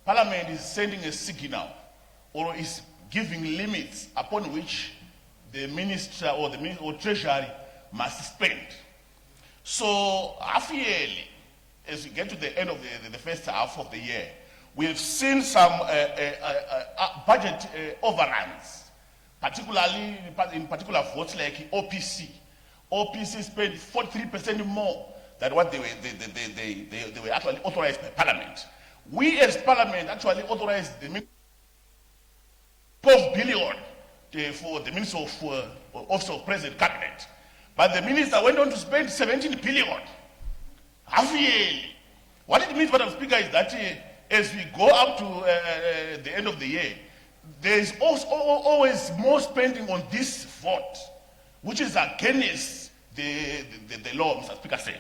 Parliament is sending a signal or is giving limits upon which the Minister or Treasury must spend. So, half yearly, as we get to the end of the first half of the year, we've seen some budget overruns, particularly in particular votes like OPC. OPC spent 43% more than what they were actually authorized by Parliament. We as Parliament actually authorized the 12 billion for the Minister of Office of President Cabinet. But the minister went on to spend 17 billion, half yearly. What it means, Madam Speaker, is that as we go up to the end of the year, there is also always more spending on this vote, which is against the law, Mr. Speaker said.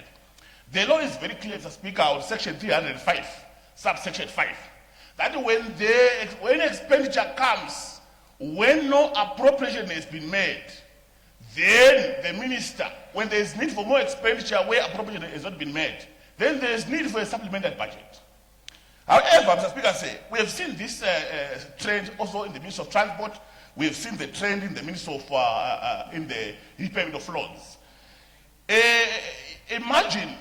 The law is very clear, Mr. Speaker, on Section 305, subsection 5, that when expenditure comes, when no appropriation has been made, then the minister, when there is need for more expenditure where appropriation has not been made, then there is need for a supplemental budget. However, Mr. Speaker said, we have seen this trend also in the Ministry of Transport. We have seen the trend in the Ministry of in the repayment of loans. Imagine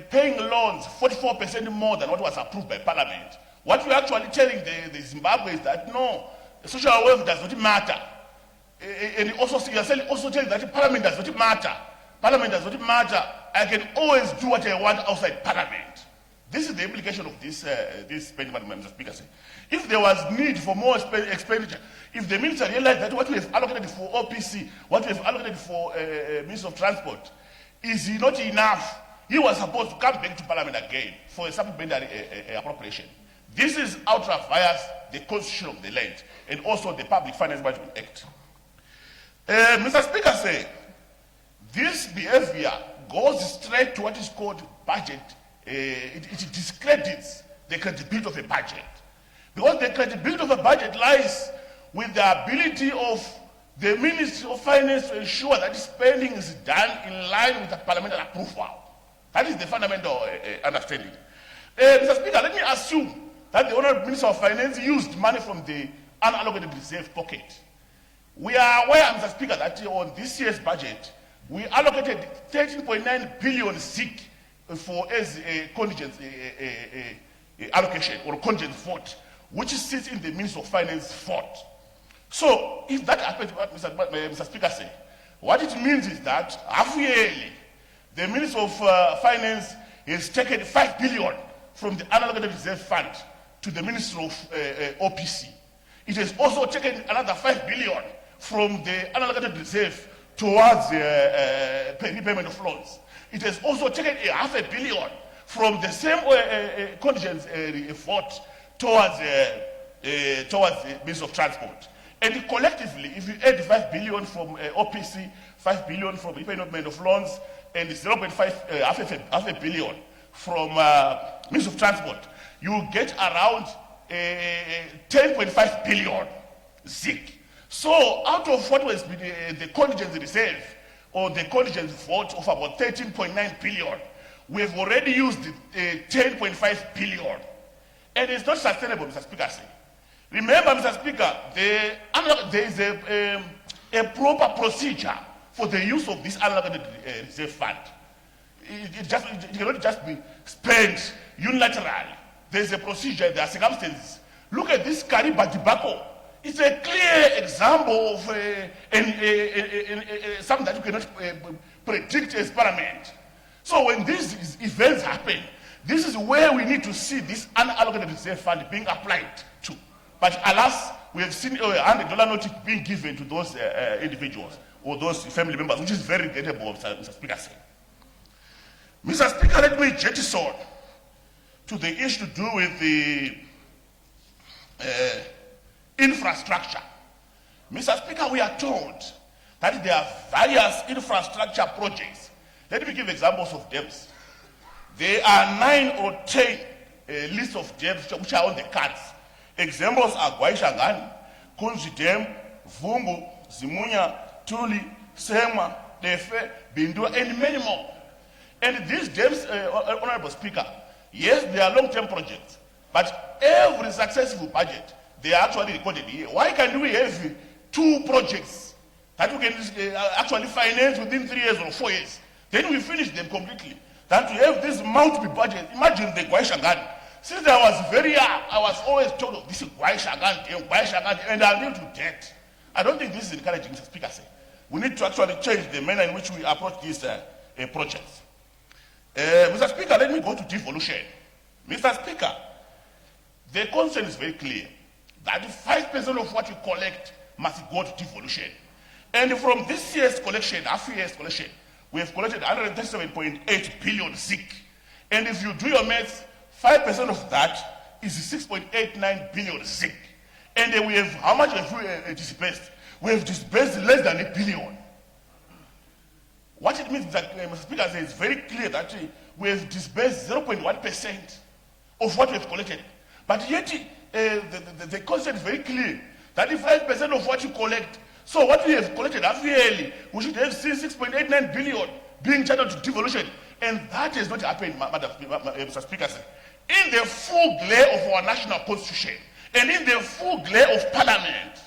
paying loans 44% more than what was approved by Parliament. What we're actually telling the Zimbabwe is that no, social wealth does not matter. And also, you are also telling that Parliament does not matter. Parliament does not matter. I can always do what I want outside Parliament. This is the implication of this spending, Mr. Speaker. If there was need for more expenditure, if the minister realized that what we have allocated for OPC, what we have allocated for Minister of Transport is not enough, he was supposed to come back to Parliament again for a supplementary appropriation. This is ultra via the constitution of the land and also the Public Finance Management Act. Mr. Speaker said, this behavior goes straight to what is called budget. It discredits the credibility of a budget. Because the credibility of a budget lies with the ability of the Ministry of Finance to ensure that spending is done in line with the parliamentary approval. That is the fundamental understanding. Mr. Speaker, let me assume that the Honourable Minister of Finance used money from the unallocated reserve pocket. We are aware, Mr. Speaker, that on this year's budget, we allocated 13.9 billion SIG for as a contingent allocation or contingent vote, which sits in the Ministry of Finance vote. So, if that happens, what Mr. Speaker said, what it means is that half yearly, the Ministry of Finance has taken 5 billion from the unallocated reserve fund to the Ministry of OPC. It has also taken another 5 billion from the unallocated reserve towards repayment of loans. It has also taken $500 million from the same contingent vote towards the Ministry of Transport. And collectively, if you add 5 billion from OPC, 5 billion from repayment of loans, and 0.5 billion from Ministry of Transport, you get around 10.5 billion ZIG. So out of what was the contingent reserve or the contingent vote of about 13.9 billion, we have already used 10.5 billion. And it's not sustainable, Mr. Speaker. Remember, Mr. Speaker, there is a proper procedure for the use of this unallocated reserve fund. It cannot just be spent unilaterally. There's a procedure, there are circumstances. Look at this Kariba debacle. It's a clear example of something that you cannot predict as Parliament. So when these events happen, this is where we need to see this unallocated reserve fund being applied to. But alas, we have seen a $100 note being given to those individuals or those family members, which is very regrettable, Mr. Speaker. Mr. Speaker, let me jettison to the issue to do with the infrastructure. Mr. Speaker, we are told that there are various infrastructure projects. Let me give examples of them. There are 9 or 10 lists of dams which are on the cards. Examples are Gwaishangan, Kunzi Dam, Vungu, Zimunya, Tuli, Sema, Defe, Bindua, and many more. And these dams, Honorable Speaker, yes, they are long-term projects, but every successful budget, they are actually recorded here. Why can't we have 2 projects that we can actually finance within 3 years or 4 years? Then we finish them completely. That we have this multiple budget. Imagine the Gwaishangan. Since I was very young, I was always told of this Gwaishangan, and until to death. I don't think this is encouraging, Mr. Speaker. We need to actually change the manner in which we approach these projects. Mr. Speaker, let me go to devolution. Mr. Speaker, the concern is very clear. that 5% of what you collect must go to devolution. And from this year's collection, half year's collection, we have collected 137.8 billion zik. And if you do your maths, 5% of that is 6.89 billion zik. And then we have, how much have we disbursed? We have disbursed less than $1 billion. What it means is that Mr. Speaker says it's very clear that we have disbursed 0.1% of what we have collected. But yet, the concept is very clear that if 5% of what you collect, so what we have collected half yearly, we should have seen 6.89 billion being channeled to devolution. And that has not happened, Mr. Speaker. In the full glare of our national constitution and in the full glare of parliament,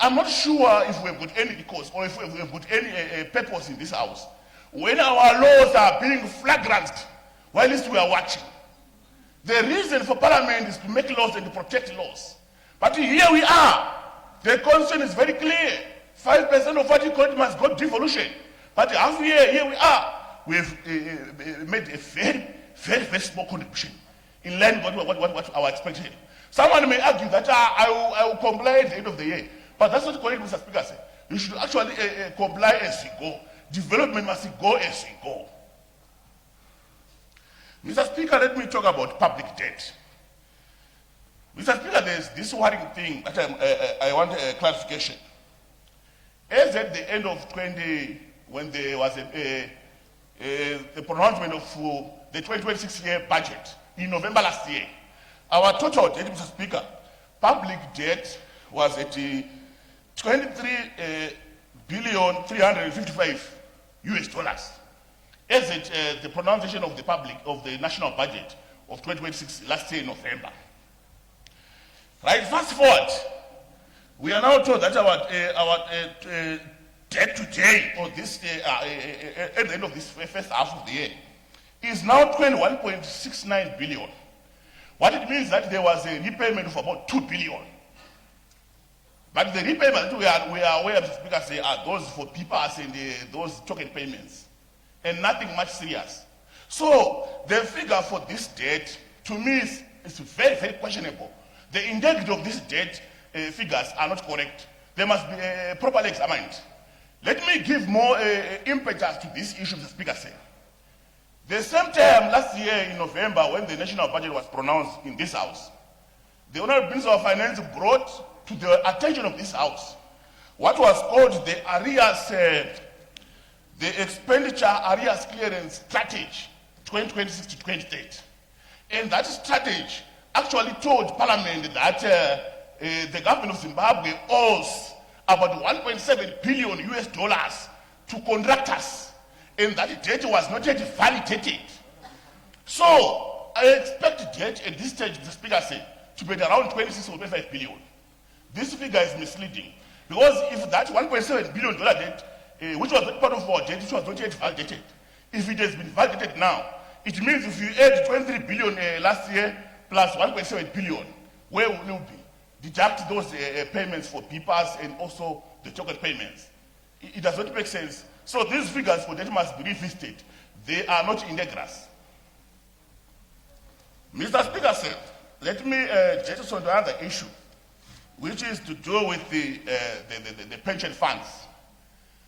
I'm not sure if we've got any cause or if we've got any purpose in this house. When our laws are being flagrant, while we are watching, the reason for parliament is to make laws and to protect laws. But here we are. The constitution is very clear. 5% of what you collect must go to devolution. But half year, here we are. We've made a very, very, very small contribution in line with what our expectation. Someone may argue that I will comply at the end of the year. But that's not correct, Mr. Speaker. You should actually comply as you go. Development must go as you go. Mr. Speaker, let me talk about public debt. Mr. Speaker, there's this worrying thing that I want a clarification. As at the end of 20, when there was the pronouncement of the 2026 year budget in November last year, our total debt, Mr. Speaker, public debt was at 23 billion 355 US dollars. As it the pronunciation of the national budget of 2026 last year in November. Right, fast forward, we are now told that our debt today, or this at the end of this first half of the year, is now 21.69 billion. What it means that there was a repayment of about 2 billion. But the repayment we are aware, Mr. Speaker, say are those for PPAS and those token payments, and nothing much serious. So the figure for this debt, to me, is very, very questionable. The integrity of this debt figures are not correct. They must be properly examined. Let me give more impetus to this issue, Mr. Speaker said. The same time last year in November, when the national budget was pronounced in this house, the Honorable Minister of Finance brought to the attention of this house what was called the arrears, the expenditure arrears clearance strategy 2026 to 2030. And that strategy actually told Parliament that the government of Zimbabwe owes about 1.7 billion US dollars to contractors, and that debt was not yet validated. So I expect debt at this stage, the Speaker said, to be around 26 or 25 billion. This figure is misleading, because if that 1.7 billion dollar debt, which was not part of our debt, which was not yet validated, if it has been validated now, it means if you add 23 billion last year plus 1.7 billion, where will you be? Deduct those payments for PPAS and also the token payments. It does not make sense. So these figures for debt must be revisited. They are not integrous. Mr. Speaker said, let me just on to another issue, which is to do with the pension funds.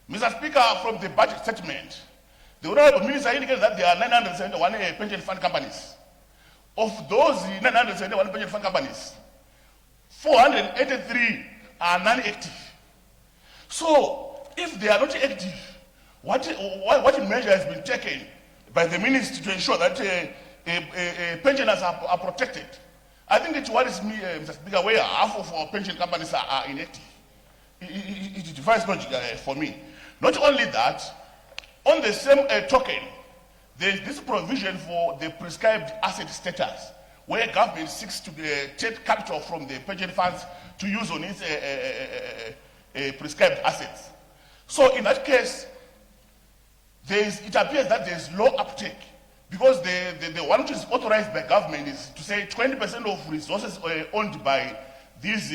Mr. Speaker, from the budget statement, the Honorable Minister indicated that there are 971 pension fund companies. Of those 971 pension fund companies, 483 are non-active. So, if they are not active, what measure has been taken by the ministry to ensure that pensioners are protected? I think it worries me, Mr. Speaker, where half of our pension companies are inactive. It defies logic for me. Not only that, on the same token, there is this provision for the prescribed asset status, where government seeks to take capital from the pension funds to use on its prescribed assets. So in that case, it appears that there is low uptake, because the one which is authorized by government is to say 20% of resources owned by these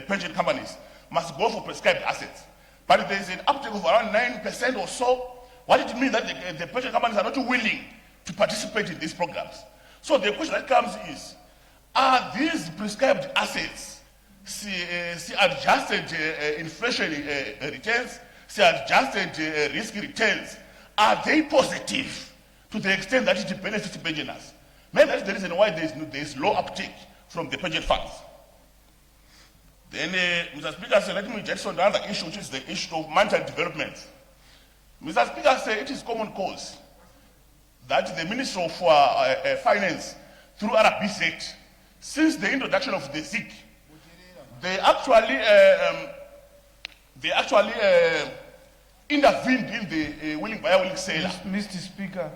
pension companies must go for prescribed assets. But there is an uptake of around 9% or so. What it means that the pension companies are not willing to participate in these programs. So the question that comes is, Are these prescribed assets, adjusted inflation returns, adjusted risk returns, are they positive to the extent that it benefits pensioners? Maybe that's the reason why there is low uptake from the pension funds. Then, Mr. Speaker said, let me just on another issue, which is the issue of monetary development. Mr. Speaker said it is common cause that the Minister of Finance, through RBZ, since the introduction of the ZIG, they actually intervened in the willing buyer, willing seller. Mr. Speaker,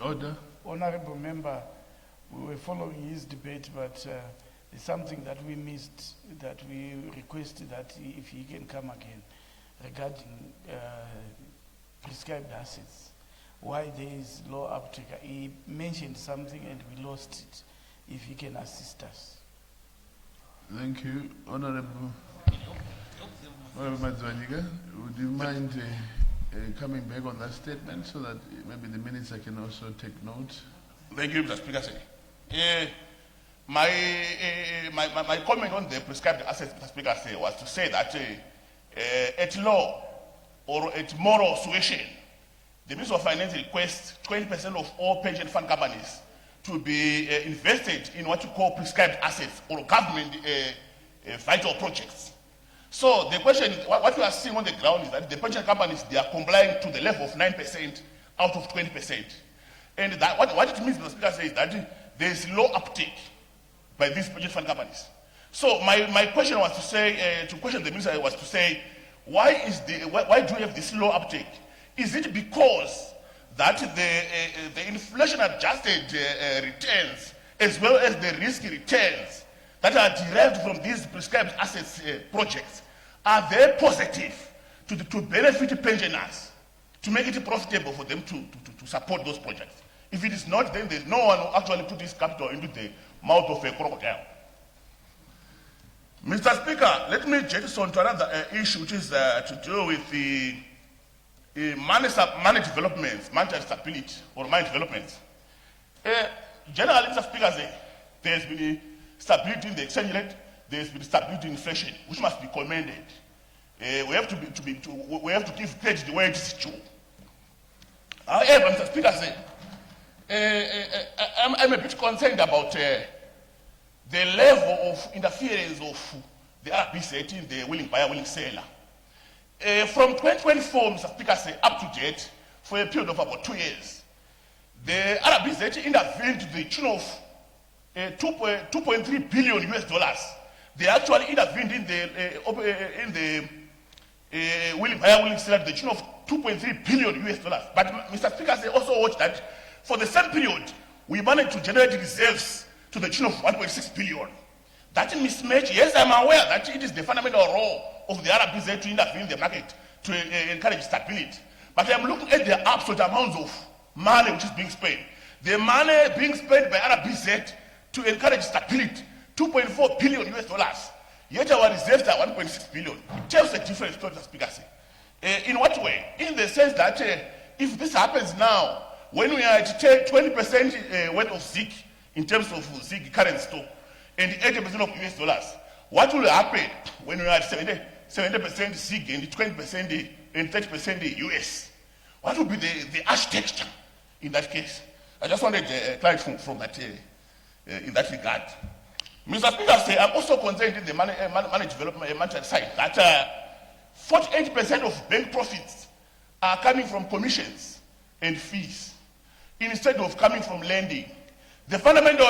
Order. Honorable Member, we were following his debate, but there's something that we missed that we request that if he can come again regarding prescribed assets. Why there is low uptake? He mentioned something and we lost it. If he can assist us. Thank you, Honorable Madzwanyiga. Would you mind coming back on that statement so that maybe the minister can also take note? Thank you, Mr. Speaker. My comment on the prescribed assets, Mr. Speaker, was to say that at law or at moral suasion, the Minister of Finance requests 20% of all pension fund companies to be invested in what you call prescribed assets or government vital projects. So the question, what we are seeing on the ground is that the pension companies, they are complying to the level of 9% out of 20%. And that, what it means, Mr. Speaker, is that there is low uptake by these pension fund companies. So my question was to say, to question the minister was to say, why do we have this low uptake? Is it because that the inflation-adjusted returns, as well as the risk returns that are derived from these prescribed assets projects, are they positive to benefit pensioners, to make it profitable for them to support those projects? If it is not, then there's no one who actually put this capital into the mouth of a crocodile. Mr. Speaker, let me jettison to another issue, which is to do with the money developments, monetary stability, or money developments. Generally, Mr. Speaker, there has been stability in the exchange rate, there has been stability in inflation, which must be commended. We have to give credit where it is due. However, Mr. Speaker, I'm a bit concerned about the level of interference of the RBZ in the willing buyer, willing seller. From 2024, Mr. Speaker, up to date, for a period of about 2 years, the RBZ intervened to the tune of $2.3 billion US dollars. They actually intervened in the willing buyer, willing seller to the tune of $2.3 billion US dollars. But Mr. Speaker, also watch that for the same period, we managed to generate reserves to the tune of 1.6 billion. That mismatch, yes, I'm aware that it is the fundamental role of the RBZ to intervene in the market to encourage stability. But I'm looking at the absolute amounts of money which is being spent. The money being spent by RBZ to encourage stability, 2.4 billion US dollars. Yet our reserves are 1.6 billion. It tells a different story, Mr. Speaker. In what way? In the sense that if this happens now, when we are to take 20% worth of ZIG in terms of ZIG current stock and 80% of US dollars, what will happen when we are at 70% ZIG and 20% and 30% US? What will be the architecture in that case? I just wanted clarity from that in that regard. Mr. Speaker, I'm also concerned in the money development monetary side that 48% of bank profits are coming from commissions and fees instead of coming from lending. The fundamental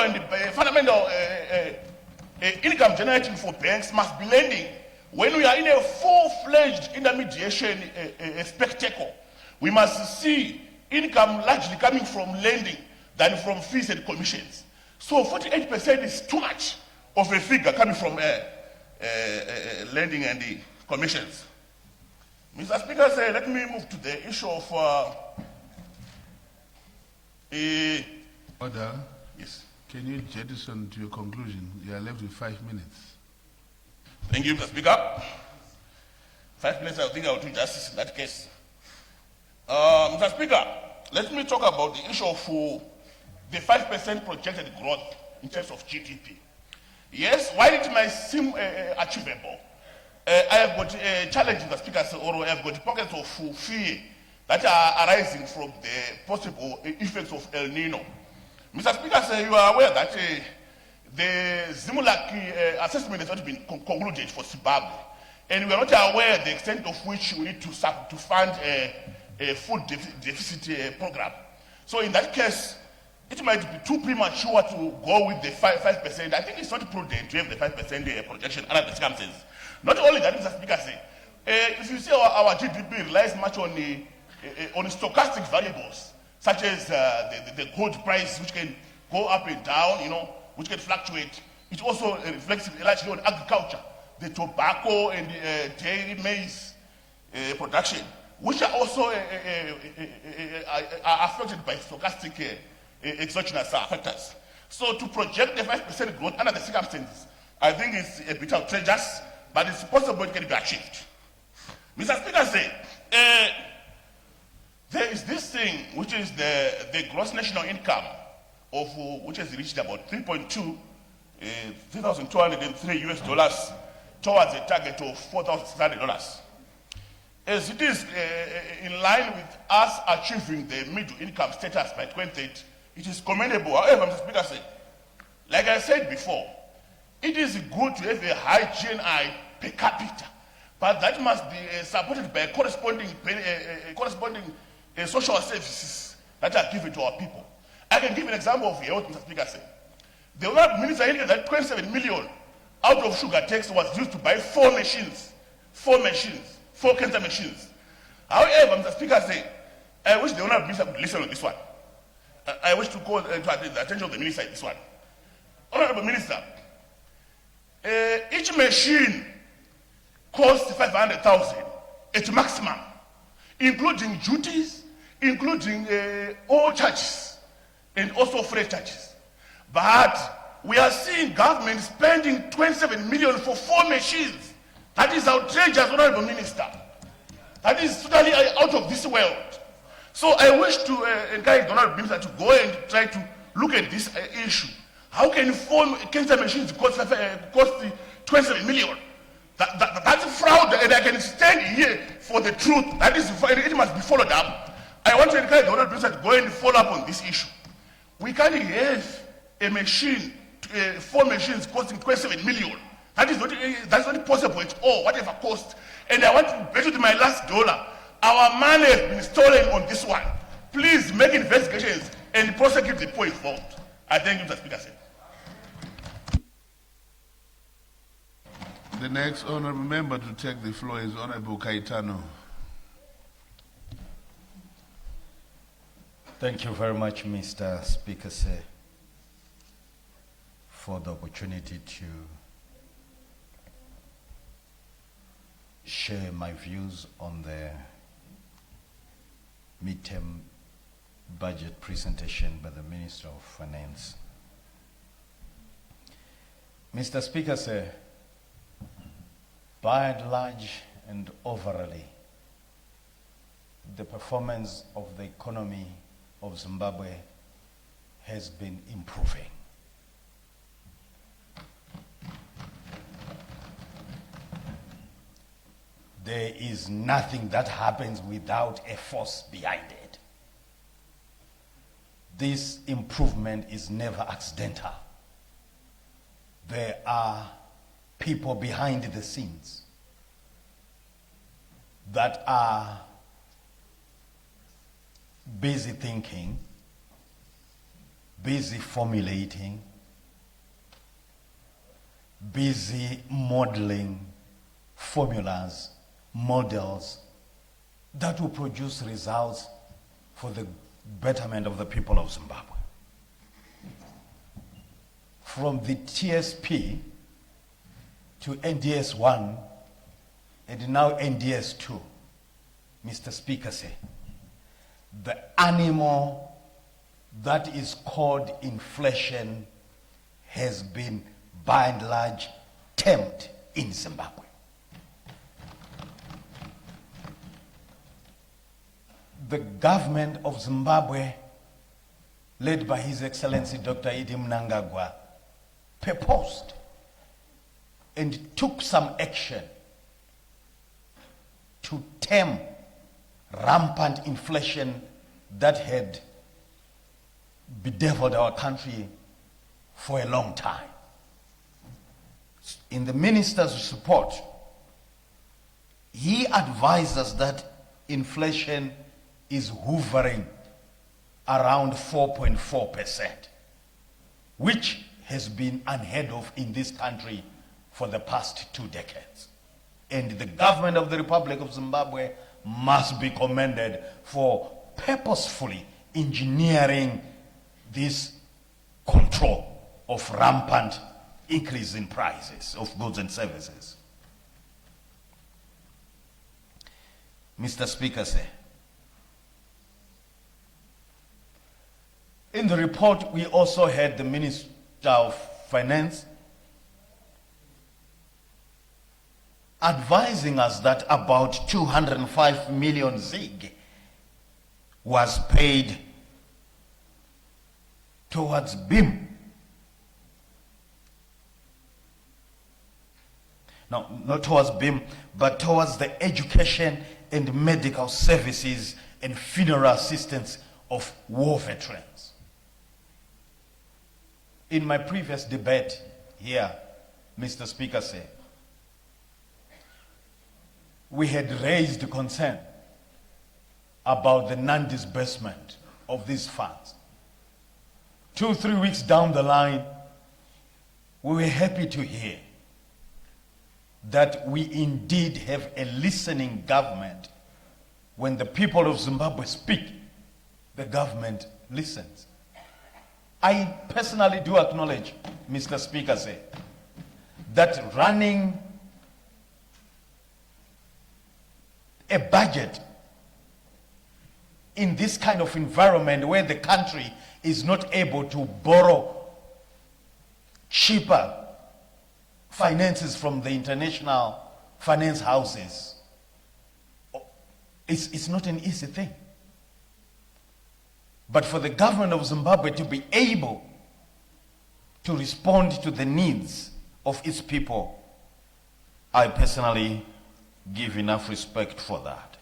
income generating for banks must be lending. When we are in a full-fledged intermediation spectacle, we must see income largely coming from lending than from fees and commissions. So 48% is too much of a figure coming from lending and the commissions. Mr. Speaker, let me move to the issue of Order. Yes. Can you jettison to your conclusion? You are left with 5 minutes. Thank you, Mr. Speaker. 5 minutes, I think I will do justice in that case. Mr. Speaker, let me talk about the issue of the 5% projected growth in terms of GDP. Yes, while it might seem achievable, I have got challenges, the Speaker said, or I have got pockets of fear that are arising from the possible effects of El Nino. Mr. Speaker, you are aware that the Zimulaki assessment has not been concluded for Zimbabwe, and we are not aware the extent of which we need to fund a food deficit program. So in that case, it might be too premature to go with the 5%. I think it's not prudent to have the 5% projection under the circumstances. Not only that, Mr. Speaker, if you see our GDP relies much on stochastic variables, such as the gold price, which can go up and down, which can fluctuate. It also reflects largely on agriculture, the tobacco and dairy maize production, which are also are affected by stochastic exogenous factors. So to project the 5% growth under the circumstances, I think it's a bit outrageous, but it's possible it can be achieved. Mr. Speaker, there is this thing which is the gross national income of which has reached about 3,203 US dollars towards a target of $4,600. As it is in line with us achieving the middle income status by 2030, it is commendable. However, Mr. Speaker, like I said before, it is good to have a high GNI per capita, but that must be supported by corresponding social services that are given to our people. I can give an example of health, Mr. Speaker. The Honorable Minister indicated that 27 million out of sugar tax was used to buy four cancer machines. However, Mr. Speaker, I wish the Honorable Minister would listen on this one. I wish to call to the attention of the Minister on this one. Honorable Minister, each machine costs 500,000 at maximum, including duties, including all charges, and also freight charges. But we are seeing government spending 27 million for 4 machines. That is outrageous, Honorable Minister. That is totally out of this world. So I wish to encourage the Honorable Minister to go and try to look at this issue. How can 4 cancer machines cost 27 million? That's fraud, and I can stand here for the truth. That is, it must be followed up. I want to encourage the Honorable Minister to go and follow up on this issue. We can't have a machine, 4 machines costing 27 million. That's not possible at all, whatever cost. And I want to bet with my last dollar. Our money has been stolen on this one. Please make investigations and prosecute the people involved. I thank you, Mr. Speaker. The next honorable member to take the floor is Honorable Kaitano. Thank you very much, Mr. Speaker, for the opportunity to share my views on the midterm budget presentation by the Minister of Finance. Mr. Speaker, by and large and overall, the performance of the economy of Zimbabwe has been improving. There is nothing that happens without a force behind it. This improvement is never accidental. There are people behind the scenes that are busy thinking, busy formulating, busy modeling formulas, models that will produce results for the betterment of the people of Zimbabwe. From the TSP to NDS 1 and now NDS 2, Mr. Speaker, the animal that is called inflation has been by and large tamed in Zimbabwe. The government of Zimbabwe led by His Excellency Dr. Idi Mnangagwa, proposed and took some action to tame rampant inflation that had bedeviled our country for a long time. In the minister's report, he advised us that inflation is hovering around 4.4%, which has been unheard of in this country for the past 2 decades. And the government of the Republic of Zimbabwe must be commended for purposefully engineering this control of rampant increase in prices of goods and services. Mr. Speaker, sir, in the report we also had the Minister of Finance advising us that about 205 million ZiG was paid towards BIM. No, not towards BIM, but towards the education and medical services and funeral assistance of war veterans. In my previous debate here, Mr. Speaker said, we had raised concern about the non-disbursement of these funds. 2-3 weeks down the line, we were happy to hear that we indeed have a listening government. When the people of Zimbabwe speak, the government listens. I personally do acknowledge, Mr. Speaker, say, that running a budget in this kind of environment where the country is not able to borrow cheaper finances from the international finance houses, it's not an easy thing. But for the government of Zimbabwe to be able to respond to the needs of its people, I personally give enough respect for that.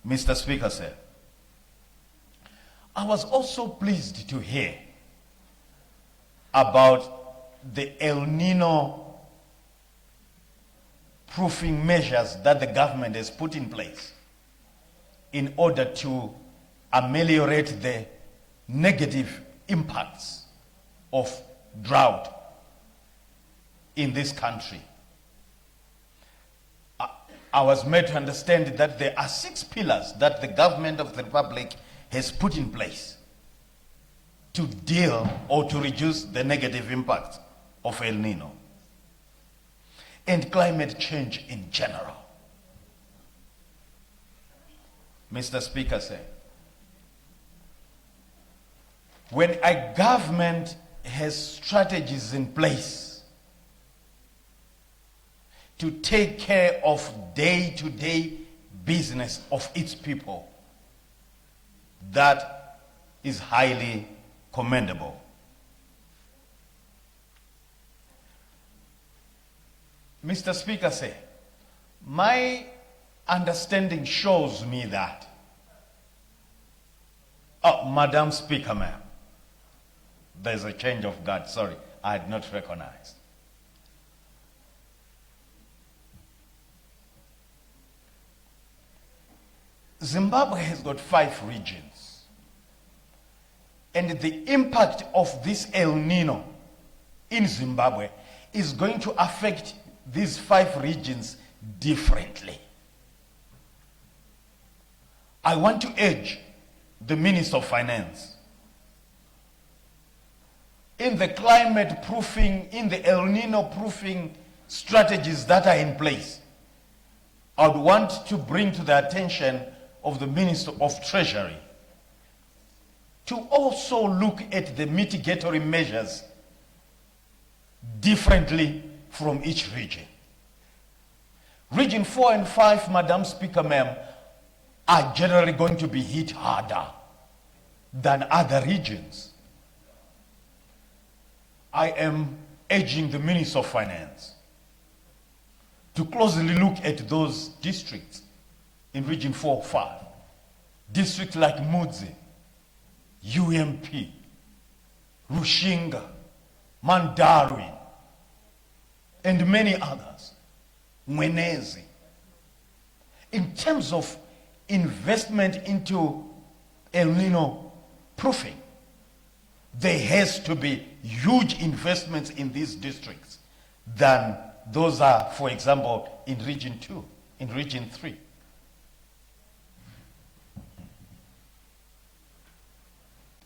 Mr. Speaker, sir, I was also pleased to hear about the El Nino proofing measures that the government has put in place in order to ameliorate the negative impacts of drought in this country. I was made to understand that there are 6 pillars that the government of the Republic has put in place to deal or to reduce the negative impact of El Nino and climate change in general. Mr. Speaker, sir, when a government has strategies in place to take care of day-to-day business of its people, that is highly commendable. Mr. Speaker, sir, my understanding shows me that, Madam Speaker, ma'am, there's a change of guard, sorry, I had not recognized. Zimbabwe has got 5 regions, and the impact of this El Nino in Zimbabwe is going to affect these 5 regions differently. I want to urge the Minister of Finance, in the climate proofing, in the El Nino proofing strategies that are in place, I would want to bring to the attention of the Minister of Treasury to also look at the mitigatory measures differently from each region. Region 4 and 5, Madam Speaker, ma'am, are generally going to be hit harder than other regions. I am urging the Minister of Finance to closely look at those districts in Region 4-5. Districts like Mudzi, UMP, Rushinga, Mandarwi, and many others, Mwenezi. In terms of investment into El Nino proofing, there has to be huge investments in these districts than those are, for example, in Region 2, in Region 3.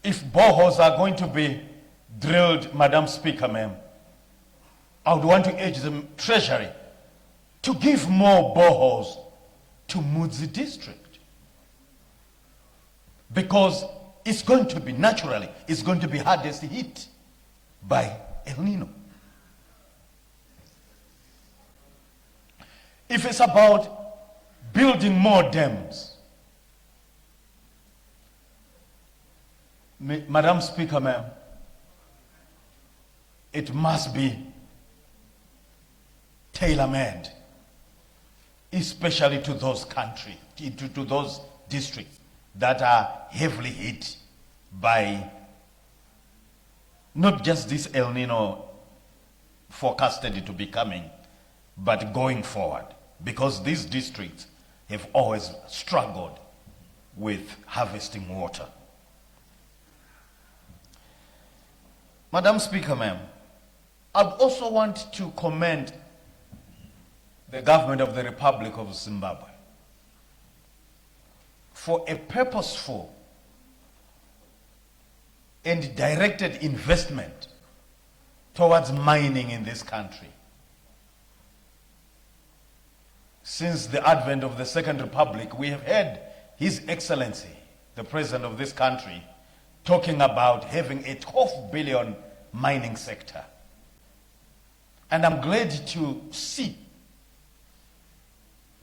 If boreholes are going to be drilled, Madam Speaker, ma'am, I would want to urge the Treasury to give more boreholes to Mudzi district. Because it's going to be, naturally, it's going to be hardest hit by El Nino. If it's about building more dams, Madam Speaker, ma'am, it must be tailor-made, especially to those countries, to those districts that are heavily hit by not just this El Nino forecasted to be coming, but going forward, because these districts have always struggled with harvesting water. Madam Speaker, ma'am, I also want to commend the government of the Republic of Zimbabwe for a purposeful and directed investment towards mining in this country. Since the advent of the Second Republic, we have heard His Excellency, the President of this country, talking about having a 12 billion mining sector. And I'm glad to see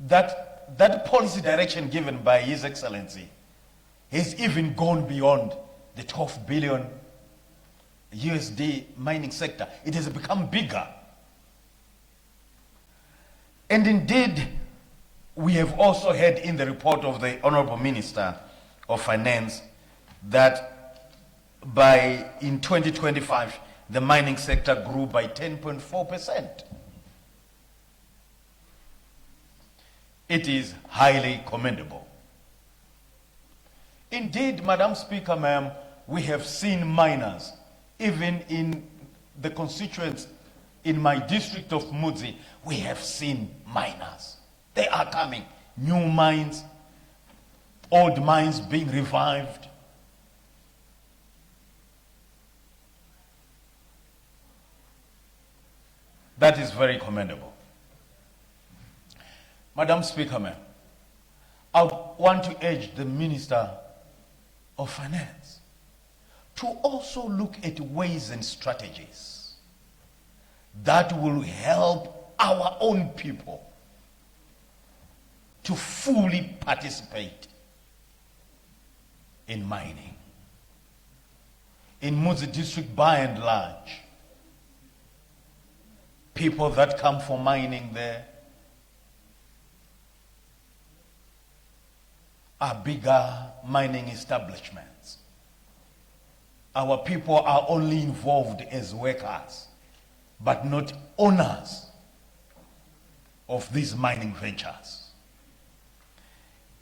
that that policy direction given by His Excellency has even gone beyond the 12 billion USD mining sector. It has become bigger. And indeed, we have also heard in the report of the Honorable Minister of Finance that in 2025, the mining sector grew by 10.4%. It is highly commendable. Indeed, Madam Speaker, ma'am, we have seen miners, even in the constituents in my district of Mudzi, we have seen miners. They are coming. New mines, old mines being revived. That is very commendable. Madam Speaker, ma'am, I want to urge the Minister of Finance to also look at ways and strategies that will help our own people to fully participate in mining. In Mudzi district, by and large, people that come for mining there are bigger mining establishments. Our people are only involved as workers, but not owners of these mining ventures.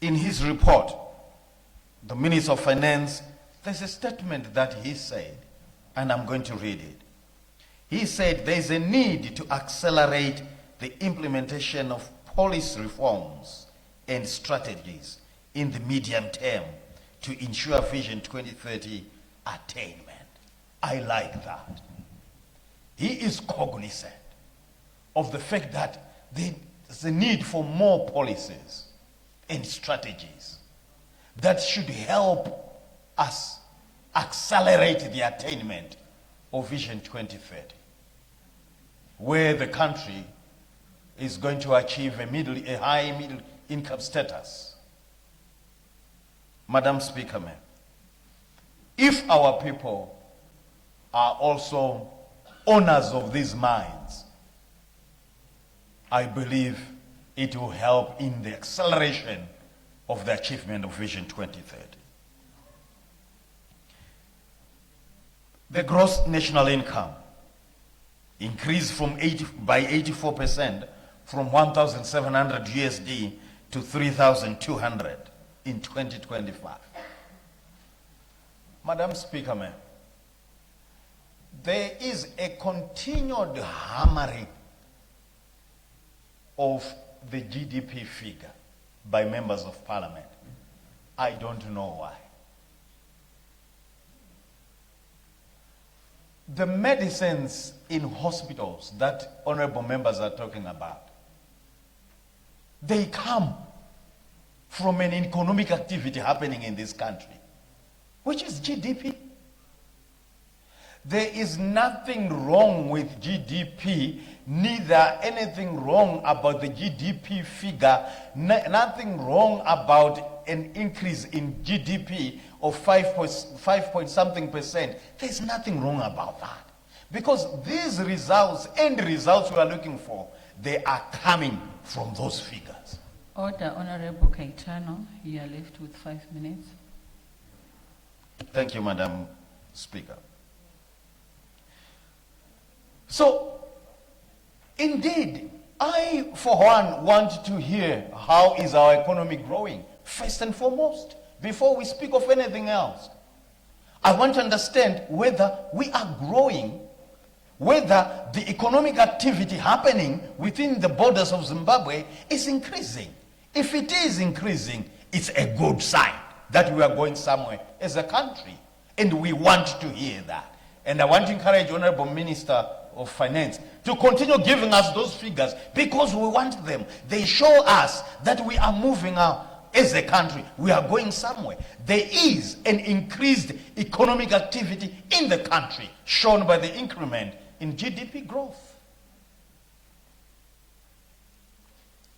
In his report, the Minister of Finance, there's a statement that he said, and I'm going to read it. He said there's a need to accelerate the implementation of policy reforms and strategies in the medium term to ensure Vision 2030 attainment. I like that. He is cognizant of the fact that there's a need for more policies and strategies that should help us accelerate the attainment of Vision 2030, where the country is going to achieve a high middle income status. Madam Speaker, ma'am, if our people are also owners of these mines, I believe it will help in the acceleration of the achievement of Vision 2030. The gross national income increased by 84% from 1,700 USD to 3,200 in 2025. Madam Speaker, ma'am, there is a continued hammering of the GDP figure by members of parliament. I don't know why. The medicines in hospitals that honorable members are talking about, they come from an economic activity happening in this country, which is GDP. There is nothing wrong with GDP, neither anything wrong about the GDP figure, nothing wrong about an increase in GDP of 5.something%. There's nothing wrong about that. Because these results, end results we are looking for, they are coming from those figures. Order, Honorable Caetano, you are left with 5 minutes. Thank you, Madam Speaker. So, indeed, I, for one, want to hear how is our economy growing, first and foremost, before we speak of anything else. I want to understand whether we are growing, whether the economic activity happening within the borders of Zimbabwe is increasing. If it is increasing, it's a good sign that we are going somewhere as a country, and we want to hear that. And I want to encourage Honorable Minister of Finance to continue giving us those figures because we want them. They show us that we are moving out as a country. We are going somewhere. There is an increased economic activity in the country shown by the increment in GDP growth.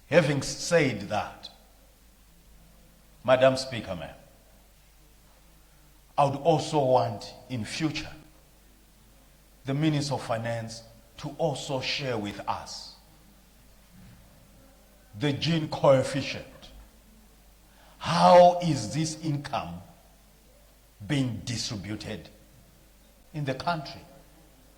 Having said that, Madam Speaker, ma'am, I would also want in future the Minister of Finance to also share with us the Gini coefficient. How is this income being distributed in the country?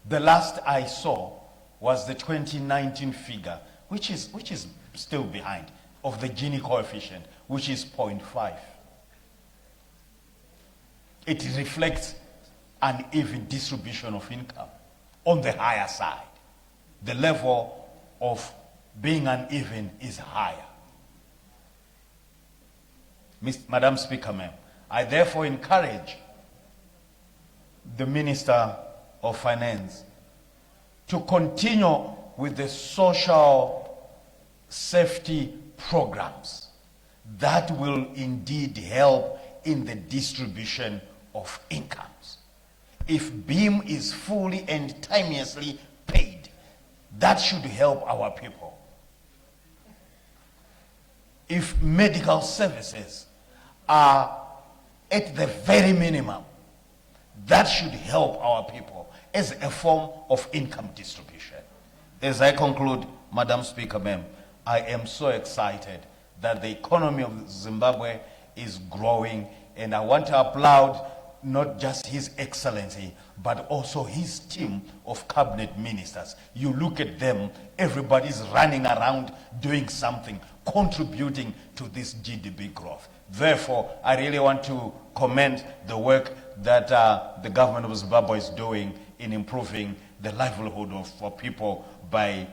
The last I saw was the 2019 figure, which is still behind, of the Gini coefficient, which is 0.5. It reflects an even distribution of income on the higher side. The level of being uneven is higher. Madam Speaker, ma'am, I therefore encourage the Minister of Finance to continue with the social safety programs that will indeed help in the distribution of incomes. If BEAM is fully and timeously paid, that should help our people. If medical services are at the very minimum, that should help our people as a form of income distribution. As I conclude, Madam Speaker, ma'am, I am so excited that the economy of Zimbabwe is growing, and I want to applaud not just His Excellency, but also his team of cabinet ministers. You look at them, everybody's running around doing something, contributing to this GDP growth. Therefore, I really want to commend the work that the government of Zimbabwe is doing in improving the livelihood of people by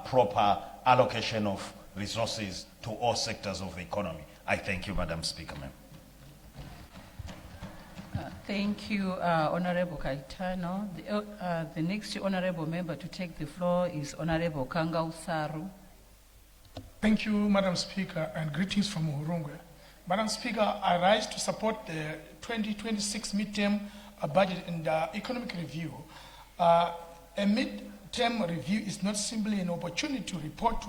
proper allocation of resources to all sectors of the economy. I thank you, Madam Speaker, ma'am. Thank you, Honorable Caetano. The next honorable member to take the floor is Honorable Kangau Saru. Thank you, Madam Speaker, and greetings from Uhurungwe. Madam Speaker, I rise to support the 2026 midterm budget and economic review. A midterm review is not simply an opportunity to report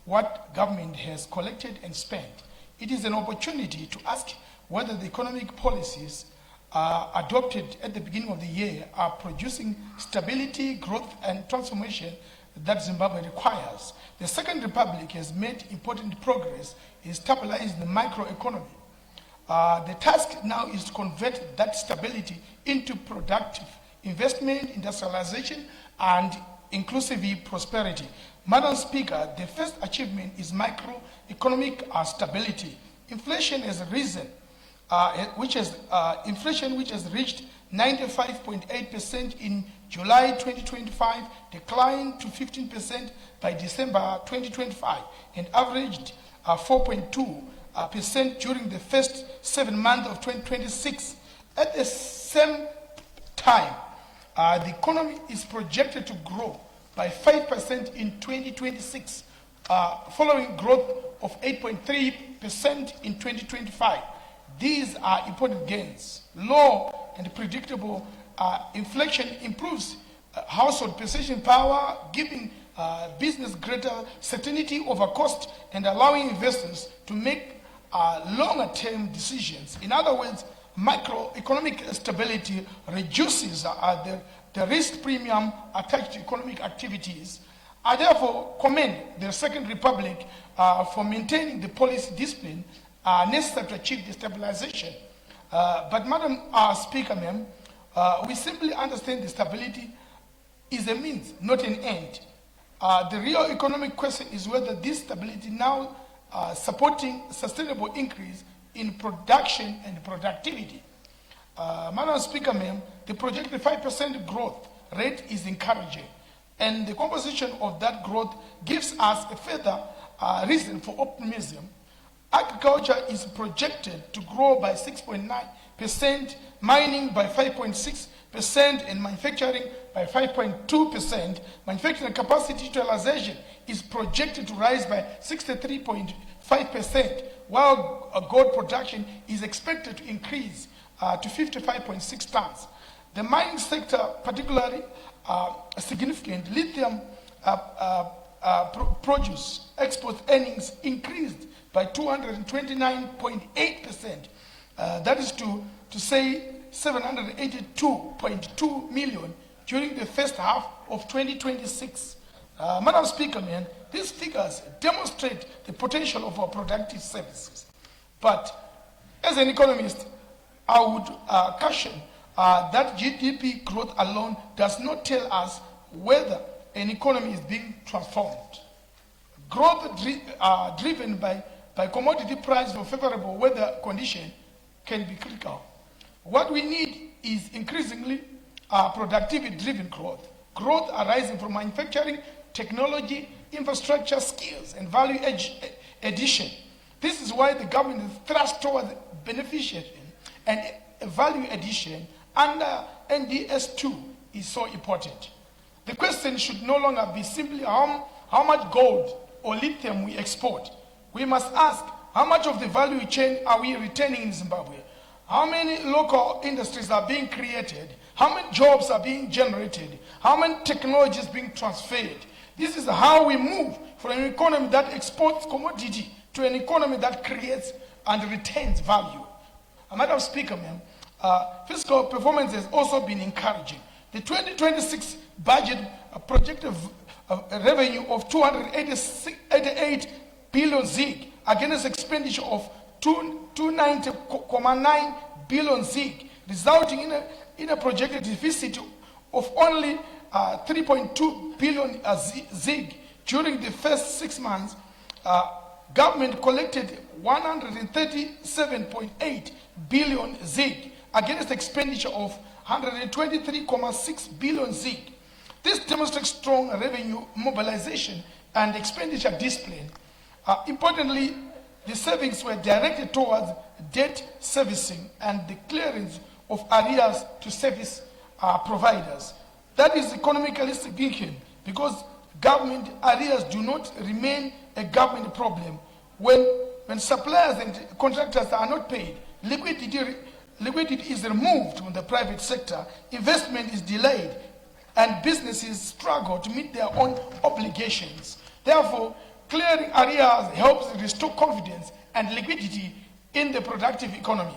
what government has collected and spent. It is an opportunity to ask whether the economic policies adopted at the beginning of the year are producing stability, growth, and transformation that Zimbabwe requires. The Second Republic has made important progress in stabilizing the microeconomy. The task now is to convert that stability into productive investment, industrialization, and inclusive prosperity. Madam Speaker, the first achievement is microeconomic stability. Inflation has risen, which has reached 95.8% in July 2025, declined to 15% by December 2025, and averaged 4.2% during the first 7 months of 2026. At the same time, the economy is projected to grow by 5% in 2026, following growth of 8.3% in 2025. These are important gains. Low and predictable inflation improves household purchasing power, giving business greater certainty over cost and allowing investors to make longer-term decisions. In other words, macroeconomic stability reduces the risk premium attached to economic activities. I therefore commend the Second Republic for maintaining the policy discipline necessary to achieve the stabilization. But Madam Speaker, ma'am, we simply understand the stability is a means, not an end. The real economic question is whether this stability now supporting sustainable increase in production and productivity. Madam Speaker, ma'am, the projected 5% growth rate is encouraging, and the composition of that growth gives us a further reason for optimism. Agriculture is projected to grow by 6.9%, mining by 5.6%, and manufacturing by 5.2%. Manufacturing capacity utilization is projected to rise by 63.5%, while gold production is expected to increase to 55.6 tons. The mining sector, particularly significant lithium produce export earnings increased by 229.8%. That is to say 782.2 million during the first half of 2026. Madam Speaker, man, these figures demonstrate the potential of our productive services. But as an economist, I would caution that GDP growth alone does not tell us whether an economy is being transformed. Growth driven by commodity price for favorable weather condition can be critical. What we need is increasingly productivity-driven growth. Growth arising from manufacturing, technology, infrastructure, skills, and value addition. This is why the government thrust towards beneficiation and value addition under NDS2 is so important. The question should no longer be simply how much gold or lithium we export. We must ask, how much of the value chain are we retaining in Zimbabwe? How many local industries are being created? How many jobs are being generated? How many technologies being transferred? This is how we move from an economy that exports commodity to an economy that creates and retains value. Madam Speaker, ma'am, fiscal performance has also been encouraging. The 2026 budget projected revenue of 288 billion ZiG against expenditure of 290.9 billion ZiG, resulting in a projected deficit of only 3.2 billion ZiG. During the first 6 months, government collected 137.8 billion ZiG against expenditure of 123.6 billion ZiG. This demonstrates strong revenue mobilization and expenditure discipline. Importantly, the savings were directed towards debt servicing and the clearance of arrears to service providers. That is economically significant because government arrears do not remain a government problem. When suppliers and contractors are not paid, liquidity is removed from the private sector, investment is delayed, and businesses struggle to meet their own obligations. Therefore, clearing arrears helps restore confidence and liquidity in the productive economy.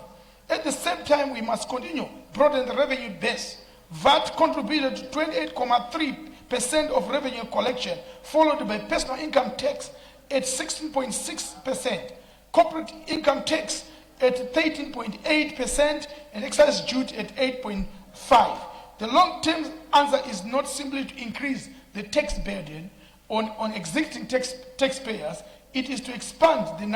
At the same time, we must continue broaden the revenue base. VAT contributed to 28.3% of revenue collection, followed by personal income tax at 16.6%, corporate income tax at 13.8%, and excise duty at 8.5%. The long-term answer is not simply to increase the tax burden on existing taxpayers. It is to expand the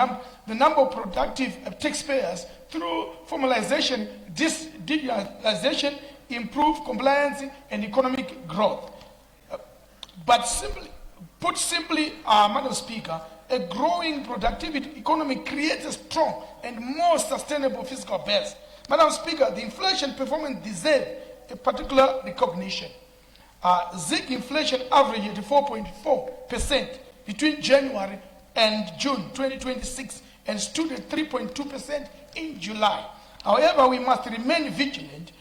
number of productive taxpayers through formalization, digitalization, improved compliance, and economic growth. Put simply, Madam Speaker, a growing productivity economy creates a strong and more sustainable fiscal base. Madam Speaker, the inflation performance deserves a particular recognition. ZIG inflation averaged 4.4% between January and June 2026 and stood at 3.2% in July. However, we must remain vigilant.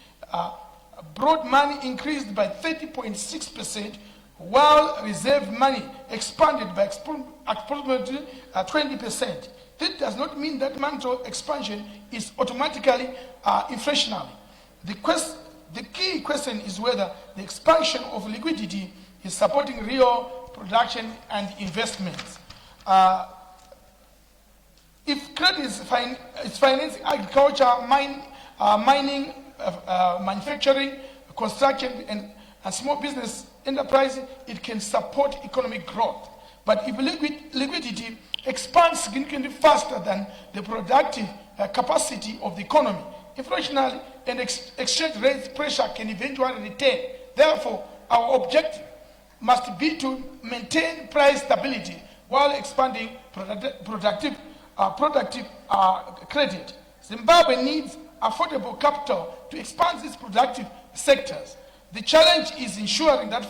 Broad money increased by 30.6%, while reserve money expanded by approximately 20%. This does not mean that monetary expansion is automatically inflationary. The key question is whether the expansion of liquidity is supporting real production and investments. If credit is financing agriculture, mining, manufacturing, construction, and small business enterprise, it can support economic growth. But if liquidity expands significantly faster than the productive capacity of the economy, inflationary and exchange rate pressure can eventually return. Therefore, our objective must be to maintain price stability while expanding productive credit. Zimbabwe needs affordable capital to expand its productive sectors. The challenge is ensuring that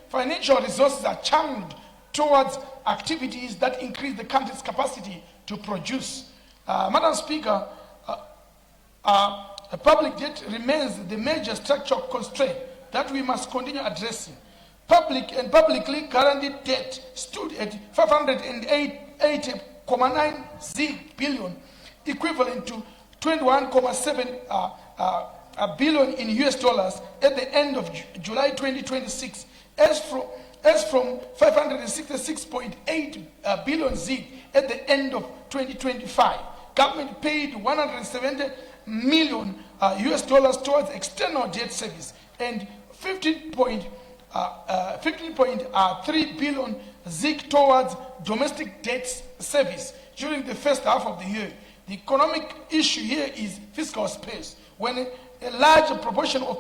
financial resources are channeled towards activities that increase the country's capacity to produce. Madam Speaker, public debt remains the major structural constraint that we must continue addressing. Public and publicly guaranteed debt stood at 580.9 billion, equivalent to 21.7 billion in US dollars at the end of July 2026, as from 566.8 billion ZiG at the end of 2025. Government paid 170 million US dollars towards external debt service and 15.3 billion ZiG towards domestic debt service during the first half of the year. The economic issue here is fiscal space. When a large proportion of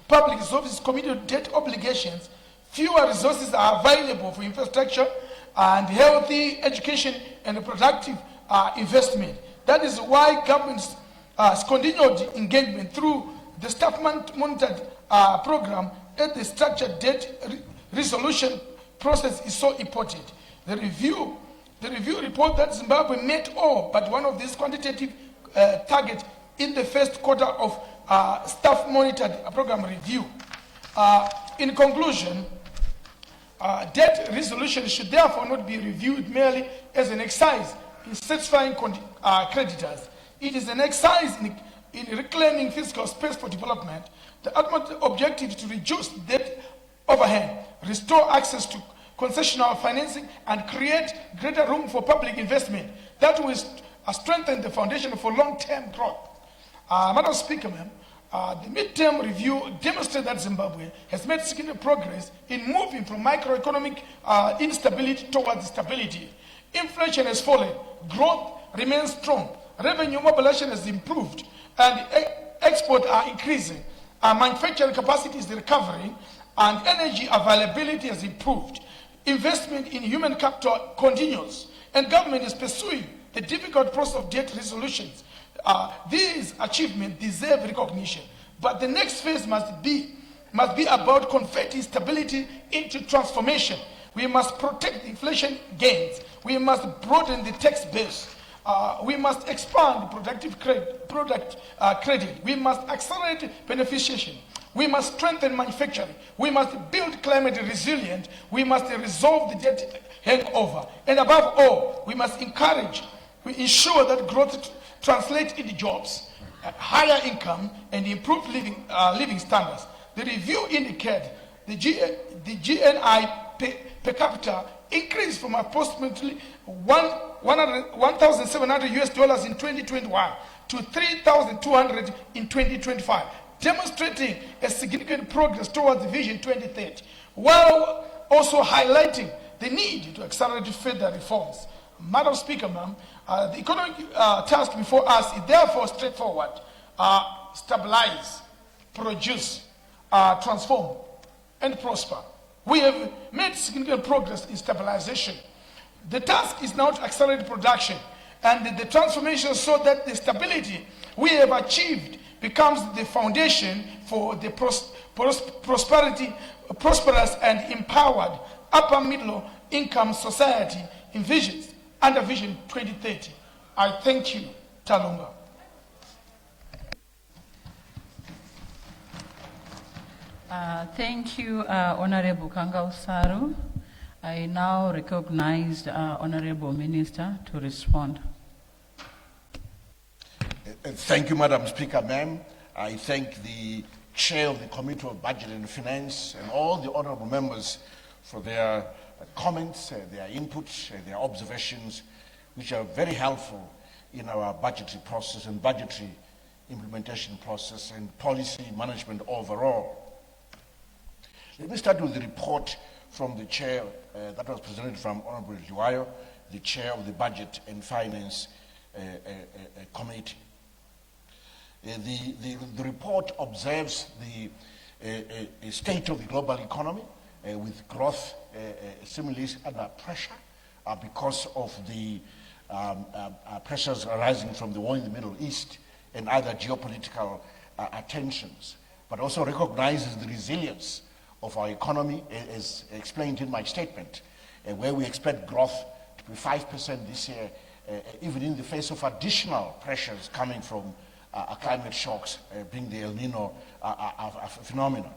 public resources committed to debt obligations, fewer resources are available for infrastructure and healthy education and productive investment. That is why government's continued engagement through the staff monitored program and the structured debt resolution process is so important. The review report that Zimbabwe met all but one of these quantitative targets in the first quarter of staff monitored program review. In conclusion, debt resolution should therefore not be reviewed merely as an exercise in satisfying creditors. It is an exercise in reclaiming fiscal space for development. The ultimate objective is to reduce debt overhang, restore access to concessional financing, and create greater room for public investment that will strengthen the foundation for long-term growth. Madam Speaker, ma'am, the midterm review demonstrated that Zimbabwe has made significant progress in moving from macroeconomic instability towards stability. Inflation has fallen, growth remains strong, revenue mobilization has improved, and exports are increasing. Manufacturing capacity is recovering, and energy availability has improved. Investment in human capital continues, and government is pursuing the difficult process of debt resolutions. These achievements deserve recognition, but the next phase must be about converting stability into transformation. We must protect inflation gains. We must broaden the tax base. We must expand productive product credit. We must accelerate beneficiation. We must strengthen manufacturing. We must build climate resilience. We must resolve the debt hangover. And above all, we must ensure that growth translates into jobs. higher income and improved living standards. The review indicated the GNI per capita increased from approximately $1,700 US in 2021 to 3,200 in 2025, demonstrating a significant progress towards the Vision 2030, while also highlighting the need to accelerate further reforms. Madam Speaker, ma'am, the economic task before us is therefore straightforward: stabilize, produce, transform, and prosper. We have made significant progress in stabilization. The task is now to accelerate production and the transformation so that the stability we have achieved becomes the foundation for the prosperous and empowered upper middle income society envisioned under Vision 2030. I thank you, Talunga. Thank you, Honorable Kangausaru. I now recognize the Honorable Minister to respond. Thank you, Madam Speaker, ma'am. I thank the Chair of the Committee of Budget and Finance and all the honorable members for their comments, their inputs, their observations, which are very helpful in our budgetary process and budgetary implementation process and policy management overall. Let me start with the report from the Chair that was presented from Honorable Liwayo, the Chair of the Budget and Finance Committee. The report observes the state of the global economy with growth seemingly under pressure because of the pressures arising from the war in the Middle East and other geopolitical tensions, but also recognizes the resilience of our economy, as explained in my statement, where we expect growth to be 5% this year, even in the face of additional pressures coming from climate shocks, being the El Nino phenomenon.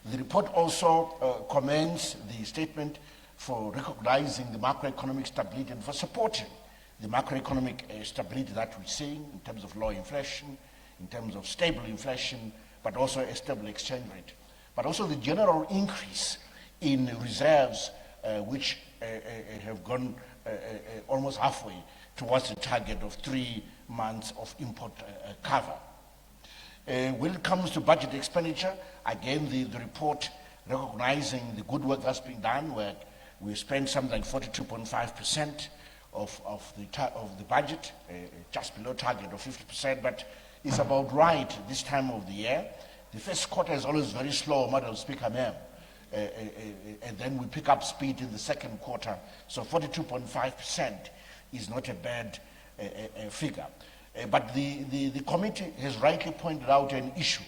The report also commends the statement for recognizing the macroeconomic stability and for supporting the macroeconomic stability that we're seeing in terms of low inflation, in terms of stable inflation, but also a stable exchange rate. But also the general increase in reserves, which have gone almost halfway towards the target of 3 months of import cover. When it comes to budget expenditure, again, the report recognizing the good work that's being done, where we spend something like 42.5% of the budget, just below target of 50%, but it's about right this time of the year. The first quarter is always very slow, Madam Speaker, ma'am. And then we pick up speed in the second quarter. So 42.5% is not a bad figure. But the committee has rightly pointed out an issue,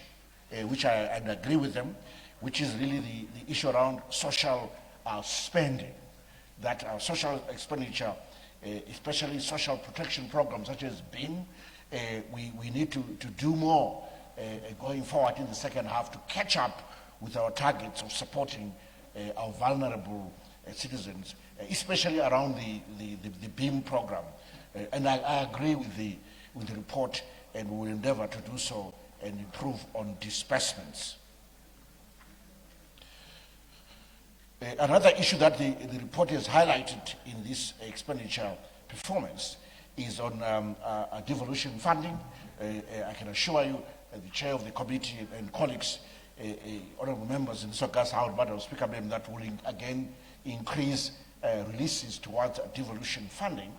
which I agree with them, which is really the issue around social spending. That our social expenditure, especially social protection programs such as BIM, we need to do more going forward in the second half to catch up with our targets of supporting our vulnerable citizens, especially around the BIM program. And I agree with the report, and we will endeavor to do so and improve on disbursements. Another issue that the report has highlighted in this expenditure performance is on devolution funding. I can assure you, the chair of the committee and colleagues, honorable members in Sokas House, Madam Speaker, that will again increase releases towards devolution funding,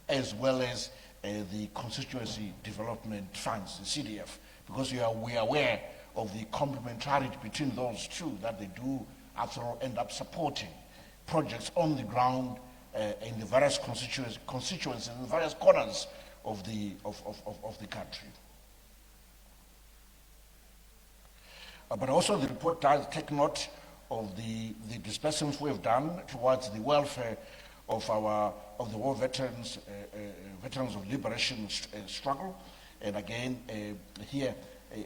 as well as the constituency development funds, the CDF, because we are aware of the complementarity between those two, that they do after all end up supporting projects on the ground in the various constituencies in the various corners of the country. But also the report does take note of the disbursements we have done towards the welfare of the war veterans, veterans of liberation struggle. And again, here,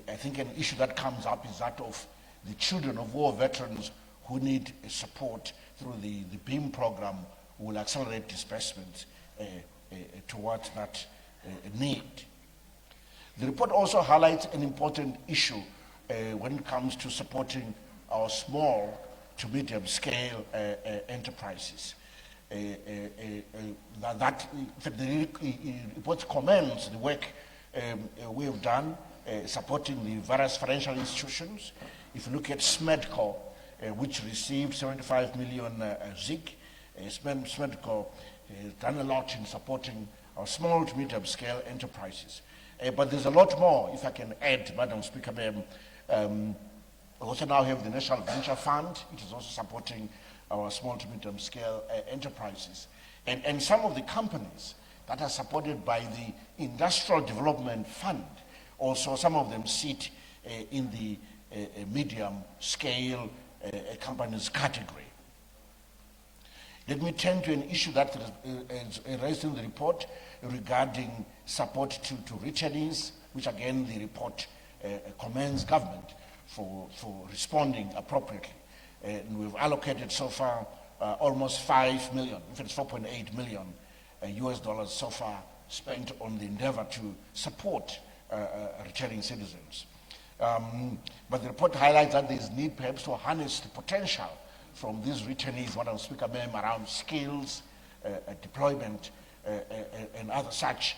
I think an issue that comes up is that of the children of war veterans who need support through the BIM program. Will accelerate disbursements towards that need. The report also highlights an important issue when it comes to supporting our small to medium scale enterprises. The report commends the work we have done supporting the various financial institutions. If you look at SMEDCO, which received 75 million ZIG, SMEDCO has done a lot in supporting our small to medium scale enterprises. But there's a lot more, if I can add, Madam Speaker. We also now have the National Venture Fund. It is also supporting our small to medium scale enterprises. And some of the companies that are supported by the Industrial Development Fund, also some of them sit in the medium scale companies category. Let me turn to an issue that is raised in the report regarding support to returnees, which again the report commends government for responding appropriately. And we've allocated so far almost 5 million, in fact 4.8 million US dollars so far spent on the endeavor to support returning citizens. But the report highlights that there is need perhaps to harness the potential from these returnees, Madam Speaker, around skills, deployment, and other such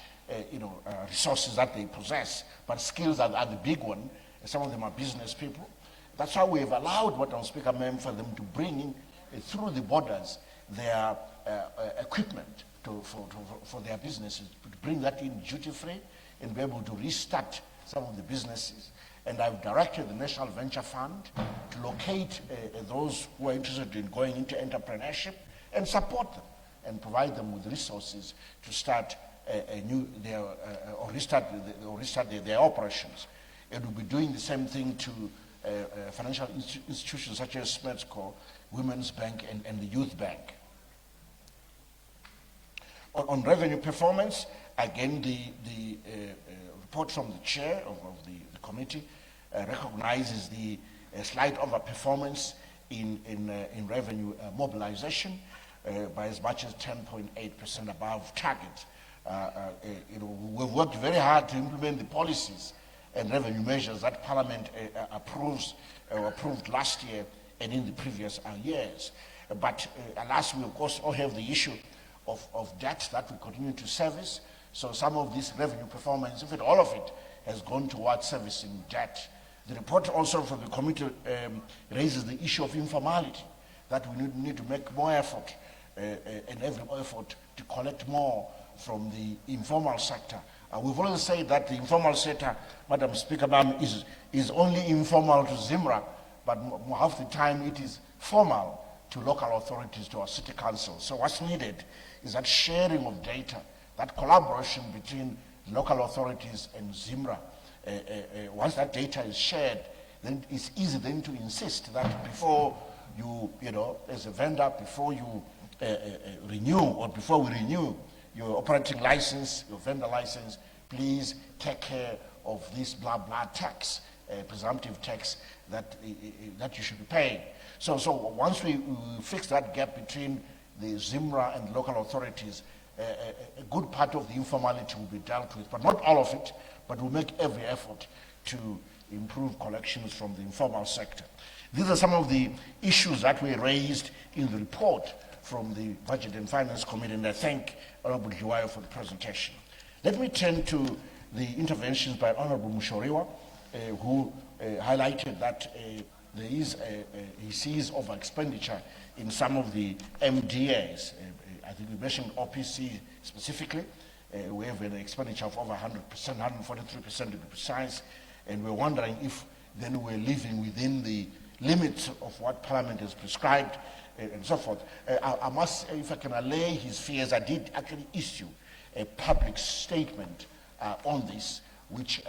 resources that they possess. But skills are the big one. Some of them are business people. That's why we have allowed, Madam Speaker, for them to bring in through the borders their equipment for their businesses, to bring that in duty-free and be able to restart some of the businesses. And I've directed the National Venture Fund to locate those who are interested in going into entrepreneurship and support them and provide them with resources to start restart their operations. And we'll be doing the same thing to financial institutions such as SMEDCO, Women's Bank, and the Youth Bank. On revenue performance, again, the report from the chair of the committee recognizes the slight overperformance in revenue mobilization by as much as 10.8% above target. We've worked very hard to implement the policies and revenue measures that Parliament approved last year and in the previous years. But alas, we of course all have the issue of debt that we continue to service. So some of this revenue performance, in fact all of it, has gone towards servicing debt. The report also from the committee raises the issue of informality, that we need to make more effort and every effort to collect more from the informal sector. We've always said that the informal sector, Madam Speaker, is only informal to ZIMRA, but half the time it is formal to local authorities, to our city councils. So what's needed is that sharing of data, that collaboration between local authorities and ZIMRA. Once that data is shared, then it's easy then to insist that before you as a vendor, before you renew or before we renew your operating license, your vendor license, please take care of this blah blah tax, presumptive tax that you should be paying. So once we fix that gap between the ZIMRA and local authorities, a good part of the informality will be dealt with, but not all of it, but we'll make every effort to improve collections from the informal sector. These are some of the issues that were raised in the report from the Budget and Finance Committee, and I thank Honorable Hiwayo for the presentation. Let me turn to the interventions by Honorable Mushoriwa, who highlighted that he sees over expenditure in some of the MDAs. I think we mentioned OPC specifically. We have an expenditure of over 100%, 143% to be precise, and we're wondering if then we're living within the limits of what Parliament has prescribed and so forth. I must, if I can allay his fears, I did actually issue a public statement on this, which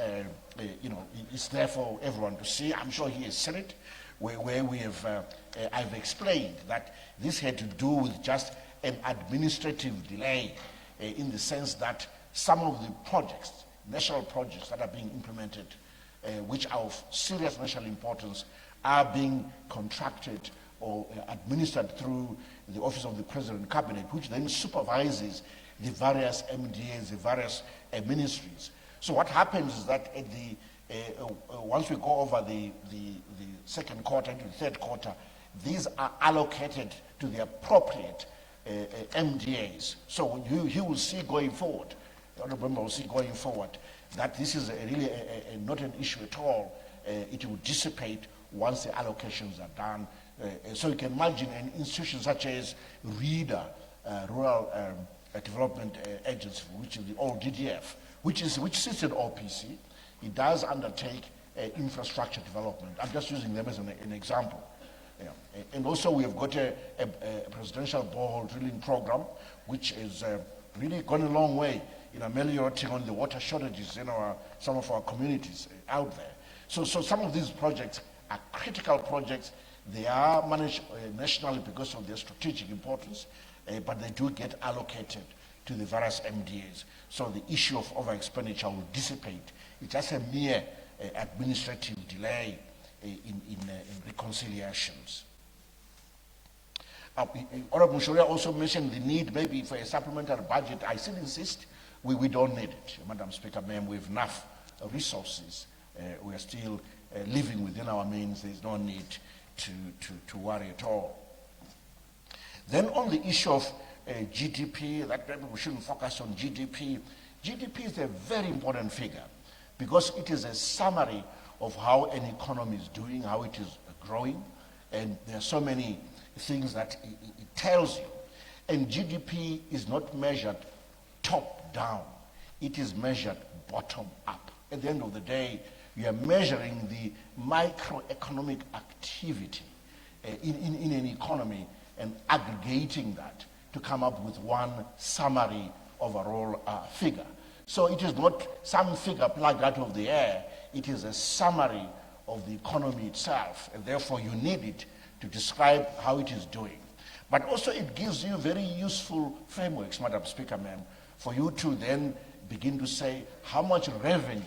is there for everyone to see. I'm sure he has seen it, where we have, I've explained that this had to do with just an administrative delay in the sense that some of the projects, national projects that are being implemented, which are of serious national importance, are being contracted or administered through the Office of the President Cabinet, which then supervises the various MDAs, the various ministries. So what happens is that at once we go over the second quarter into the third quarter, these are allocated to the appropriate MDAs. So you will see going forward, the Honourable Member will see going forward, that this is really not an issue at all. It will dissipate once the allocations are done. So you can imagine an institution such as READER, Rural Development Agency, which is the old DDF, which sits in OPC. It does undertake infrastructure development. I'm just using them as an example. Yeah. And also we have got a presidential borehole drilling program, which is really gone a long way in ameliorating on the water shortages in some of our communities out there. So some of these projects are critical projects. They are managed nationally because of their strategic importance, but they do get allocated to the various MDAs. So the issue of over-expenditure will dissipate. It's just a mere administrative delay in reconciliations. Honourable Mshoria also mentioned the need maybe for a supplementary budget. I still insist we don't need it, Madam Speaker, ma'am. We have enough resources. We are still living within our means. There's no need to worry at all. Then on the issue of GDP, that maybe we shouldn't focus on GDP. GDP is a very important figure because it is a summary of how an economy is doing, how it is growing, and there are so many things that it tells you. And GDP is not measured top down, it is measured bottom up. At the end of the day, you are measuring the microeconomic activity in an economy and aggregating that to come up with one summary overall figure. So it is not some figure plucked out of the air, it is a summary of the economy itself, and therefore you need it to describe how it is doing. But also it gives you very useful frameworks, Madam Speaker, ma'am, for you to then begin to say how much revenue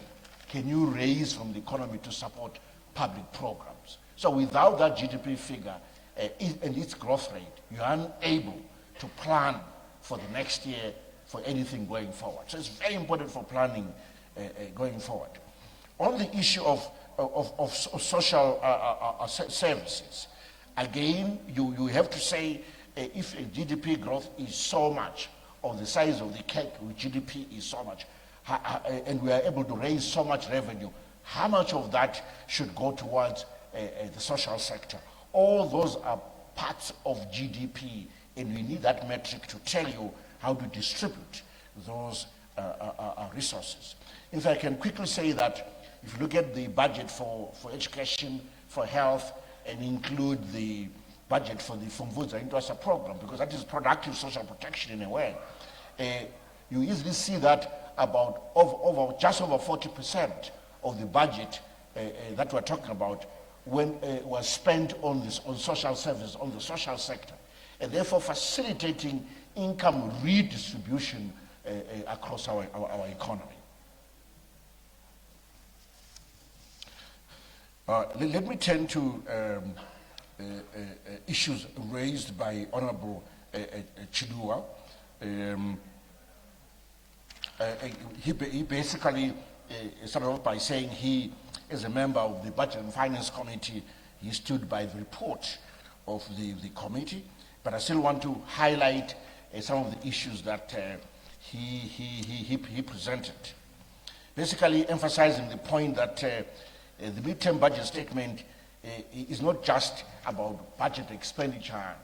can you raise from the economy to support public programs. So without that GDP figure and its growth rate, you are unable to plan for the next year for anything going forward. So it's very important for planning going forward. On the issue of social services, again, you have to say if a GDP growth is so much, or the size of the cake with GDP is so much, and we are able to raise so much revenue, how much of that should go towards the social sector? All those are parts of GDP, and we need that metric to tell you how to distribute those resources. If I can quickly say that if you look at the budget for education, for health, and include the budget for the Fumvuza Intwasa program, because that is productive social protection in a way, you easily see that about just over 40% of the budget that we're talking about was spent on social services, on the social sector, and therefore facilitating income redistribution across our economy. Let me turn to issues raised by Honourable Chidua. He basically started off by saying he, as a member of the Budget and Finance Committee, he stood by the report of the committee, but I still want to highlight some of the issues that he presented. Basically emphasizing the point that the midterm budget statement is not just about budget expenditure,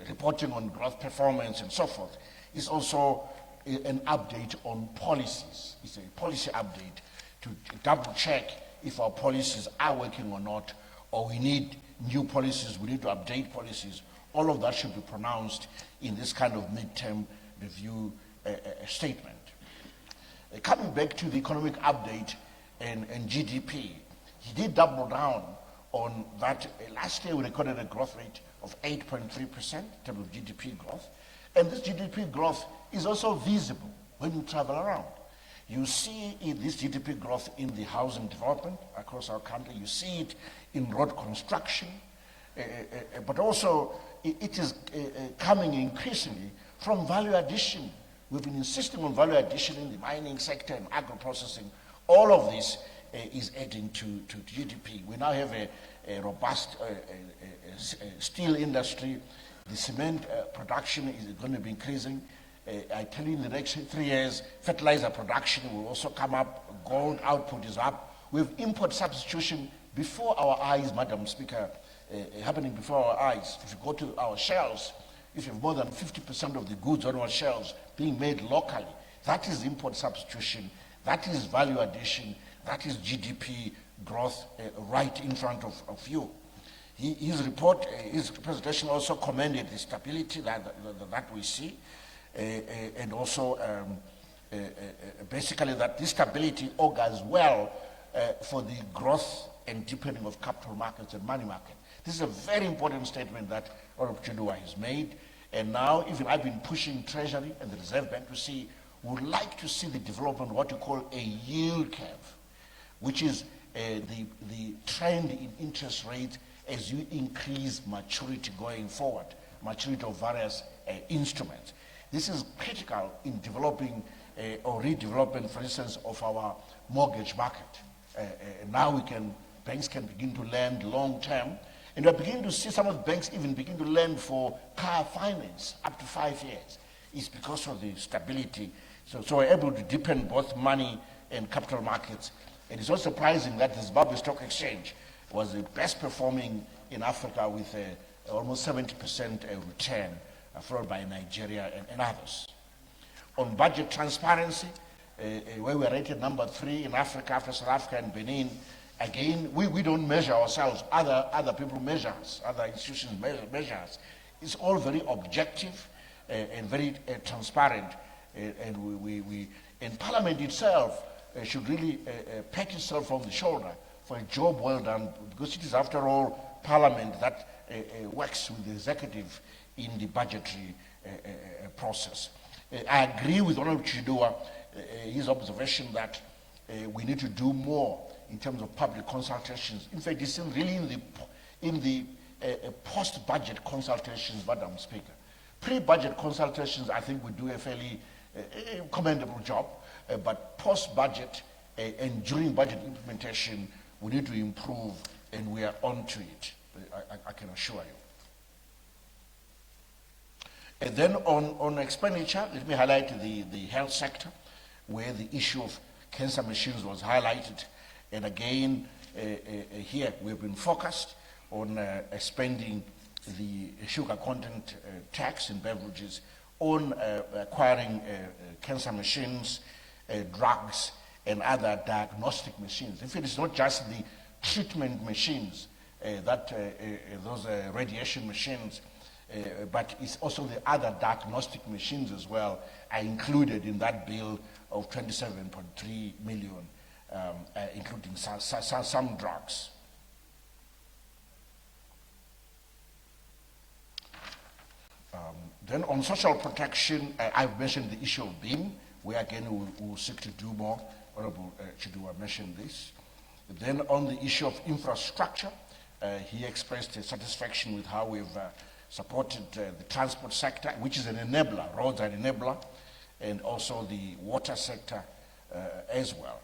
reporting on growth performance and so forth. It's also an update on policies. It's a policy update to double check if our policies are working or not, or we need new policies, we need to update policies. All of that should be pronounced in this kind of midterm review statement. Coming back to the economic update and GDP, he did double down on that. Last year we recorded a growth rate of 8.3% in terms of GDP growth. And this GDP growth is also visible when you travel around. You see this GDP growth in the housing development across our country. You see it in road construction. But also it is coming increasingly from value addition. We've been insisting on value addition in the mining sector and agro-processing All of this is adding to GDP. We now have a robust steel industry. The cement production is going to be increasing. I tell you, in the next 3 years, fertilizer production will also come up. Gold output is up. We have import substitution before our eyes, Madam Speaker, happening before our eyes. If you go to our shelves, if you have more than 50% of the goods on our shelves being made locally, that is import substitution, that is value addition, that is GDP growth right in front of you. His report, his presentation also commended the stability that we see, and also basically that this stability augurs well for the growth and deepening of capital markets and money market. This is a very important statement that Honorable Chidua has made. And now, even I've been pushing Treasury and the Reserve Bank to see, would like to see the development of what you call a yield curve, which is the trend in interest rates as you increase maturity going forward, maturity of various instruments. This is critical in developing or redevelopment, for instance, of our mortgage market. Now banks can begin to lend long term, and we're beginning to see some of the banks even begin to lend for car finance up to 5 years. It's because of the stability. So we're able to deepen both money and capital markets. And it's not surprising that the Zimbabwe Stock Exchange was the best performing in Africa with almost 70% return, followed by Nigeria and others. On budget transparency, where we're rated number 3 in Africa after South Africa and Benin, again, we don't measure ourselves. Other people measure us, other institutions measure us. It's all very objective and very transparent. And Parliament itself should really pat itself on the shoulder for a job well done, because it is, after all, Parliament that works with the executive in the budgetary process. I agree with Honorable Chidua, his observation that we need to do more in terms of public consultations. In fact, it's really in the post-budget consultations, Madam Speaker. Pre-budget consultations, I think we do a fairly commendable job, but post-budget and during budget implementation, we need to improve, and we are on to it, I can assure you. And then on expenditure, let me highlight the health sector, where the issue of cancer machines was highlighted. And again, here we've been focused on spending the sugar content tax in beverages, on acquiring cancer machines, drugs, and other diagnostic machines. In fact, it's not just the treatment machines, those radiation machines, but it's also the other diagnostic machines as well are included in that bill of 27.3 million, including some drugs. Then on social protection, I've mentioned the issue of BIM, where again we will seek to do more. Honorable Chidua mentioned this. Then on the issue of infrastructure, he expressed satisfaction with how we've supported the transport sector, which is an enabler, roads are an enabler, and also the water sector as well.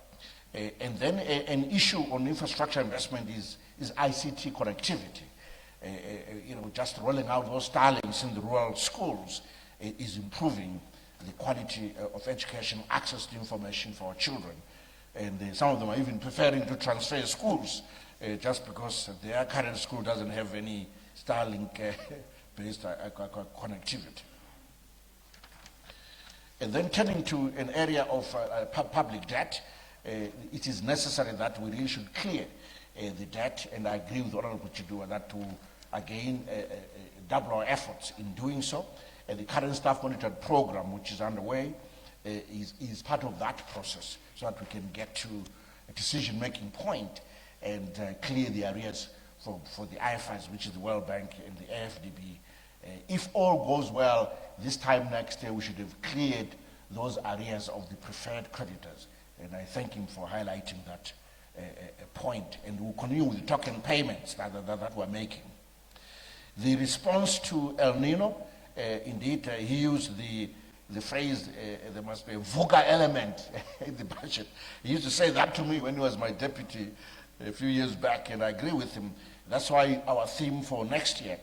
And then an issue on infrastructure investment is ICT connectivity. Just rolling out those Starlinks in the rural schools is improving the quality of education, access to information for our children. And some of them are even preferring to transfer schools just because their current school doesn't have any Starlink-based connectivity. And then turning to an area of public debt, it is necessary that we really should clear the debt, and I agree with Honorable Chidua that to, again, double our efforts in doing so. And the current staff monitored program, which is underway, is part of that process, so that we can get to a decision-making point and clear the areas for the IFIs, which is the World Bank and the AFDB. If all goes well, this time next year, we should have cleared those areas of the preferred creditors. And I thank him for highlighting that point. And we'll continue with the token payments that we're making. The response to El Nino, indeed, he used the the phrase, there must be a VUCA element in the budget. He used to say that to me when he was my deputy a few years back, and I agree with him. That's why our theme for next year,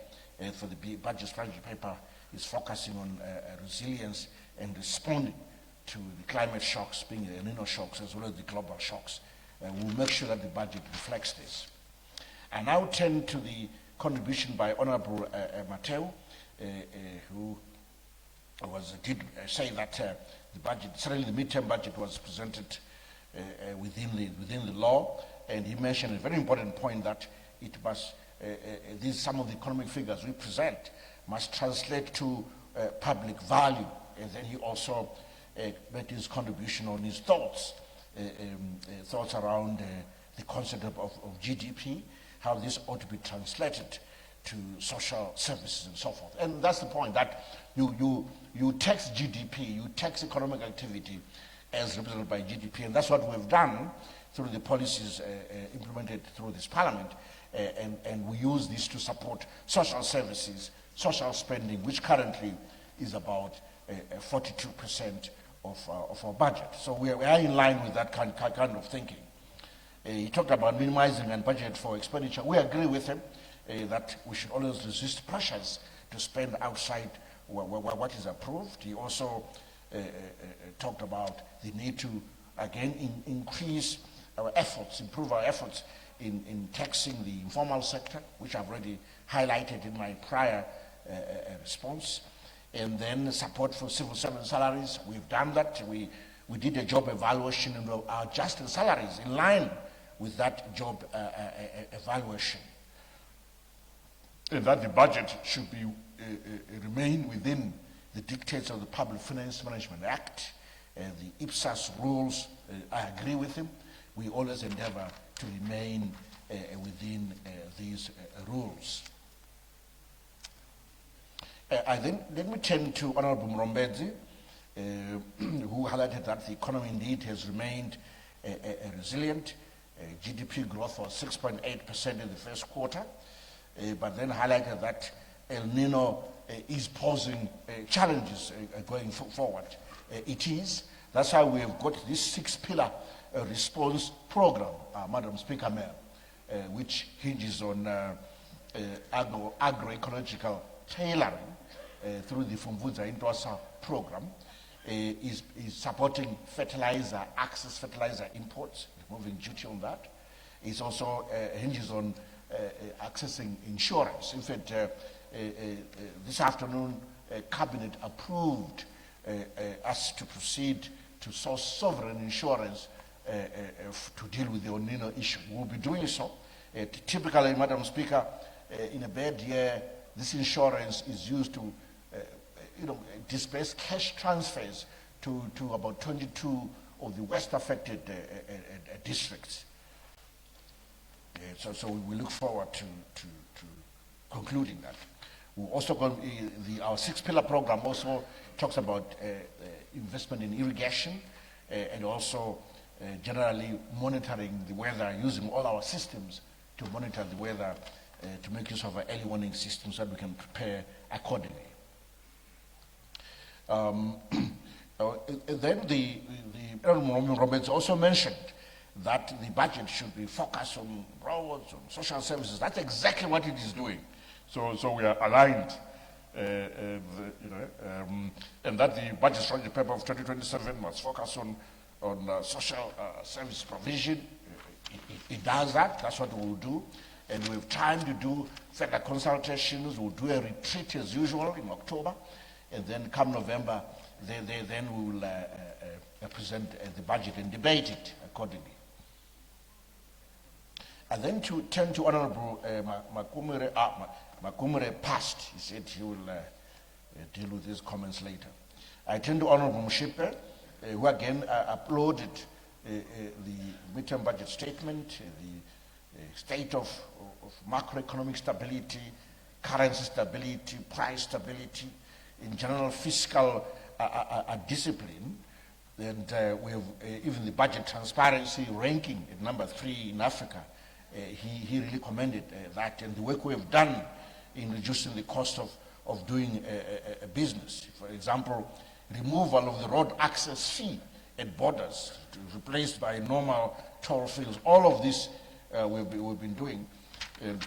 for the budget strategy paper, is focusing on resilience and responding to the climate shocks, being the El Nino shocks as well as the global shocks. We'll make sure that the budget reflects this. I now turn to the contribution by Honorable Mateo, who did say that the budget, certainly the midterm budget, was presented within the law, and he mentioned a very important point that it must, some of the economic figures we present must translate to public value, and then he also made his contribution on his thoughts around the concept of GDP, how this ought to be translated to social services and so forth. And that's the point, that you tax GDP, you tax economic activity as represented by GDP, and that's what we've done through the policies implemented through this parliament, and we use this to support social services, social spending, which currently is about 42% of our budget. So we are in line with that kind of thinking. He talked about minimizing and budget for expenditure. We agree with him that we should always resist pressures to spend outside what is approved. He also talked about the need to, again, increase our efforts, improve our efforts in taxing the informal sector, which I've already highlighted in my prior response. And then support for civil servant salaries. We've done that. We did a job evaluation and we adjusted salaries in line with that job evaluation. And that the budget should be remain within the dictates of the Public Finance Management Act, the IPSAS rules. I agree with him. We always endeavor to remain within these rules. Let me turn to Honorable Mrombedzi, who highlighted that the economy indeed has remained resilient. GDP growth was 6.8% in the first quarter, but then highlighted that El Nino is posing challenges going forward. It is. That's why we have got this 6-pillar response program, Madam Speaker, which hinges on agroecological tailoring through the Fumvudza Intwasa program, is supporting fertilizer, access fertilizer imports, removing duty on that. It also hinges on accessing insurance. In fact, this afternoon, Cabinet approved us to proceed to source sovereign insurance to deal with the El Nino issue. We'll be doing so. Typically, Madam Speaker, in a bad year, this insurance is used to disperse cash transfers to about 22 of the worst affected districts. So we look forward to concluding that. We also our 6-pillar program also talks about investment in irrigation and also generally monitoring the weather, using all our systems to monitor the weather, to make use of our early warning systems so that we can prepare accordingly. Then the Honorable Roberts also mentioned that the budget should be focused on roads, on social services. That's exactly what it is doing. So we are aligned, and that the budget strategy paper of 2027 must focus on social service provision. It does that. That's what we will do. And we have time to do further consultations. We'll do a retreat as usual in October. And then come November, then we will present the budget and debate it accordingly. And then to turn to Honorable Makumere Past. He said he will deal with his comments later. I turn to Honorable Mshipe, who again uploaded the midterm budget statement, the state of macroeconomic stability, currency stability, price stability, in general fiscal discipline, and we have even the budget transparency ranking at number 3 in Africa. He really commended that and the work we have done in reducing the cost of doing a business. For example, removal of the road access fee at borders, replaced by normal toll fees. All of this we've been doing. And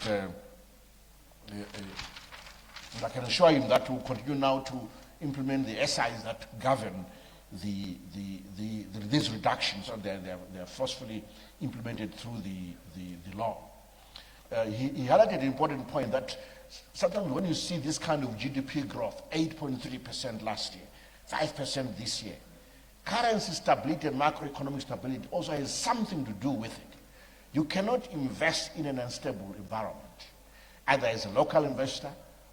I can assure you that we'll continue now to implement the SIs that govern these reductions, and they're forcefully implemented through the law. He highlighted an important point that sometimes when you see this kind of GDP growth, 8.3% last year, 5% this year, currency stability and macroeconomic stability also has something to do with it. You cannot invest in an unstable environment, either as a local investor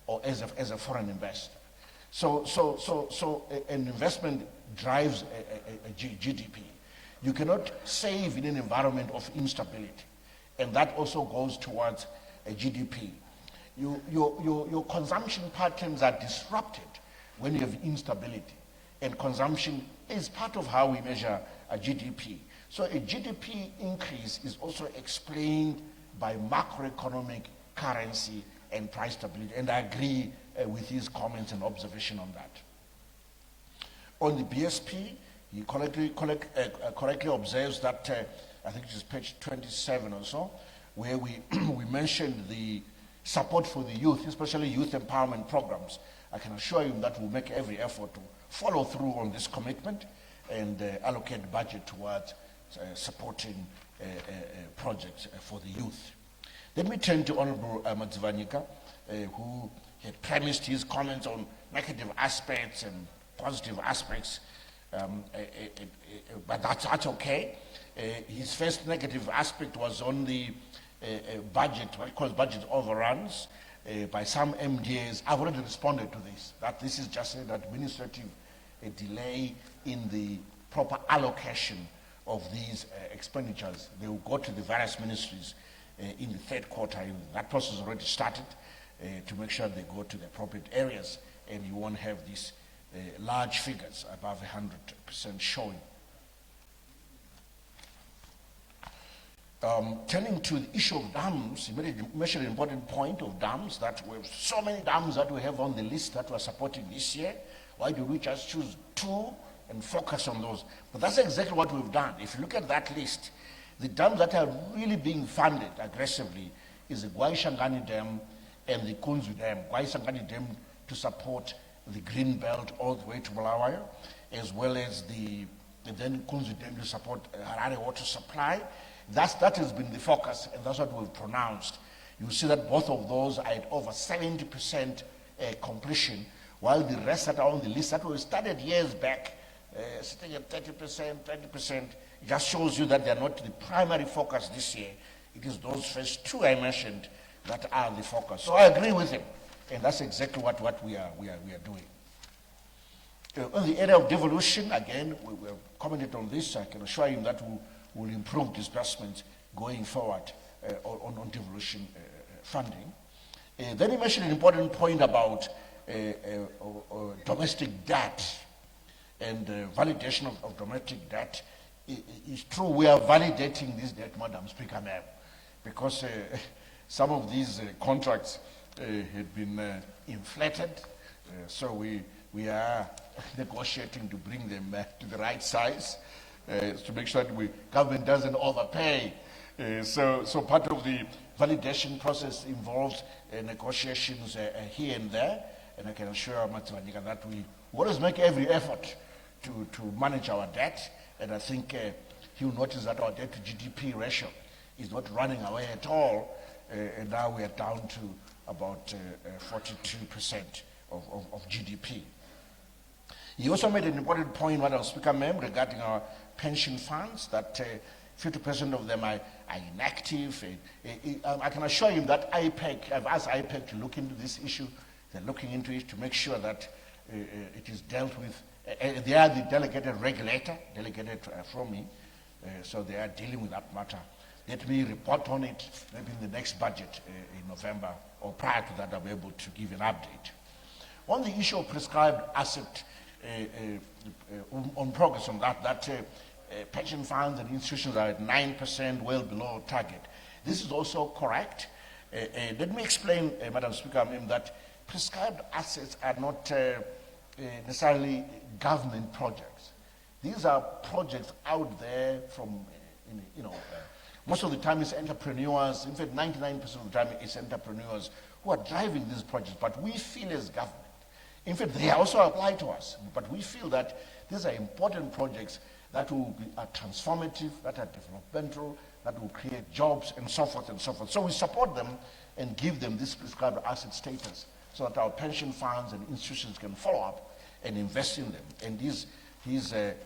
or as a foreign investor. So an investment drives a GDP. You cannot save in an environment of instability, and that also goes towards a GDP. Your consumption patterns are disrupted when you have instability, and consumption is part of how we measure a GDP. So a GDP increase is also explained by macroeconomic, currency, and price stability, and I agree with his comments and observation on that. On the BSP, he correctly observes that, I think it is page 27 or so, where we mentioned the support for the youth, especially youth empowerment programs. I can assure you that we'll make every effort to follow through on this commitment and allocate budget towards supporting projects for the youth. Let me turn to Honorable Madzivanika, who had premised his comments on negative aspects and positive aspects, but that's okay. His first negative aspect was on the budget, what he calls budget overruns by some MDAs. I've already responded to this, that this is just an administrative delay in the proper allocation of these expenditures. They will go to the various ministries in the third quarter. That process has already started to make sure they go to the appropriate areas, and you won't have these large figures above 100% showing. Turning to the issue of dams, he mentioned an important point of dams, that we have so many dams that we have on the list that we're supporting this year. Why do we just choose 2 and focus on those? But that's exactly what we've done. If you look at that list, the dams that are really being funded aggressively is the Gwaishangani Dam and the Kunzu Dam. Gwaishangani Dam to support the green belt all the way to Bulawayo, as well as then Kunzu Dam to support Harare water supply. That has been the focus, and that's what we've pronounced. You see that both of those are at over 70% completion, while the rest that are on the list that we started years back, sitting at 30%, 20%, it just shows you that they're not the primary focus this year. It is those first 2 I mentioned that are the focus. So I agree with him, and that's exactly what we are doing. On the area of devolution, again, we have commented on this. I can assure you that we'll improve disbursements going forward on devolution funding. Then he mentioned an important point about domestic debt and validation of domestic debt. It's true, we are validating this debt, Madam Speaker, ma'am, because some of these contracts had been inflated, so we are negotiating to bring them to the right size, to make sure that government doesn't overpay. So part of the validation process involves negotiations here and there, and I can assure Matsivanika that we always make every effort to manage our debt, and I think he'll notice that our debt to GDP ratio is not running away at all, and now we are down to about 42% of GDP. He also made an important point, Madam Speaker, ma'am, regarding our pension funds, that 50% of them are inactive. I can assure you that IPEC, I've asked IPEC to look into this issue. They're looking into it to make sure that it is dealt with. They are the delegated regulator, delegated from me, so they are dealing with that matter. Let me report on it maybe in the next budget in November, or prior to that I'll be able to give an update. On the issue of prescribed asset, on progress on that pension funds and institutions are at 9%, well below target. This is also correct. Let me explain, Madam Speaker, that prescribed assets are not necessarily government projects. These are projects out there from, most of the time it's entrepreneurs. In fact, 99% of the time it's entrepreneurs who are driving these projects. But we feel as government, in fact, they also apply to us. But we feel that these are important projects that will be transformative, that are developmental, that will create jobs, and so forth and so forth. So we support them and give them this prescribed asset status so that our pension funds and institutions can follow up and invest in them. And his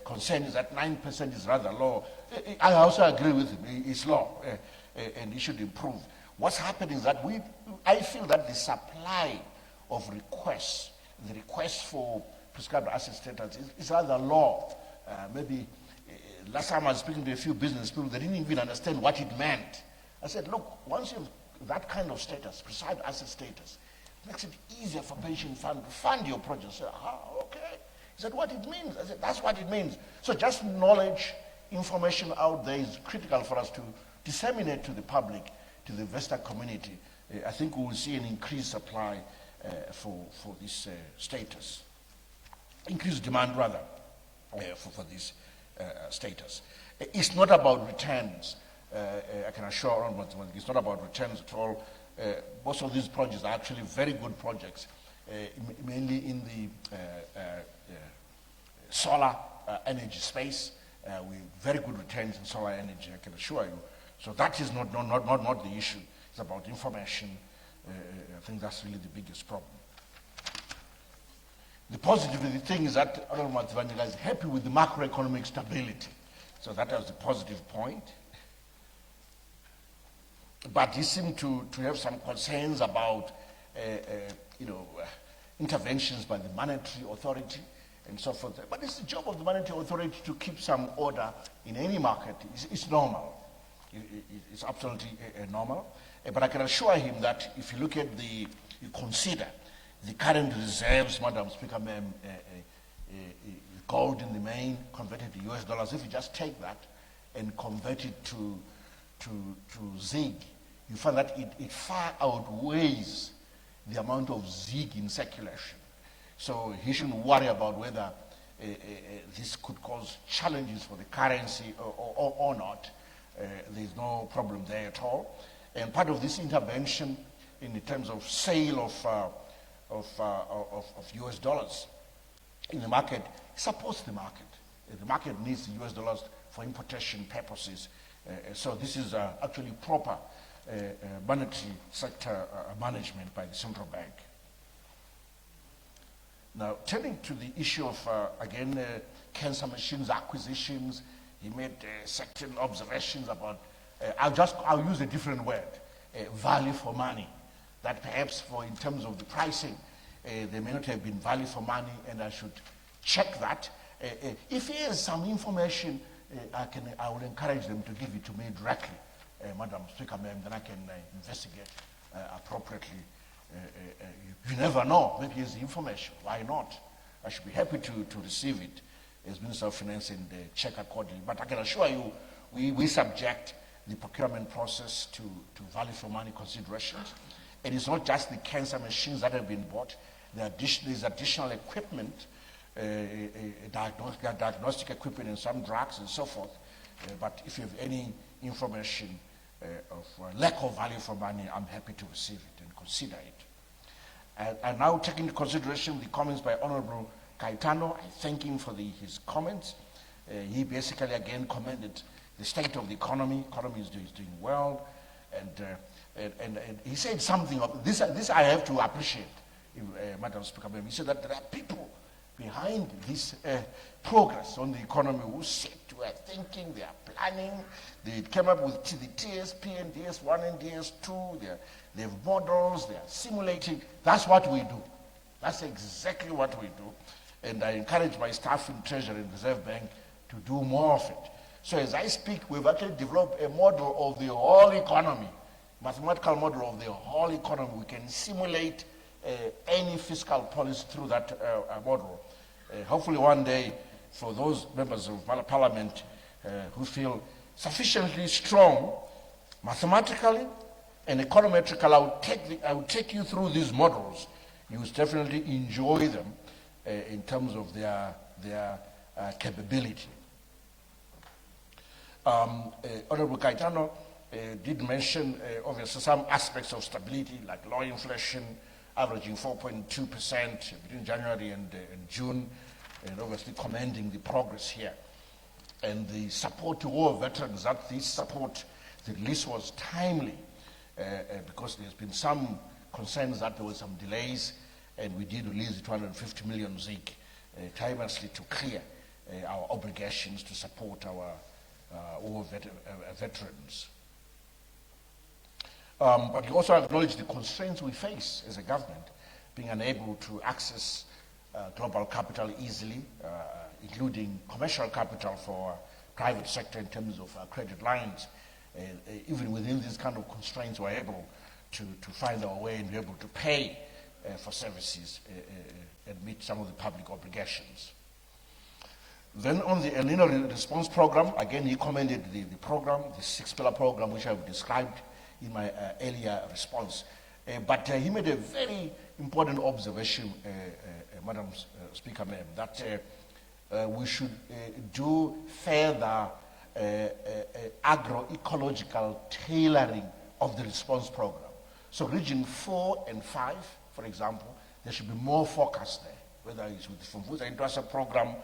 concern is that 9% is rather low. I also agree with him. It's low, and it should improve. What's happening is that I feel that the supply of requests, the request for prescribed asset status is rather low. Maybe last time I was speaking to a few business people, they didn't even understand what it meant. I said, look, once you have that kind of status, prescribed asset status, it makes it easier for pension fund to fund your project. I said, okay. He said, what it means? I said, that's what it means. So just knowledge, information out there is critical for us to disseminate to the public, to the investor community. I think we will see an increased supply for this status. Increased demand, rather, for this status. It's not about returns. I can assure Honourable it's not about returns at all. Most of these projects are actually very good projects, mainly in the solar energy space, with very good returns in solar energy, I can assure you. So that is not the issue. It's about information. I think that's really the biggest problem. The positive thing is that Honourable Matsvanila is happy with the macroeconomic stability. So that was the positive point. But he seemed to have some concerns about interventions by the monetary authority and so forth. But it's the job of the monetary authority to keep some order in any market. It's normal. It's absolutely normal. But I can assure him that if you look at you consider the current reserves, Madam Speaker, gold in the main, converted to US dollars, if you just take that and convert it to ZiG, you find that it far outweighs the amount of ZiG in circulation. So he shouldn't worry about whether this could cause challenges for the currency or not. There's no problem there at all. And part of this intervention in terms of sale of US dollars in the market supports the market. The market needs the US dollars for importation purposes. So this is actually proper monetary sector management by the central bank. Now, turning to the issue of, cancer machines acquisitions, he made certain observations about, I'll use a different word, value for money. That perhaps in terms of the pricing, they may not have been value for money, and I should check that. If he has some information, I will encourage them to give it to me directly, Madam Speaker, then I can investigate appropriately. You never know, maybe it's information, why not? I should be happy to receive it as Minister of Finance and check accordingly. But I can assure you, we subject the procurement process to value for money considerations. And it's not just the cancer machines that have been bought. There's additional equipment, diagnostic equipment and some drugs and so forth. But if you have any information of lack of value for money, I'm happy to receive it and consider it. And now taking into consideration the comments by Honourable Caetano, I thank him for his comments. He basically again commended the state of the economy. Economy is doing well, and he said something of this. This I have to appreciate, Madam Speaker. He said that there are people behind this progress on the economy who sit, who are thinking, they are planning. They came up with the TSP and DS1 and DS2. They have models. They are simulating. That's what we do. That's exactly what we do. And I encourage my staff in Treasury and Reserve Bank to do more of it. So as I speak, we've actually developed a model of the whole economy, mathematical model of the whole economy. We can simulate any fiscal policy through that model. Hopefully one day, for those members of Parliament who feel sufficiently strong, mathematically and econometrically, I will take you through these models. You will definitely enjoy them. in terms of their capability. Honorable Caetano did mention obviously some aspects of stability like low inflation, averaging 4.2% between January and June, and obviously commending the progress here. And the support to war veterans, that this support, the release was timely because there's been some concerns that there were some delays, and we did release the 250 million ZIG timelessly to clear our obligations to support our war veterans. But we also acknowledge the constraints we face as a government, being unable to access global capital easily, including commercial capital for private sector in terms of credit lines. Even within these kind of constraints, we're able to find our way and be able to pay for services and meet some of the public obligations. Then on the El Nino response program, again, he commended the program, the 6-pillar program, which I've described in my earlier response. But he made a very important observation, Madam Speaker, ma'am, that we should do further agroecological tailoring of the response program. So region 4 and 5, for example, there should be more focus there, whether it's with the Fumbuza Industrial Program,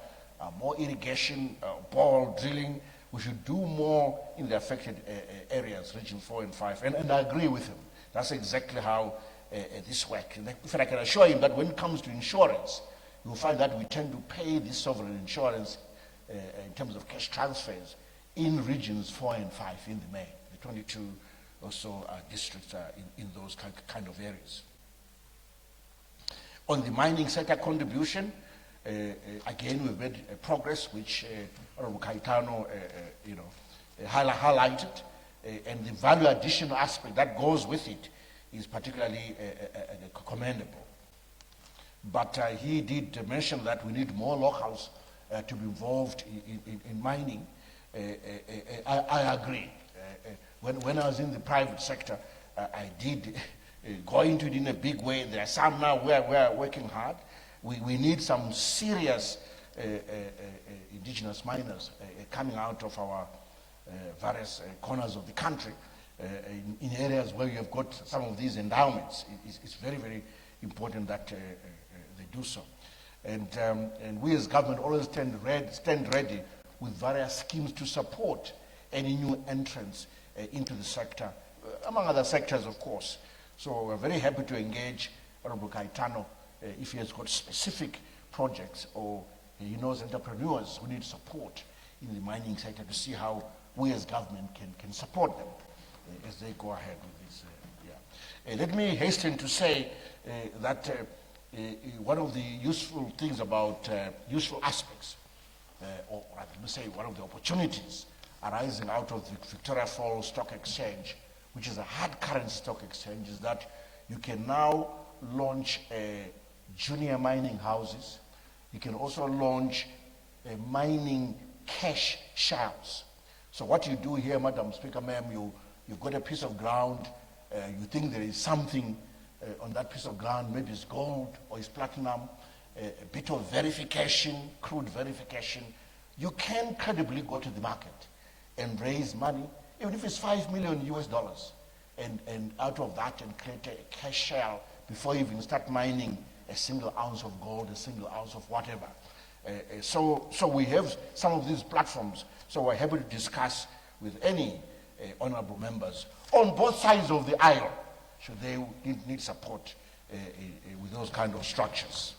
more irrigation, bore drilling. We should do more in the affected areas, region 4 and 5. And I agree with him. That's exactly how this works. In fact, I can assure him that when it comes to insurance, you'll find that we tend to pay this sovereign insurance in terms of cash transfers in regions 4 and 5 in the main, the 22 or so districts in those kind of areas. On the mining sector contribution, again, we've made progress, which Honorable Caetano highlighted, and the value addition aspect that goes with it is particularly commendable. But he did mention that we need more locals to be involved in mining. I agree. When I was in the private sector, I did go into it in a big way. There are some now where we are working hard. We need some serious indigenous miners coming out of our various corners of the country in areas where you have got some of these endowments. It's very, very important that they do so. And we as government always stand ready with various schemes to support any new entrants into the sector, among other sectors, of course. So we're very happy to engage Honorable Caetano if he has got specific projects or he knows entrepreneurs who need support in the mining sector to see how we as government can support them as they go ahead with this. Let me hasten to say that one of the useful things about, useful aspects, or let me say one of the opportunities arising out of the Victoria Falls Stock Exchange, which is a hard currency stock exchange, is that you can now launch junior mining houses. You can also launch mining cash shells. So what you do here, Madam Speaker, ma'am, you've got a piece of ground, you think there is something on that piece of ground, maybe it's gold or it's platinum, a bit of verification, crude verification. You can credibly go to the market and raise money, even if it's $5 million US, and out of that and create a cash shell before you even start mining a single ounce of gold, a single ounce of whatever. So we have some of these platforms. So we're happy to discuss with any honorable members on both sides of the aisle, should they need support with those kind of structures.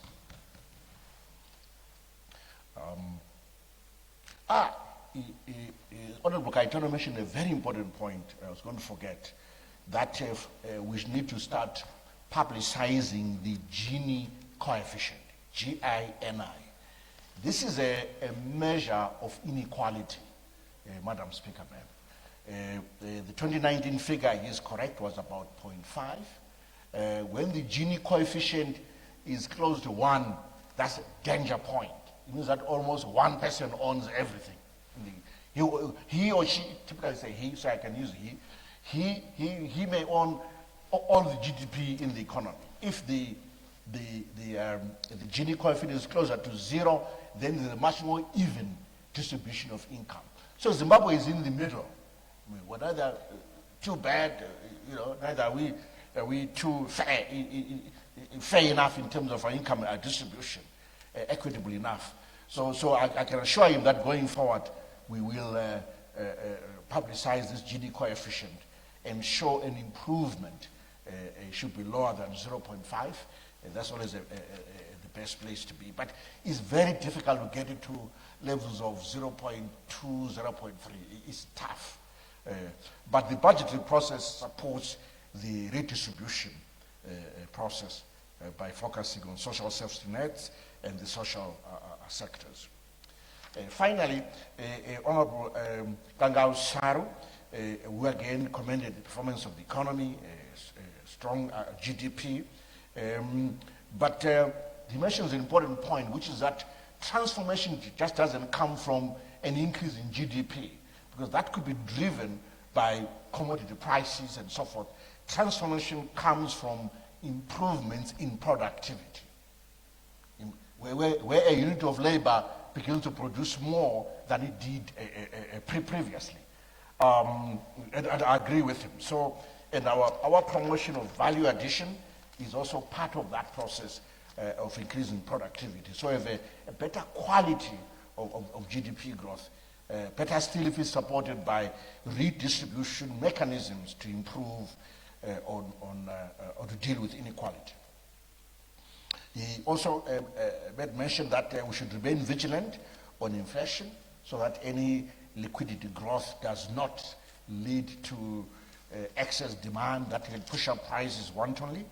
Honorable Caetano mentioned a very important point I was going to forget, that we need to start publicizing the Gini coefficient, G-I-N-I. This is a measure of inequality, Madam Speaker, ma'am. The 2019 figure is correct, was about 0.5. When the Gini coefficient is close to 1, that's a danger point. It means that almost one person owns everything. He or she, typically say he, so I can use he may own all the GDP in the economy. If the the Gini coefficient is closer to 0, then there's a much more even distribution of income. So Zimbabwe is in the middle. I mean, we're neither too bad, neither are we too fair enough in terms of our income distribution, equitable enough. So I can assure him that going forward, we will publicize this Gini coefficient and show an improvement. It should be lower than 0.5. That's always the best place to be. But it's very difficult to get it to levels of 0.2, 0.3. It's tough. But the budgetary process supports the redistribution process by focusing on social safety nets and the social sectors. Finally, Honorable Kangau Saru, who again commended the performance of the economy, strong GDP, but he mentions an important point, which is that transformation just doesn't come from an increase in GDP, because that could be driven by commodity prices and so forth. Transformation comes from improvements in productivity, where a unit of labor begins to produce more than it did previously. And I agree with him. So, and our promotion of value addition is also part of that process of increasing productivity. So have a better quality of GDP growth, better still if it's supported by redistribution mechanisms to improve or to deal with inequality. He also made mention that we should remain vigilant on inflation so that any liquidity growth does not lead to excess demand that can push up prices wantonly,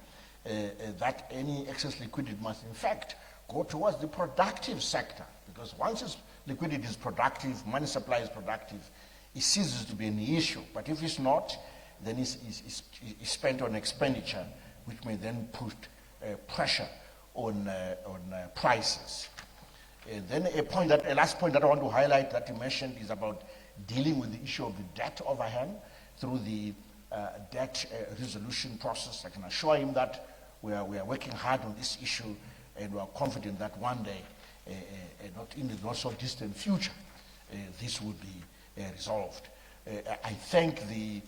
that any excess liquidity must in fact go towards the productive sector, because once liquidity is productive, money supply is productive, it ceases to be an issue. But if it's not, then it's spent on expenditure, which may then put pressure on prices. Then a last point that I want to highlight that you mentioned is about dealing with the issue of the debt overhang through the debt resolution process. I can assure him that we are working hard on this issue, and we are confident that one day, not in the not so distant future, this will be resolved. I thank the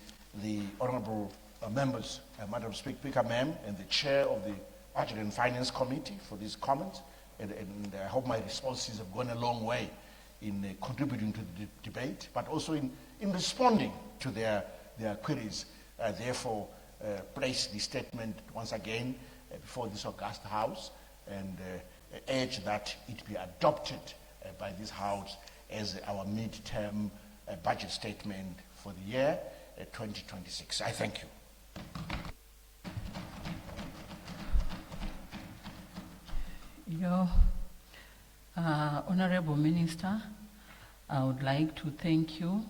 honourable members, Madam Speaker, Ma'am, and the chair of the Budget and Finance Committee for these comments, and I hope my responses have gone a long way in contributing to the debate, but also in responding to their queries. Therefore, place the statement once again before this august House and urge that it be adopted by this House as our mid-term budget statement for the year 2026. I thank you. Your Honorable Minister, I would like to thank you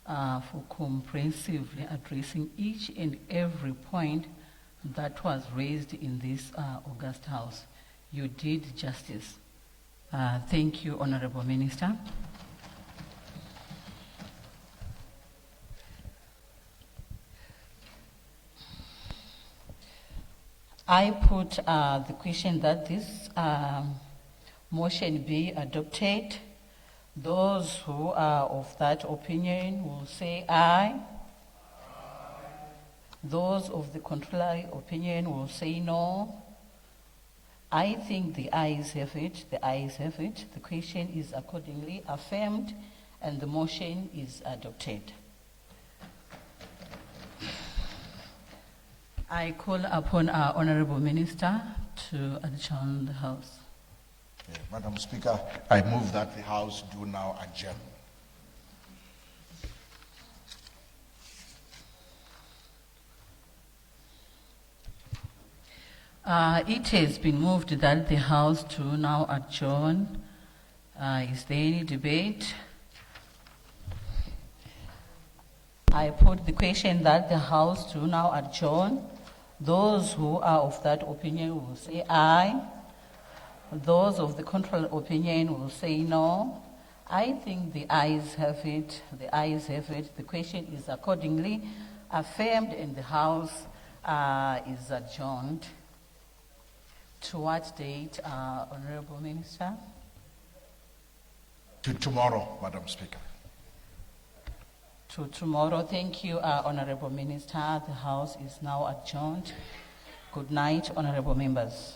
for comprehensively addressing each and every point that was raised in this august House. You did justice. Thank you, Honorable Minister. I put the question that this motion be adopted. Those who are of that opinion will say aye. Those of the contrary opinion will say no. I think the ayes have it. The ayes have it. The question is accordingly affirmed and the motion is adopted. I call upon our Honorable Minister to adjourn the House. Madam Speaker, I move that the House do now adjourn. It has been moved that the House to now adjourn. Is there any debate? I put the question that the House to now adjourn. Those who are of that opinion will say aye. Those of the contrary opinion will say no. I think the ayes have it. The ayes have it. The question is accordingly affirmed and the House is adjourned. To what date, Honorable Minister? To tomorrow, Madam Speaker. To tomorrow. Thank you, Honorable Minister. The House is now adjourned. Good night, Honorable members.